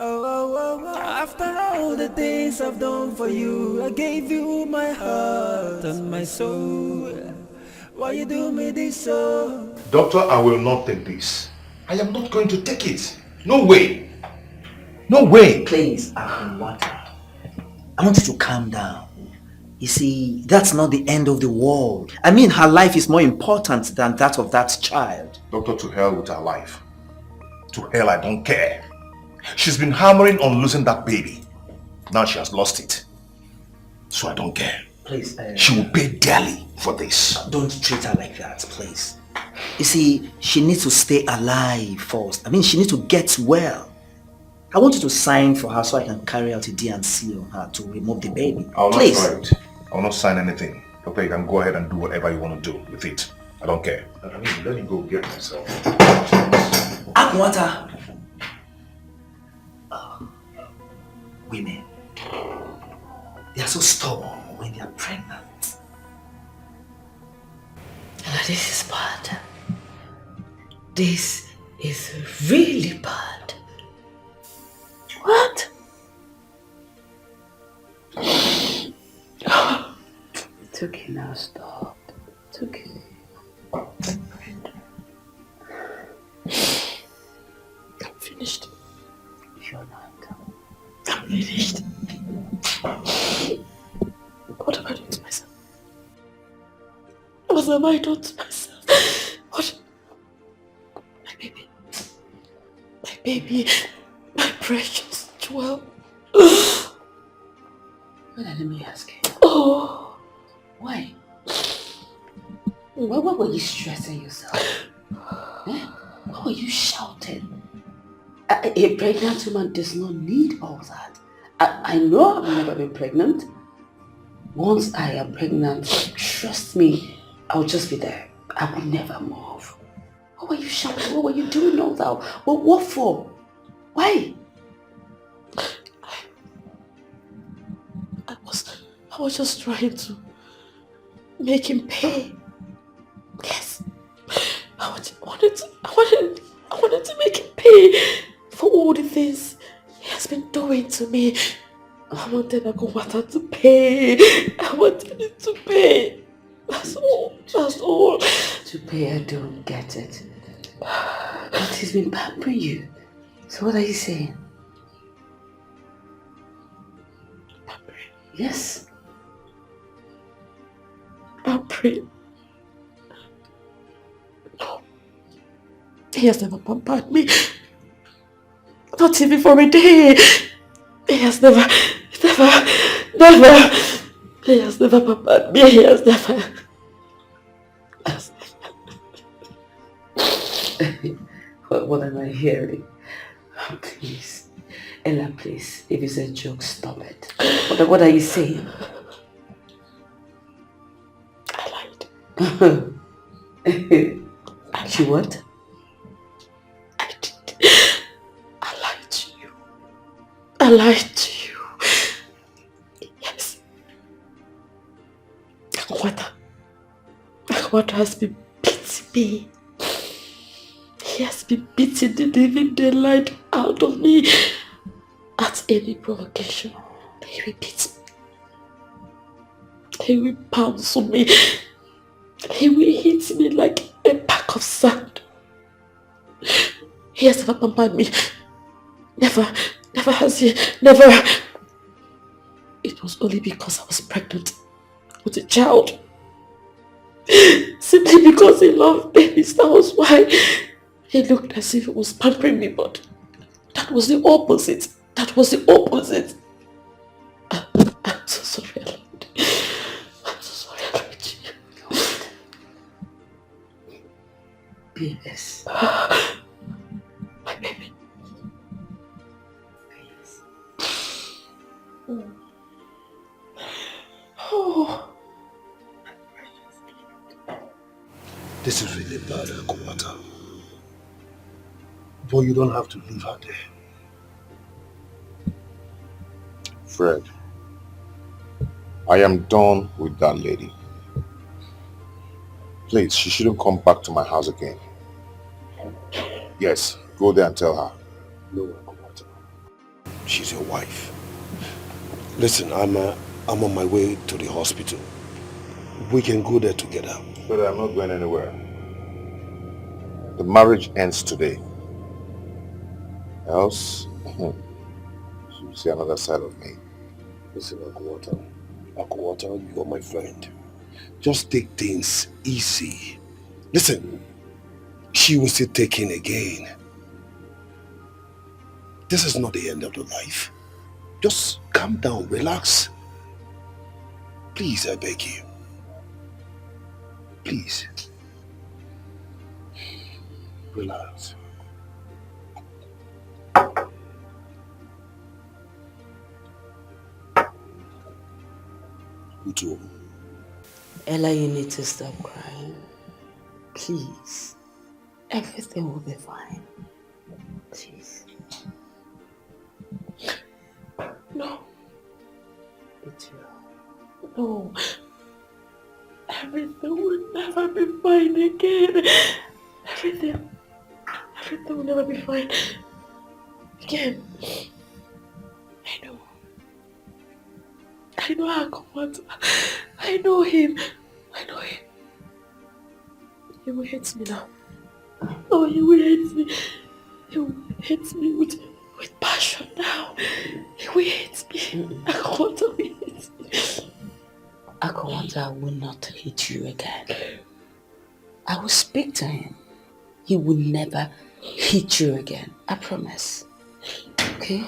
Oh. After all the things I've done for you, I gave you my heart and my soul. Why you do me this so?
Doctor, I will not take this. I am not going to take it. No way. No way.
Please, water. I want you to calm down. You see, that's not the end of the world. I mean, her life is more important than that of that child.
Doctor, to hell with her life. To hell, I don't care. She's been hammering on losing that baby. Now she has lost it. So I don't care.
Please.
She will pay dearly for this.
Don't treat her like that, please. You see, she needs to stay alive first. I mean, she needs to get well. I want you to sign for her so I can carry out a D&C on her to remove the baby. Please.
Not try it. I will not sign anything. Okay, you can go ahead and do whatever you want to do with it. I don't care. I mean, let me go get myself.
Water. Women, they are so stubborn when they are pregnant.
Now this is bad. This is really bad. What? It's okay now, stop. It's okay.
I'm finished.
You're not.
I'm finished. What am I doing to myself? What am I doing to myself? What? My baby. My baby. My precious jewel.
Well, let me ask you.
Oh.
Why? Why were you stressing yourself? Eh? Why were you shouting? A pregnant woman does not need all that. I know I've never been pregnant. Once I am pregnant, trust me, I'll just be there. I will never move. What were you shouting? What were you doing all that? What for? Why?
I was just trying to make him pay. Yes. I wanted to make him pay for all the things he has been doing to me. I wanted Akumata to pay. I wanted him to pay. That's all. That's all.
To pay, I don't get it. But he's been pampering you. So what are you saying?
Pampering?
Yes.
Pampering? No. He has never pampered me. Not even for a day. He has never. He has never pampered me. He has never.
What am I hearing? Please. Ella, please. If it's a joke, stop it. What are you saying?
I lied.
You what?
I lied to you. I lied to you. Yes. What has been beating me? He has been beating the living daylight out of me. At any provocation, he will beat me. He will pounce on me. He will hit me like a pack of sand. He has never pampered me. Never has he. Never.
it was only because I was pregnant with a child. Simply because he loved babies, that was why he looked as if he was pampering me, but that was the opposite. That was the opposite. I'm so sorry, Lord. I'm so sorry, Lord.
Yes.
My baby.
Yes.
Oh.
This is really bad, Akwata. But you don't have to leave her there.
Fred, I am done with that lady. Please, she shouldn't come back to my house again. Yes, go there and tell her.
No, Akwata. She's your wife. Listen, I'm on my way to the hospital. We can go there together.
But I'm not going anywhere. The marriage ends today. Else, you will see another side of me.
Listen, Akwata, you are my friend. Just take things easy. Listen, she will still take in again. This is not the end of the life. Just calm down, relax. Please, I beg you. Please. Relax. Uju.
Ella, you need to stop crying. Please. Everything will be fine. Please.
No.
It's you.
No. Everything will never be fine again. Everything will never be fine again. I know Akwata. I know him. He will hate me now. Oh, he will hate me. He will hate me with passion now. He will hate me. Akwata will hate me.
Akwata will not hate you again. I will speak to him. He will never hit you again. I promise. Okay?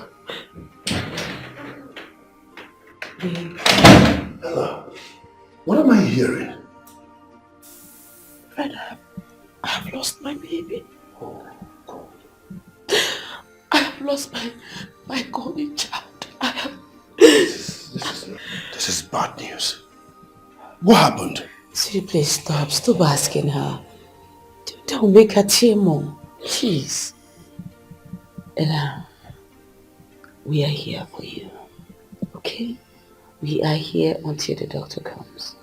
Ella, what am I hearing?
Fred, I have lost my baby. Oh, God. I have lost my golden child. I have...
This is bad news. What happened?
Sweetie, please stop. Stop asking her. Don't make her tear more. Please. Ella, we are here for you. Okay? We are here until the doctor comes.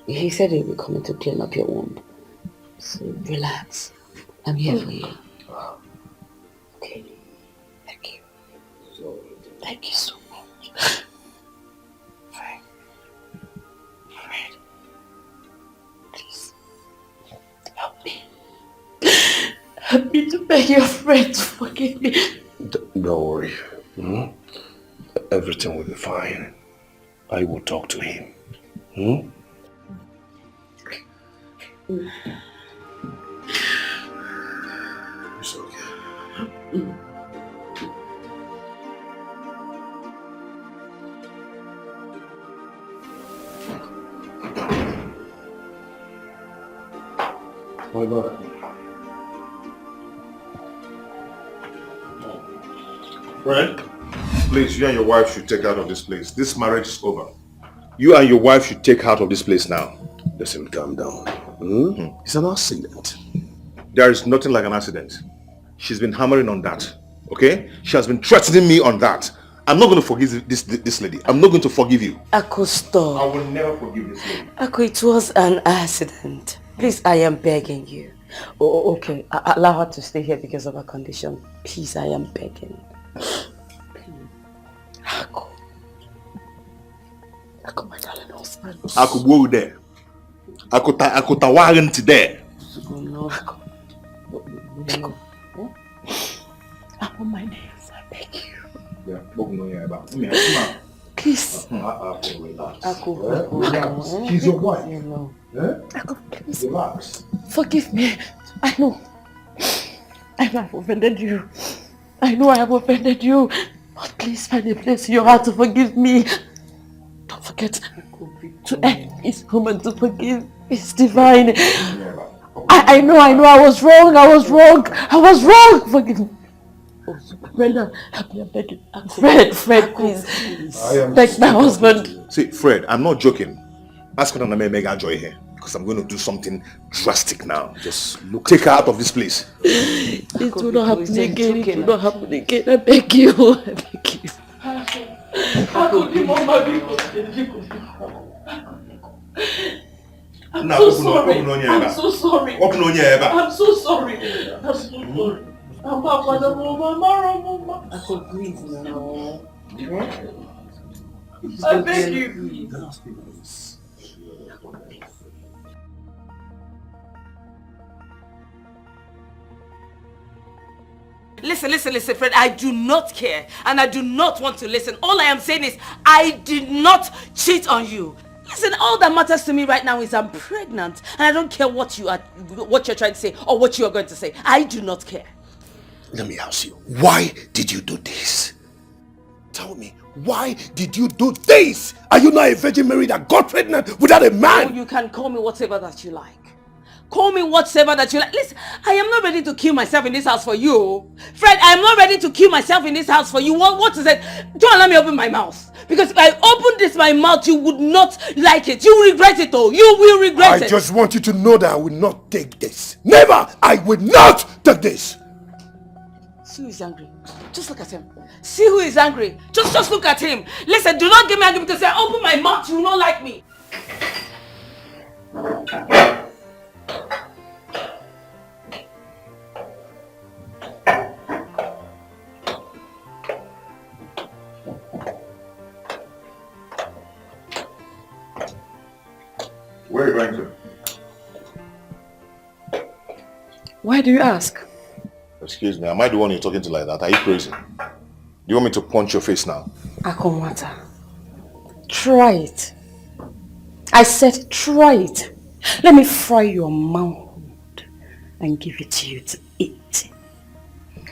He said he will be coming to clean up your wound. So relax. I'm here for you. Okay? Thank you. Thank you so much. Fred. Please. Help me. Help me to beg your friend to forgive me.
Don't worry. Everything will be fine. I will talk to him. It's okay.
My God. Fred, please, you and your wife should take out of this place. This marriage is over. You and your wife should take out of this place now.
Listen, calm down. It's an accident.
There is nothing like an accident. She's been hammering on that. Okay? She has been threatening me on that. I'm not going to forgive this lady. I'm not going to forgive you.
Ako, stop.
I will never forgive this lady.
Ako, it was an accident. Please, I am begging you. Oh, okay. Allow her to stay here because of her condition. Please, I am begging. Ako. Ako, my darling husband.
Ako, go there. Ako tawagan today.
No.
Ako. I'm on my knees. I beg you.
Yeah,
Please.
Relax.
Relax. She's your wife.
Please.
Relax.
Forgive me. I know I've offended you. I know I have offended you. But please find a place in your heart to forgive me. Don't forget to end this moment to forgive. It's divine. I know I was wrong. I was wrong. Forgive me. Brenda, help me, I'm begging. Fred, please. Beg my husband.
See, Fred, I'm not joking. Ask her to make her joy here. Because I'm going to do something drastic now. Just take her out of this place.
It will not happen again. It will not happen again. I beg you. I beg you.
I'm so sorry. I'm so sorry. I'm so sorry.
I could breathe now.
I beg you.
Listen, Fred. I do not care and I do not want to listen. All I am saying is I did not cheat on you. Listen, all that matters to me right now is I'm pregnant and I don't care what you're trying to say or what you are going to say. I do not care.
Let me ask you, why did you do this? Tell me, why did you do this? Are you not a Virgin Mary that got pregnant without a man?
Oh, you can call me whatever that you like. Call me whatever that you like. Listen, I am not ready to kill myself in this house for you. Fred, I am not ready to kill myself in this house for you. What is it? Don't let me open my mouth. Because if I open my mouth, you would not like it. You will regret it though. You will regret it.
I just want you to know that I will not take this. Never! I will not take this!
See who is angry. Just look at him. See who is angry. Just look at him. Listen, do not get me angry because I open my mouth, you will not like me.
Where are you going to?
Why do you ask?
Excuse me, am I the one you're talking to like that? Are you crazy? Do you want me to punch your face now?
Akomwata, try it. I said try it. Let me fry your manhood and give it to you to eat.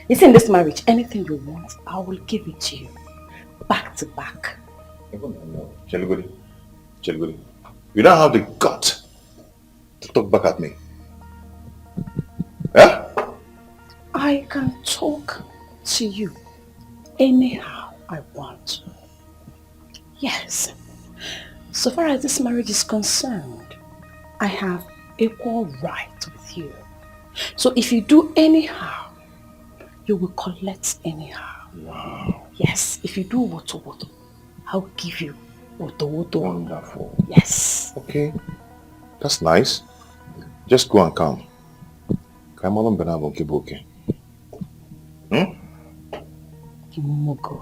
You see, in this marriage, anything you want, I will give it to you. Back to back.
Chelugodi, you don't have the gut to talk back at me. Yeah?
I can talk to you anyhow I want to. Yes. So far as this marriage is concerned, I have equal right with you. So if you do anyhow, you will collect anyhow.
Wow.
Yes. If you do woto, I'll give you woto.
Wonderful.
Yes.
Okay. That's nice. Just go and come. Okay.
Mugo.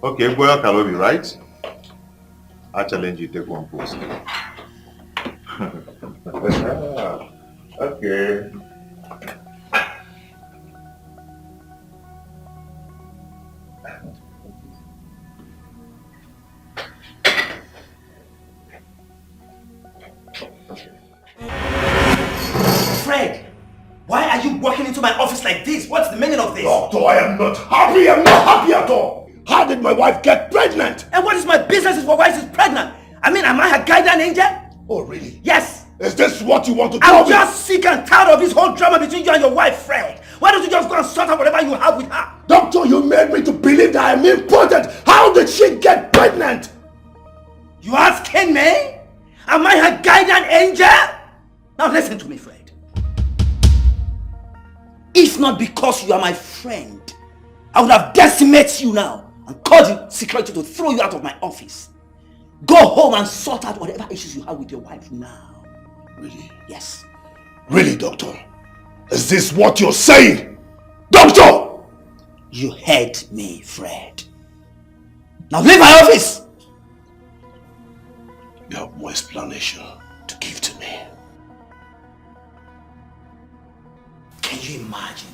Okay, boy, Kalobi, right? I challenge you, take one post. Okay.
Fred, why are you walking into my office like this? What's the meaning of this?
Doctor, I am not happy. I'm not happy at all. How did my wife get pregnant?
And what is my business if my wife is pregnant? I mean, am I her guardian angel?
Oh, really?
Yes.
Is this what you want to tell me?
I'm just sick and tired of this whole drama between you and your wife, Fred. Why don't you just go and sort out whatever you have with her?
Doctor, you made me to believe that I'm important. How did she get pregnant?
You asking me? Am I her guardian angel? Now listen to me, Fred. If not because you are my friend, I would have decimated you now and called in security to throw you out of my office. Go home and sort out whatever issues you have with your wife now.
Really?
Yes.
Really, doctor? Is this what you're saying? Doctor!
You heard me, Fred. Now leave my office!
You have more explanation to give to me.
Can you imagine?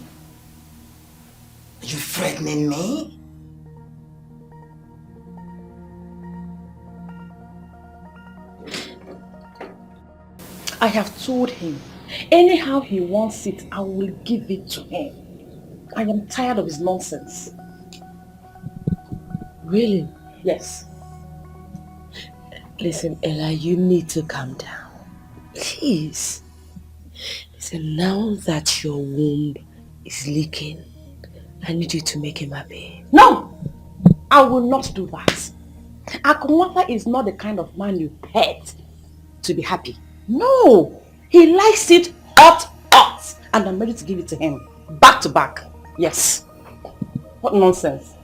Are you threatening me?
I have told him, anyhow he wants it, I will give it to him. I am tired of his nonsense.
Really?
Yes.
Listen, Ella, you need to calm down. Please. Listen, now that your womb is leaking, I need you to make him happy.
No! I will not do that. Akunwapa is not the kind of man you pet to be happy. No! He likes it hot, hot. And I'm ready to give it to him. Back to back. Yes. What nonsense.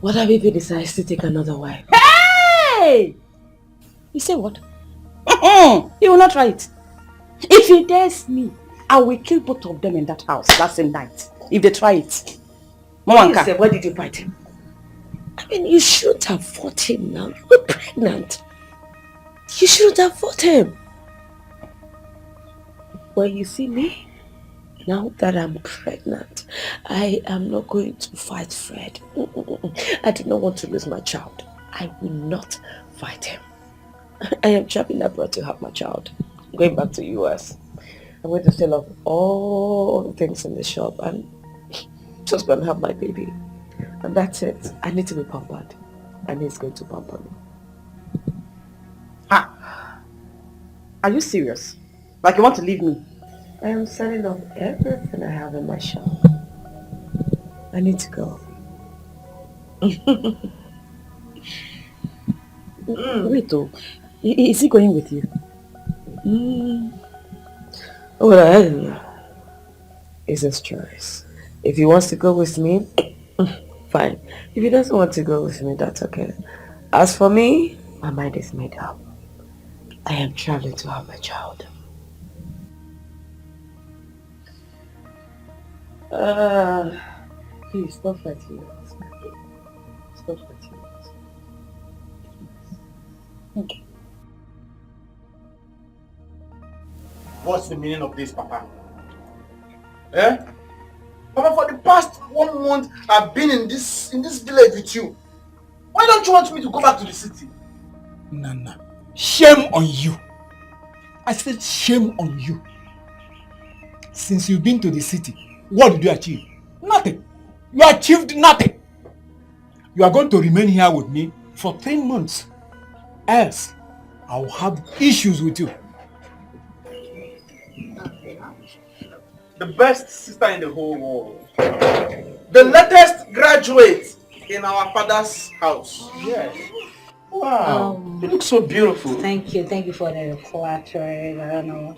What if he decides to take another wife?
Hey! You say what? He will not try it. If he dares me, I will kill both of them in that house that same night. If they try it.
Mawanka, why did you fight him? I mean, you shouldn't have fought him now. You were pregnant. You shouldn't have fought him. Well, you see me? Now that I'm pregnant, I am not going to fight Fred. I do not want to lose my child. I will not fight him. I am traveling abroad to have my child. I'm going back to US. I'm going to sell off all the things in the shop and just going to have my baby. And that's it. I need to be pampered. And he's going to pamper me.
Ah! Are you serious? Like you want to leave me?
I am selling off everything I have in my shop. I need to go.
Wait though. Is he going with you?
Well, I don't know. It's his choice. If he wants to go with me, fine. If he doesn't want to go with me, that's okay. As for me, my mind is made up. I am traveling to have my child. Please stop fighting. Stop fighting.
Okay.
What's the meaning of this, Papa? Eh? Papa, for the past 1 month, I've been in this village with you. Why don't you want me to go back to the city?
Nana, shame on you. I said shame on you. Since you've been to the city, what did you achieve? Nothing. You achieved nothing. You are going to remain here with me for 3 months. Else, I will have issues with you.
The best sister in the whole world. The latest graduate in our father's house.
Yes.
Wow. You look so beautiful.
Thank you for the flattery. I don't know.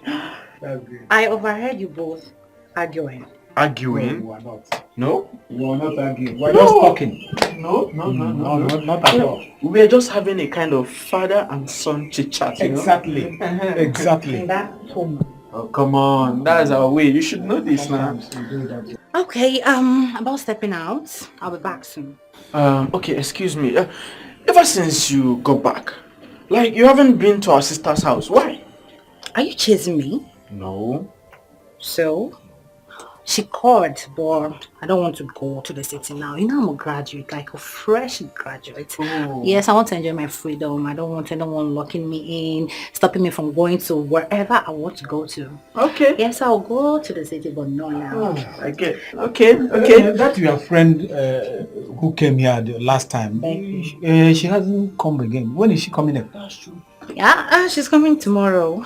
I overheard you both arguing.
Arguing?
No, we are not.
No?
We are not arguing. We are just talking.
No,
not at all.
We are just having a kind of father and son chit-chat.
Exactly. Exactly.
That home.
Oh, come on. That's our way. You should know this now.
Okay, about stepping out. I'll be back soon.
Okay, excuse me. Ever since you got back, like you haven't been to our sister's house. Why?
Are you chasing me?
No.
So? She called, but I don't want to go to the city now. You know I'm a graduate, like a fresh graduate.
Oh.
Yes, I want to enjoy my freedom. I don't want anyone locking me in, stopping me from going to wherever I want to go to.
Okay.
Yes, I'll go to the city, but not now.
Oh, I get. Okay.
That your friend who came here the last time, she hasn't come again. When is she coming in?
That's true.
Yeah, she's coming tomorrow.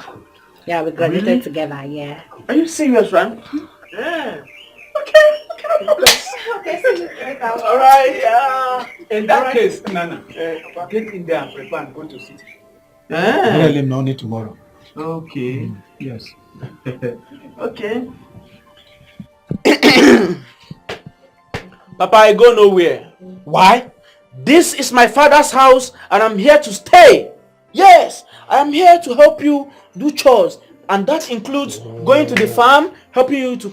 Yeah, we graduated together, yeah.
Are you serious, right? Yeah. Okay, no problem.
Okay, see you later.
Alright, yeah.
In that case, Nana, get in there and prepare and go to city.
Yeah.
Tell him only tomorrow.
Okay.
Yes.
Okay. Papa, I go nowhere. Why? This is my father's house and I'm here to stay. Yes, I am here to help you do chores. And that includes going to the farm, helping you to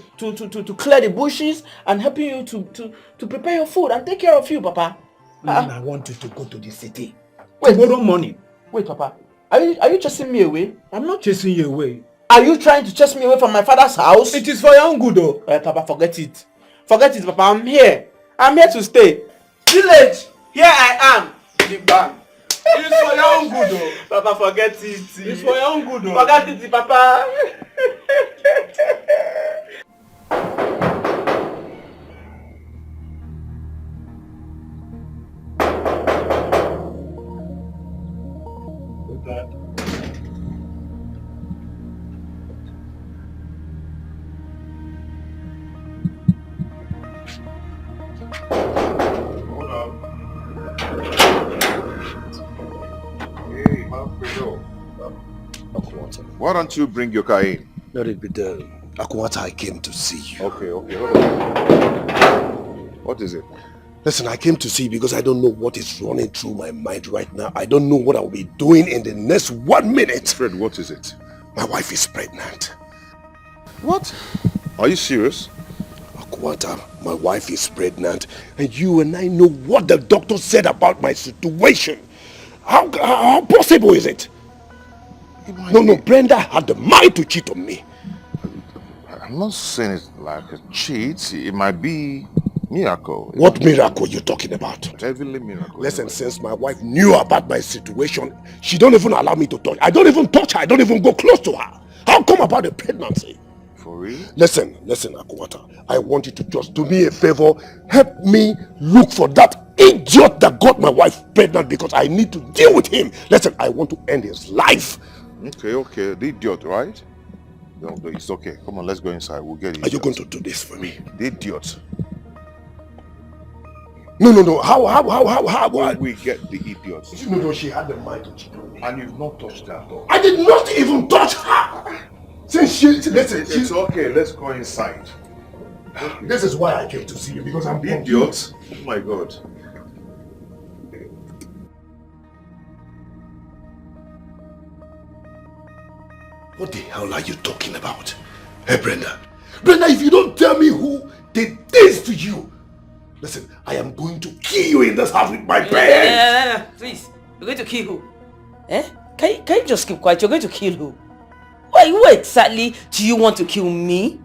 clear the bushes, and helping you to prepare your food and take care of you, Papa.
I want you to go to the city.
Wait.
Tomorrow morning.
Wait, Papa. Are you chasing me away?
I'm not chasing you away.
Are you trying to chase me away from my father's house?
It is for your own good, though.
Papa, forget it. Forget it, Papa. I'm here. I'm here to stay. Village, here I am. Big bang. It's for your own good, though.
Papa, forget it.
It's for your own good, though.
Forget it, Papa.
Why don't you bring your car in?
Let it be done. Akwata, I came to see you.
Okay, hold on. What is it?
Listen, I came to see you because I don't know what is running through my mind right now. I don't know what I'll be doing in the next 1 minute.
Fred, what is it?
My wife is pregnant.
What? Are you serious?
Akwata, my wife is pregnant, and you and I know what the doctor said about my situation. How possible is it? No, Brenda had the mind to cheat on me.
I'm not saying it's like a cheat. It might be miracle.
What miracle are you talking about?
Heavenly miracle.
Listen, since my wife knew about my situation, she don't even allow me to touch. I don't even touch her. I don't even go close to her. How come about the pregnancy?
For real?
Listen, Akwata. I want you to just do me a favor. Help me look for that idiot that got my wife pregnant because I need to deal with him. Listen, I want to end his life.
Okay. The idiot, right? No, it's okay. Come on, let's go inside. We'll get it.
Are you going to do this for me?
The idiot.
No. How?
We get the idiot.
No, she had the mind to cheat on me.
And you've not touched her at all.
I did not even touch her. Since
It's okay. Let's go inside.
This is why I came to see you, because I'm
the idiot. Oh my God.
What the hell are you talking about? Hey, Brenda, if you don't tell me who did this to you, listen, I am going to kill you in this house with my parents.
Please, you're going to kill who? Eh? Can you just keep quiet? You're going to kill who? Who exactly do you want to kill me?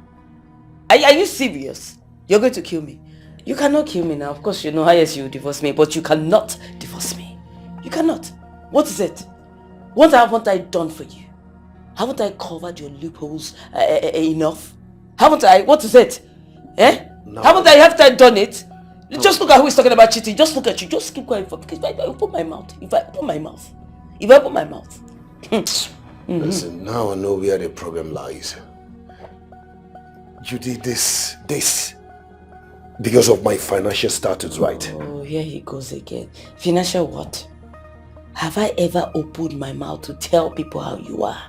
Are you serious? You're going to kill me? You cannot kill me now. Of course, you know, yes, you divorce me, but you cannot divorce me. You cannot. What is it? What haven't I done for you? Haven't I covered your loopholes enough? Haven't I? What is it? Eh? No. Haven't I done it? No. Just look at who is talking about cheating. Just look at you. Just keep quiet. Because if I open my mouth.
Listen, now I know where the problem lies. You did this because of my financial status, right?
Oh, here he goes again. Financial what? Have I ever opened my mouth to tell people how you are?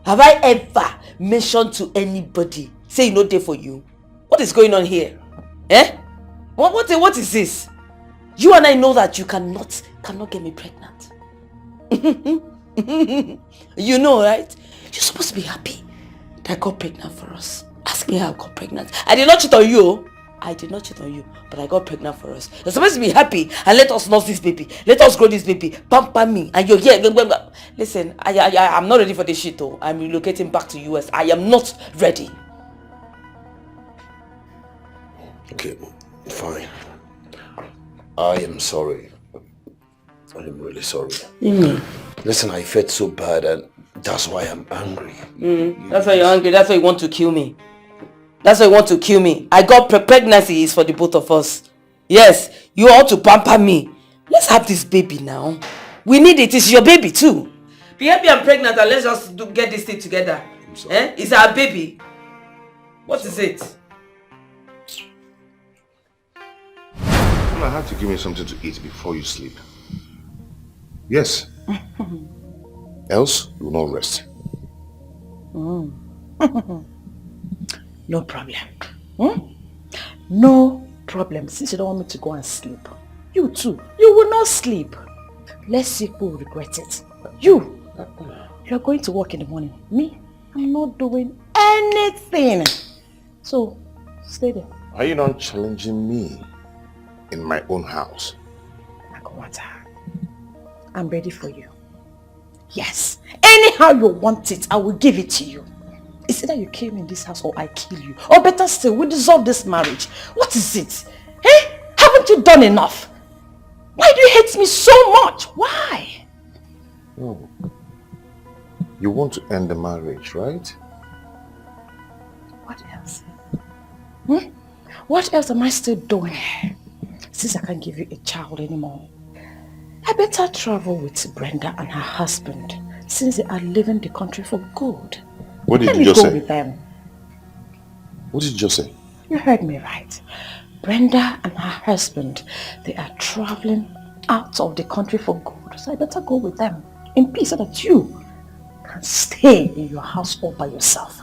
Have I ever mentioned to anybody, say no day for you? What is going on here? Eh? What is this? You and I know that you cannot get me pregnant. You know, right? You're supposed to be happy that I got pregnant for us. Ask me how I got pregnant. I did not cheat on you. But I got pregnant for us. You're supposed to be happy and let us nurse this baby. Let us grow this baby. Pamper me. And you're here. Listen, I'm not ready for this shit though. I'm relocating back to US. I am not ready.
Okay, fine. I am sorry. I am really sorry. Listen, I felt so bad and that's why I'm angry.
That's why you're angry. That's why you want to kill me. I got pregnancy is for the both of us. Yes, you ought to pamper me. Let's have this baby now. We need it. It's your baby too. Be happy I'm pregnant and let's just get this thing together. Eh? It's our baby. What is it?
I have to give me something to eat before you sleep. Yes. Else, you will not rest.
No problem. No problem. Since you don't want me to go and sleep. You too. You will not sleep. Let's see who will regret it. You're going to work in the morning. Me, I'm not doing anything. So, stay there.
Are you not challenging me in my own house?
I'm ready for you. Yes. Anyhow you want it, I will give it to you. It's either you kill me in this house or I kill you. Or better still, we dissolve this marriage. What is it? Eh? Haven't you done enough?
Why do you hate me so much? Why?
No. You want to end the marriage, right?
What else? What else am I still doing here? Since I can't give you a child anymore. I better travel with Brenda and her husband since they are leaving the country for good.
What did
Let
you
me
just
go
say?
with them.
What did you just say?
You heard me right. Brenda and her husband, they are traveling out of the country for good. So I better go with them in peace so that you can stay in your house all by yourself.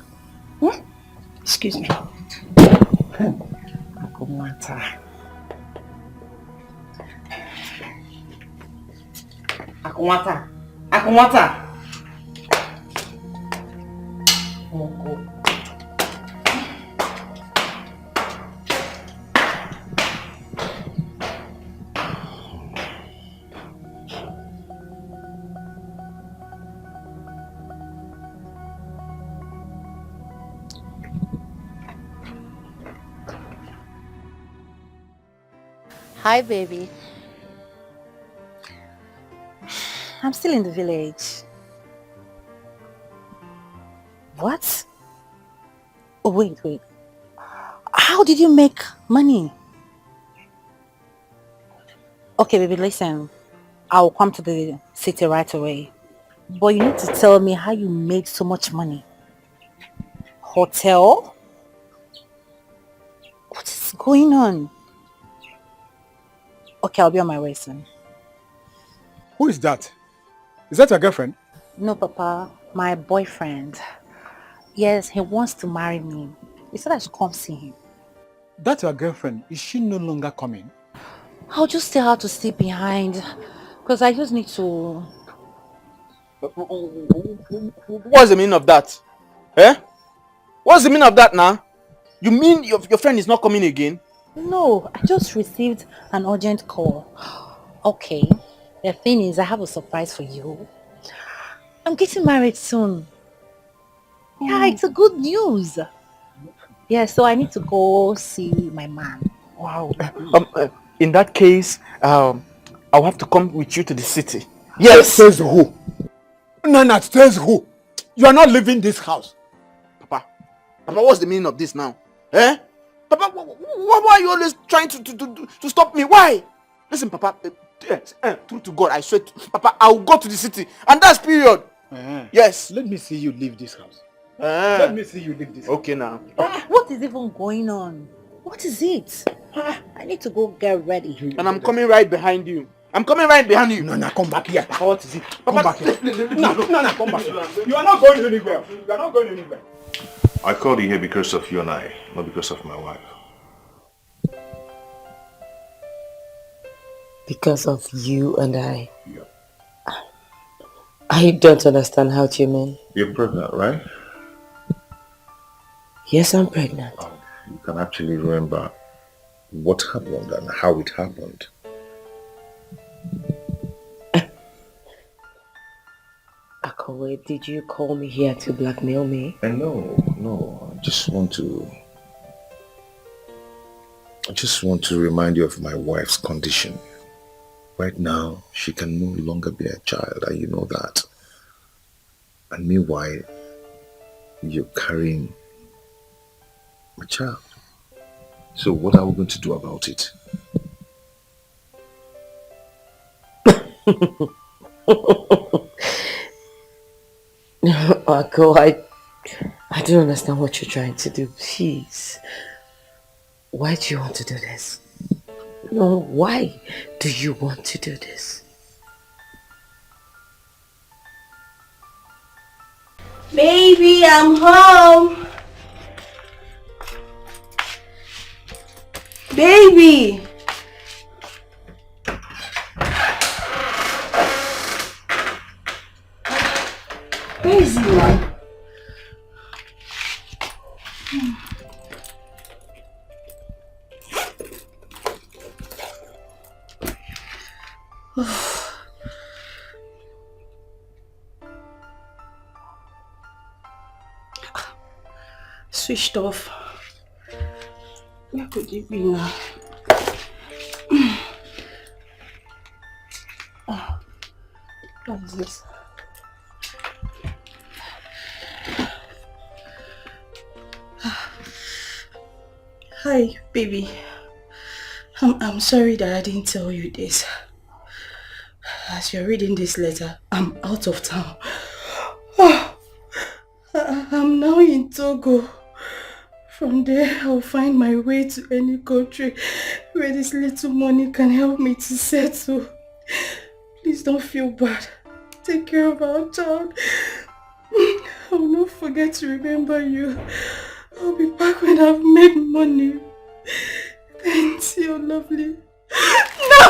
Excuse me. Akumata. Akumata. Akumata.
Hi, baby. I'm still in the village. What? Oh, wait. How did you make money? Okay, baby, listen. I'll come to the city right away. But you need to tell me how you made so much money. Hotel? What is going on? Okay, I'll be on my way soon.
Who is that? Is that your girlfriend?
No, Papa. My boyfriend. Yes, he wants to marry me. He said I should come see him.
That's your girlfriend. Is she no longer coming?
I'll just tell her to stay behind. Because I just need to...
What's the meaning of that? Eh? What's the meaning of that now? You mean your friend is not coming again?
No, I just received an urgent call. Okay, the thing is, I have a surprise for you. I'm getting married soon. Yeah, it's a good news. Yeah, so I need to go see my man.
Wow. In that case, I'll have to come with you to the city. Yes.
Says who? Nana, says who? You are not leaving this house.
Papa, what's the meaning of this now? Eh? Papa, why are you always trying to stop me? Why? Listen, Papa, true to God, I swear, Papa, I'll go to the city. And that's period. Yes.
Let me see you leave this house. Let me see you leave this house.
Okay now.
What is even going on? What is it? I need to go get ready.
And I'm coming right behind you. I'm coming right behind you.
No, come back here.
What is it?
Come back here. No, come back here. You are not going anywhere. You are not going anywhere.
I called you here because of you and I, not because of my wife.
Because of you and I? Yeah. I don't understand how you mean.
You're pregnant, right?
Yes, I'm pregnant.
Oh, you can actually remember what happened and how it happened.
Akowe, did you call me here to blackmail me?
No. I just want to remind you of my wife's condition. Right now, she can no longer be a child, and you know that. And meanwhile, you're carrying my child. So what are we going to do about it?
Ako, I don't understand what you're trying to do. Please. Why do you want to do this? No, why do you want to do this?
Baby, I'm home. Baby. Where is he now? Switched off. Where could he be now?
What is this? Hi, baby. I'm sorry that I didn't tell you this. As you're reading this letter, I'm out of town. I'm now in Togo. From there, I'll find my way to any country where this little money can help me to settle. Please don't feel bad. Take care of our child. I will not forget to remember you. I'll be back when I've made money. Thanks, you're lovely. No!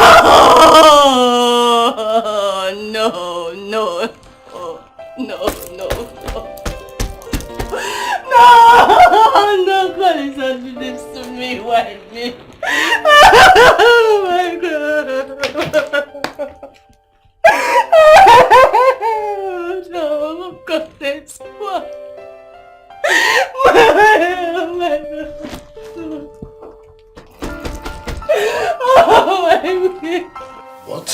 No, no, no, no, no. No, God is not do this to me. Why me? Oh my God. No, God, that's what. Oh my God. Oh my God.
What?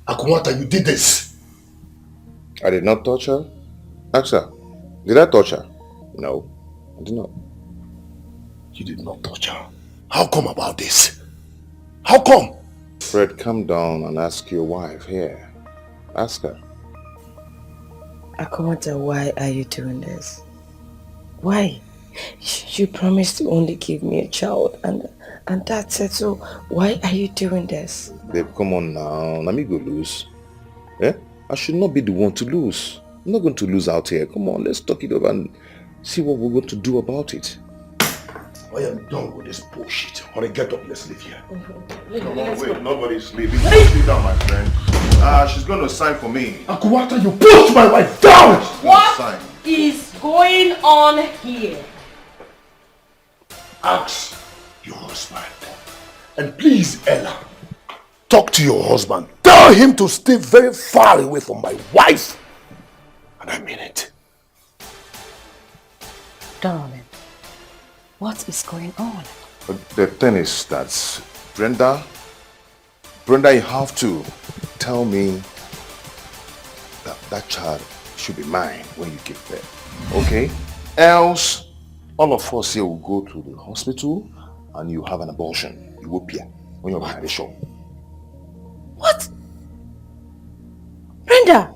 Akumata, you did this?
I did not touch her. Ask her. Did I touch her? No, I did not.
You did not touch her. How come about this? How come?
Fred, come down and ask your wife here. Ask her.
Akumata, why are you doing this? Why? You promised to only give me a child and that's it. So why are you doing this?
Babe, come on now. Let me go lose. Eh? I should not be the one to lose. I'm not going to lose out here. Come on, let's talk it over and see what we're going to do about it.
I am done with this bullshit. Honey, get up, let's leave here.
Come on, wait, nobody's leaving. Sit down, my friend. She's going to sign for me.
Akumata, you pushed my wife down!
What is going on here?
Ask your husband. And please, Ella, talk to your husband. Tell him to stay very far away from my wife. And I mean it.
Darling, what is going on?
But the thing is that, Brenda, you have to tell me that that child should be mine when you give birth. Okay? Else, all of us here will go to the hospital and you have an abortion. You will appear when you're behind the show.
What? Brenda!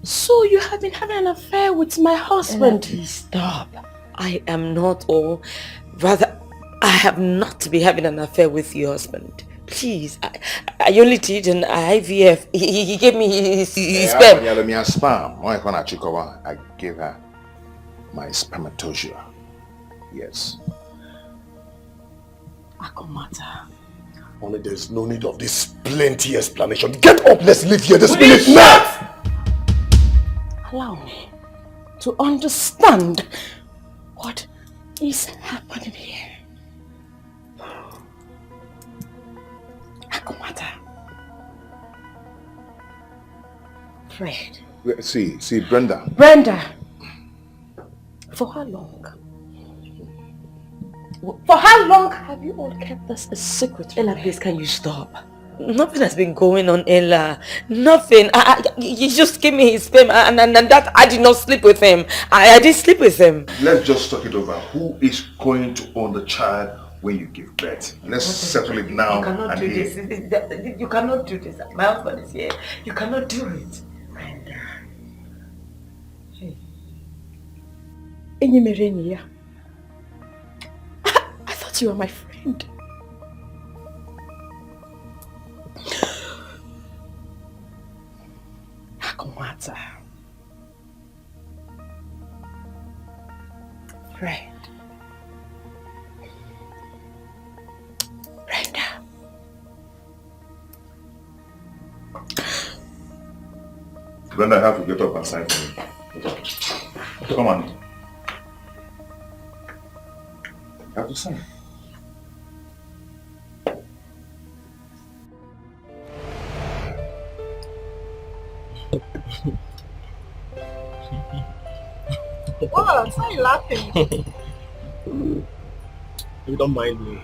So you have been having an affair with my husband?
Please stop. I am not, or rather, I have not been having an affair with your husband. Please, I only did an IVF. He gave me his sperm.
I gave her my spermatozoa. Yes.
Akumata.
Only there's no need of this plenty explanation. Get up, let's leave here this minute now!
Allow me to understand what is happening here. Akumata. Fred.
See, Brenda.
Brenda! For how long? For how long have you all kept this a secret? Ella, please, can you stop? Nothing has been going on, Ella. Nothing. You just gave me his sperm and that I did not sleep with him. I did sleep with him.
Let's just talk it over. Who is going to own the child when you give birth? Let's settle it now.
You cannot do this. You cannot do this. My husband is here. You cannot do it. Brenda.
Hey. I thought you were my friend.
Akumata. Fred. Brenda.
Brenda, I have to get up and sign for me. Come on. I have to sign.
What? Why are you laughing?
You don't mind me.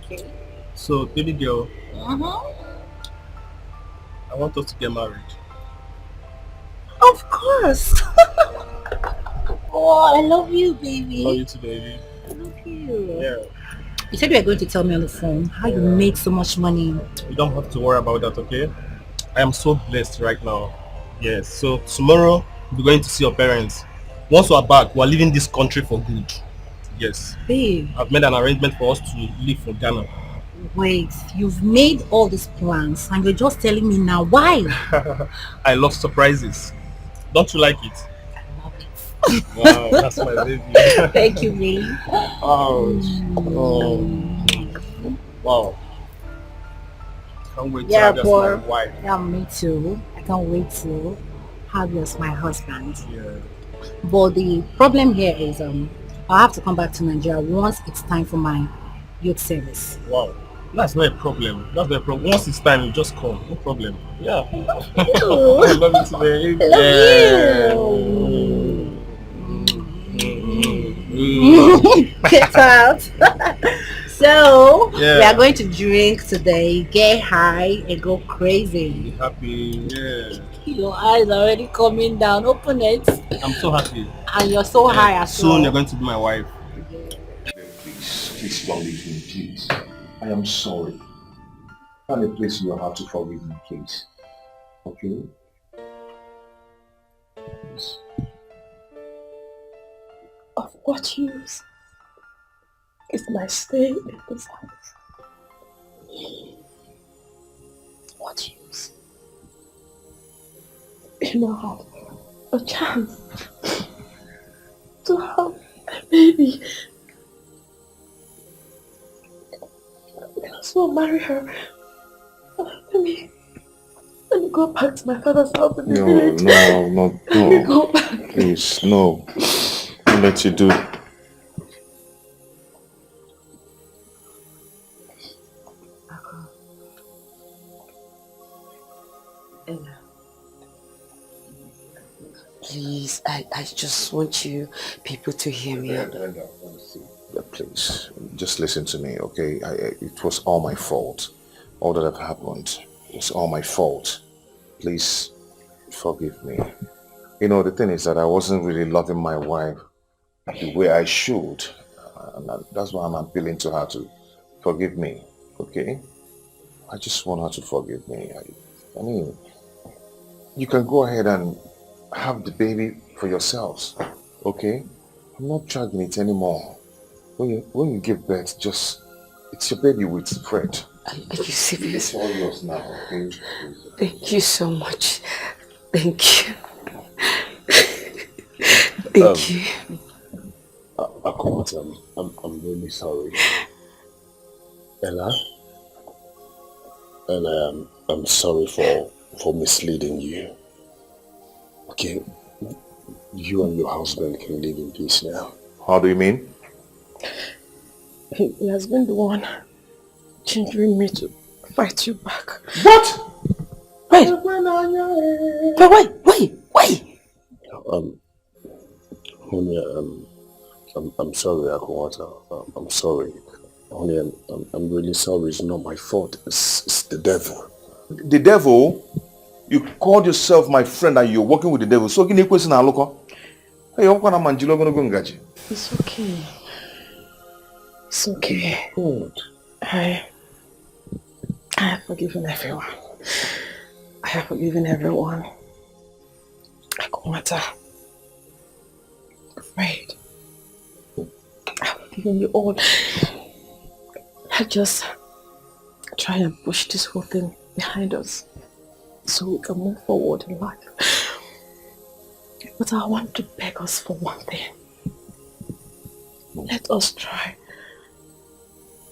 Okay.
So, baby girl, I want us to get married.
Of course. Oh, I love you, baby.
Love you too, baby.
I love you.
Yeah.
You said you were going to tell me on the phone how you made so much money.
You don't have to worry about that, okay? I am so blessed right now. Yes. So tomorrow we're going to see your parents. Once we are back, we are leaving this country for good. Yes.
Babe.
I've made an arrangement for us to leave for Ghana.
Wait, you've made all these plans and you're just telling me now. Why?
I love surprises. Don't you like it?
I love it.
Wow, that's my baby.
Thank you, babe.
Oh, wow. Can't wait to have you as my wife.
Yeah, me too. I can't wait to have you as my husband.
Yeah.
But the problem here is I'll have to come back to Nigeria once it's time for my youth service.
Wow. That's not a problem. That's not a problem. Once it's time, you just come. No problem. Yeah. I love you today.
Get out. So we
Yeah.
are going to drink today, get high and go crazy.
Be happy. Yeah.
Your eyes are already coming down. Open it.
I'm so happy.
And you're so high as
Soon
well.
you're going to be my wife.
Please don't leave me, please. I am sorry. Find a place in your heart to forgive me, please. Okay? Please.
Of what use is my stay in this house? What use? You know, have a chance to have a baby. So I'll marry her. Let me go back to my father's house in the village.
No.
Let me go back.
Please, no. I'll let you do it.
Ella, please, I just want you people to hear me.
Please, just listen to me, okay? It was all my fault. All that have happened, it's all my fault. Please, forgive me. You know, the thing is that I wasn't really loving my wife the way I should. And that's why I'm appealing to her to forgive me, okay? I just want her to forgive me. I mean, you can go ahead and have the baby for yourselves, okay? I'm not dragging it anymore. When you give birth, it's your baby with Fred.
Are you serious?
It's all yours now, okay?
Thank you so much. Thank you. Thank you.
Akot, I'm really sorry. Ella, I'm sorry for misleading you. Okay, you and your husband can live in peace now.
How do you mean?
He has been the one hindering me to fight you back.
What?
Wait!
Honey, I'm sorry, Akot. I'm sorry. Honey, I'm really sorry. It's not my fault. It's the devil.
The devil? You called yourself my friend and you're working with the devil. So can you question Aloko? Hey,
It's okay. It's okay.
Good.
I have forgiven everyone. I have forgiven everyone. I don't matter. Afraid. I've forgiven you all. I just try and push this whole thing behind us so we can move forward in life. But I want to beg us for one thing. Let us try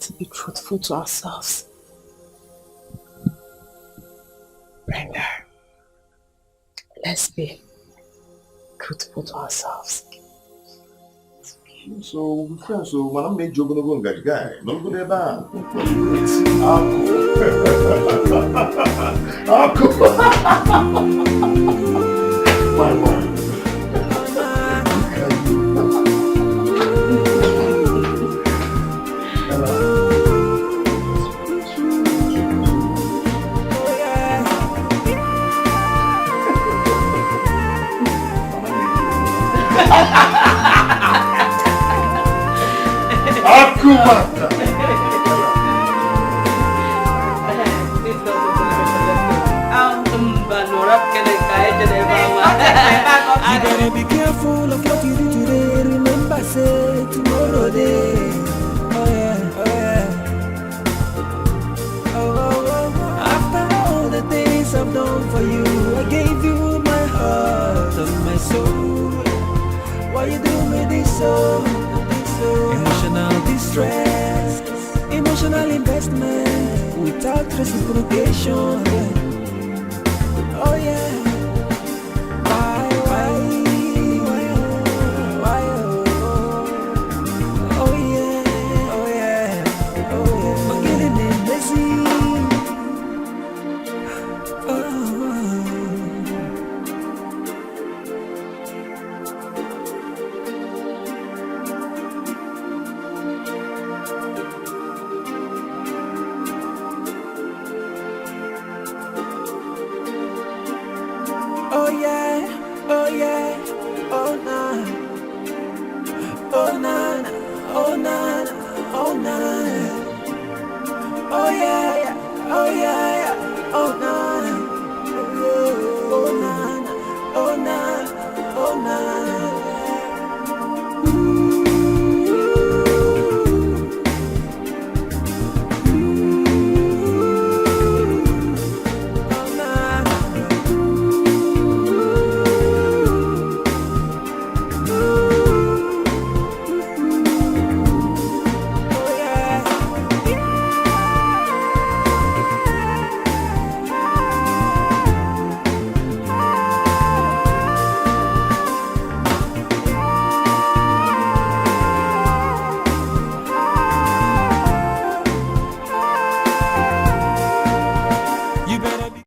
to be truthful to ourselves. Brenda, let's be truthful to ourselves.
So, friends, when I made you gonna go and get guy, no good about. My word. Akumata.
You better be careful of what you do today. Remember, say tomorrow day. Oh yeah, oh yeah. Oh. After all the things I've done for you, I gave you my heart and my soul. Why you do me this so? Emotional distress, emotional investment without reciprocation. Oh yeah. Oh yeah, oh yeah, oh nah.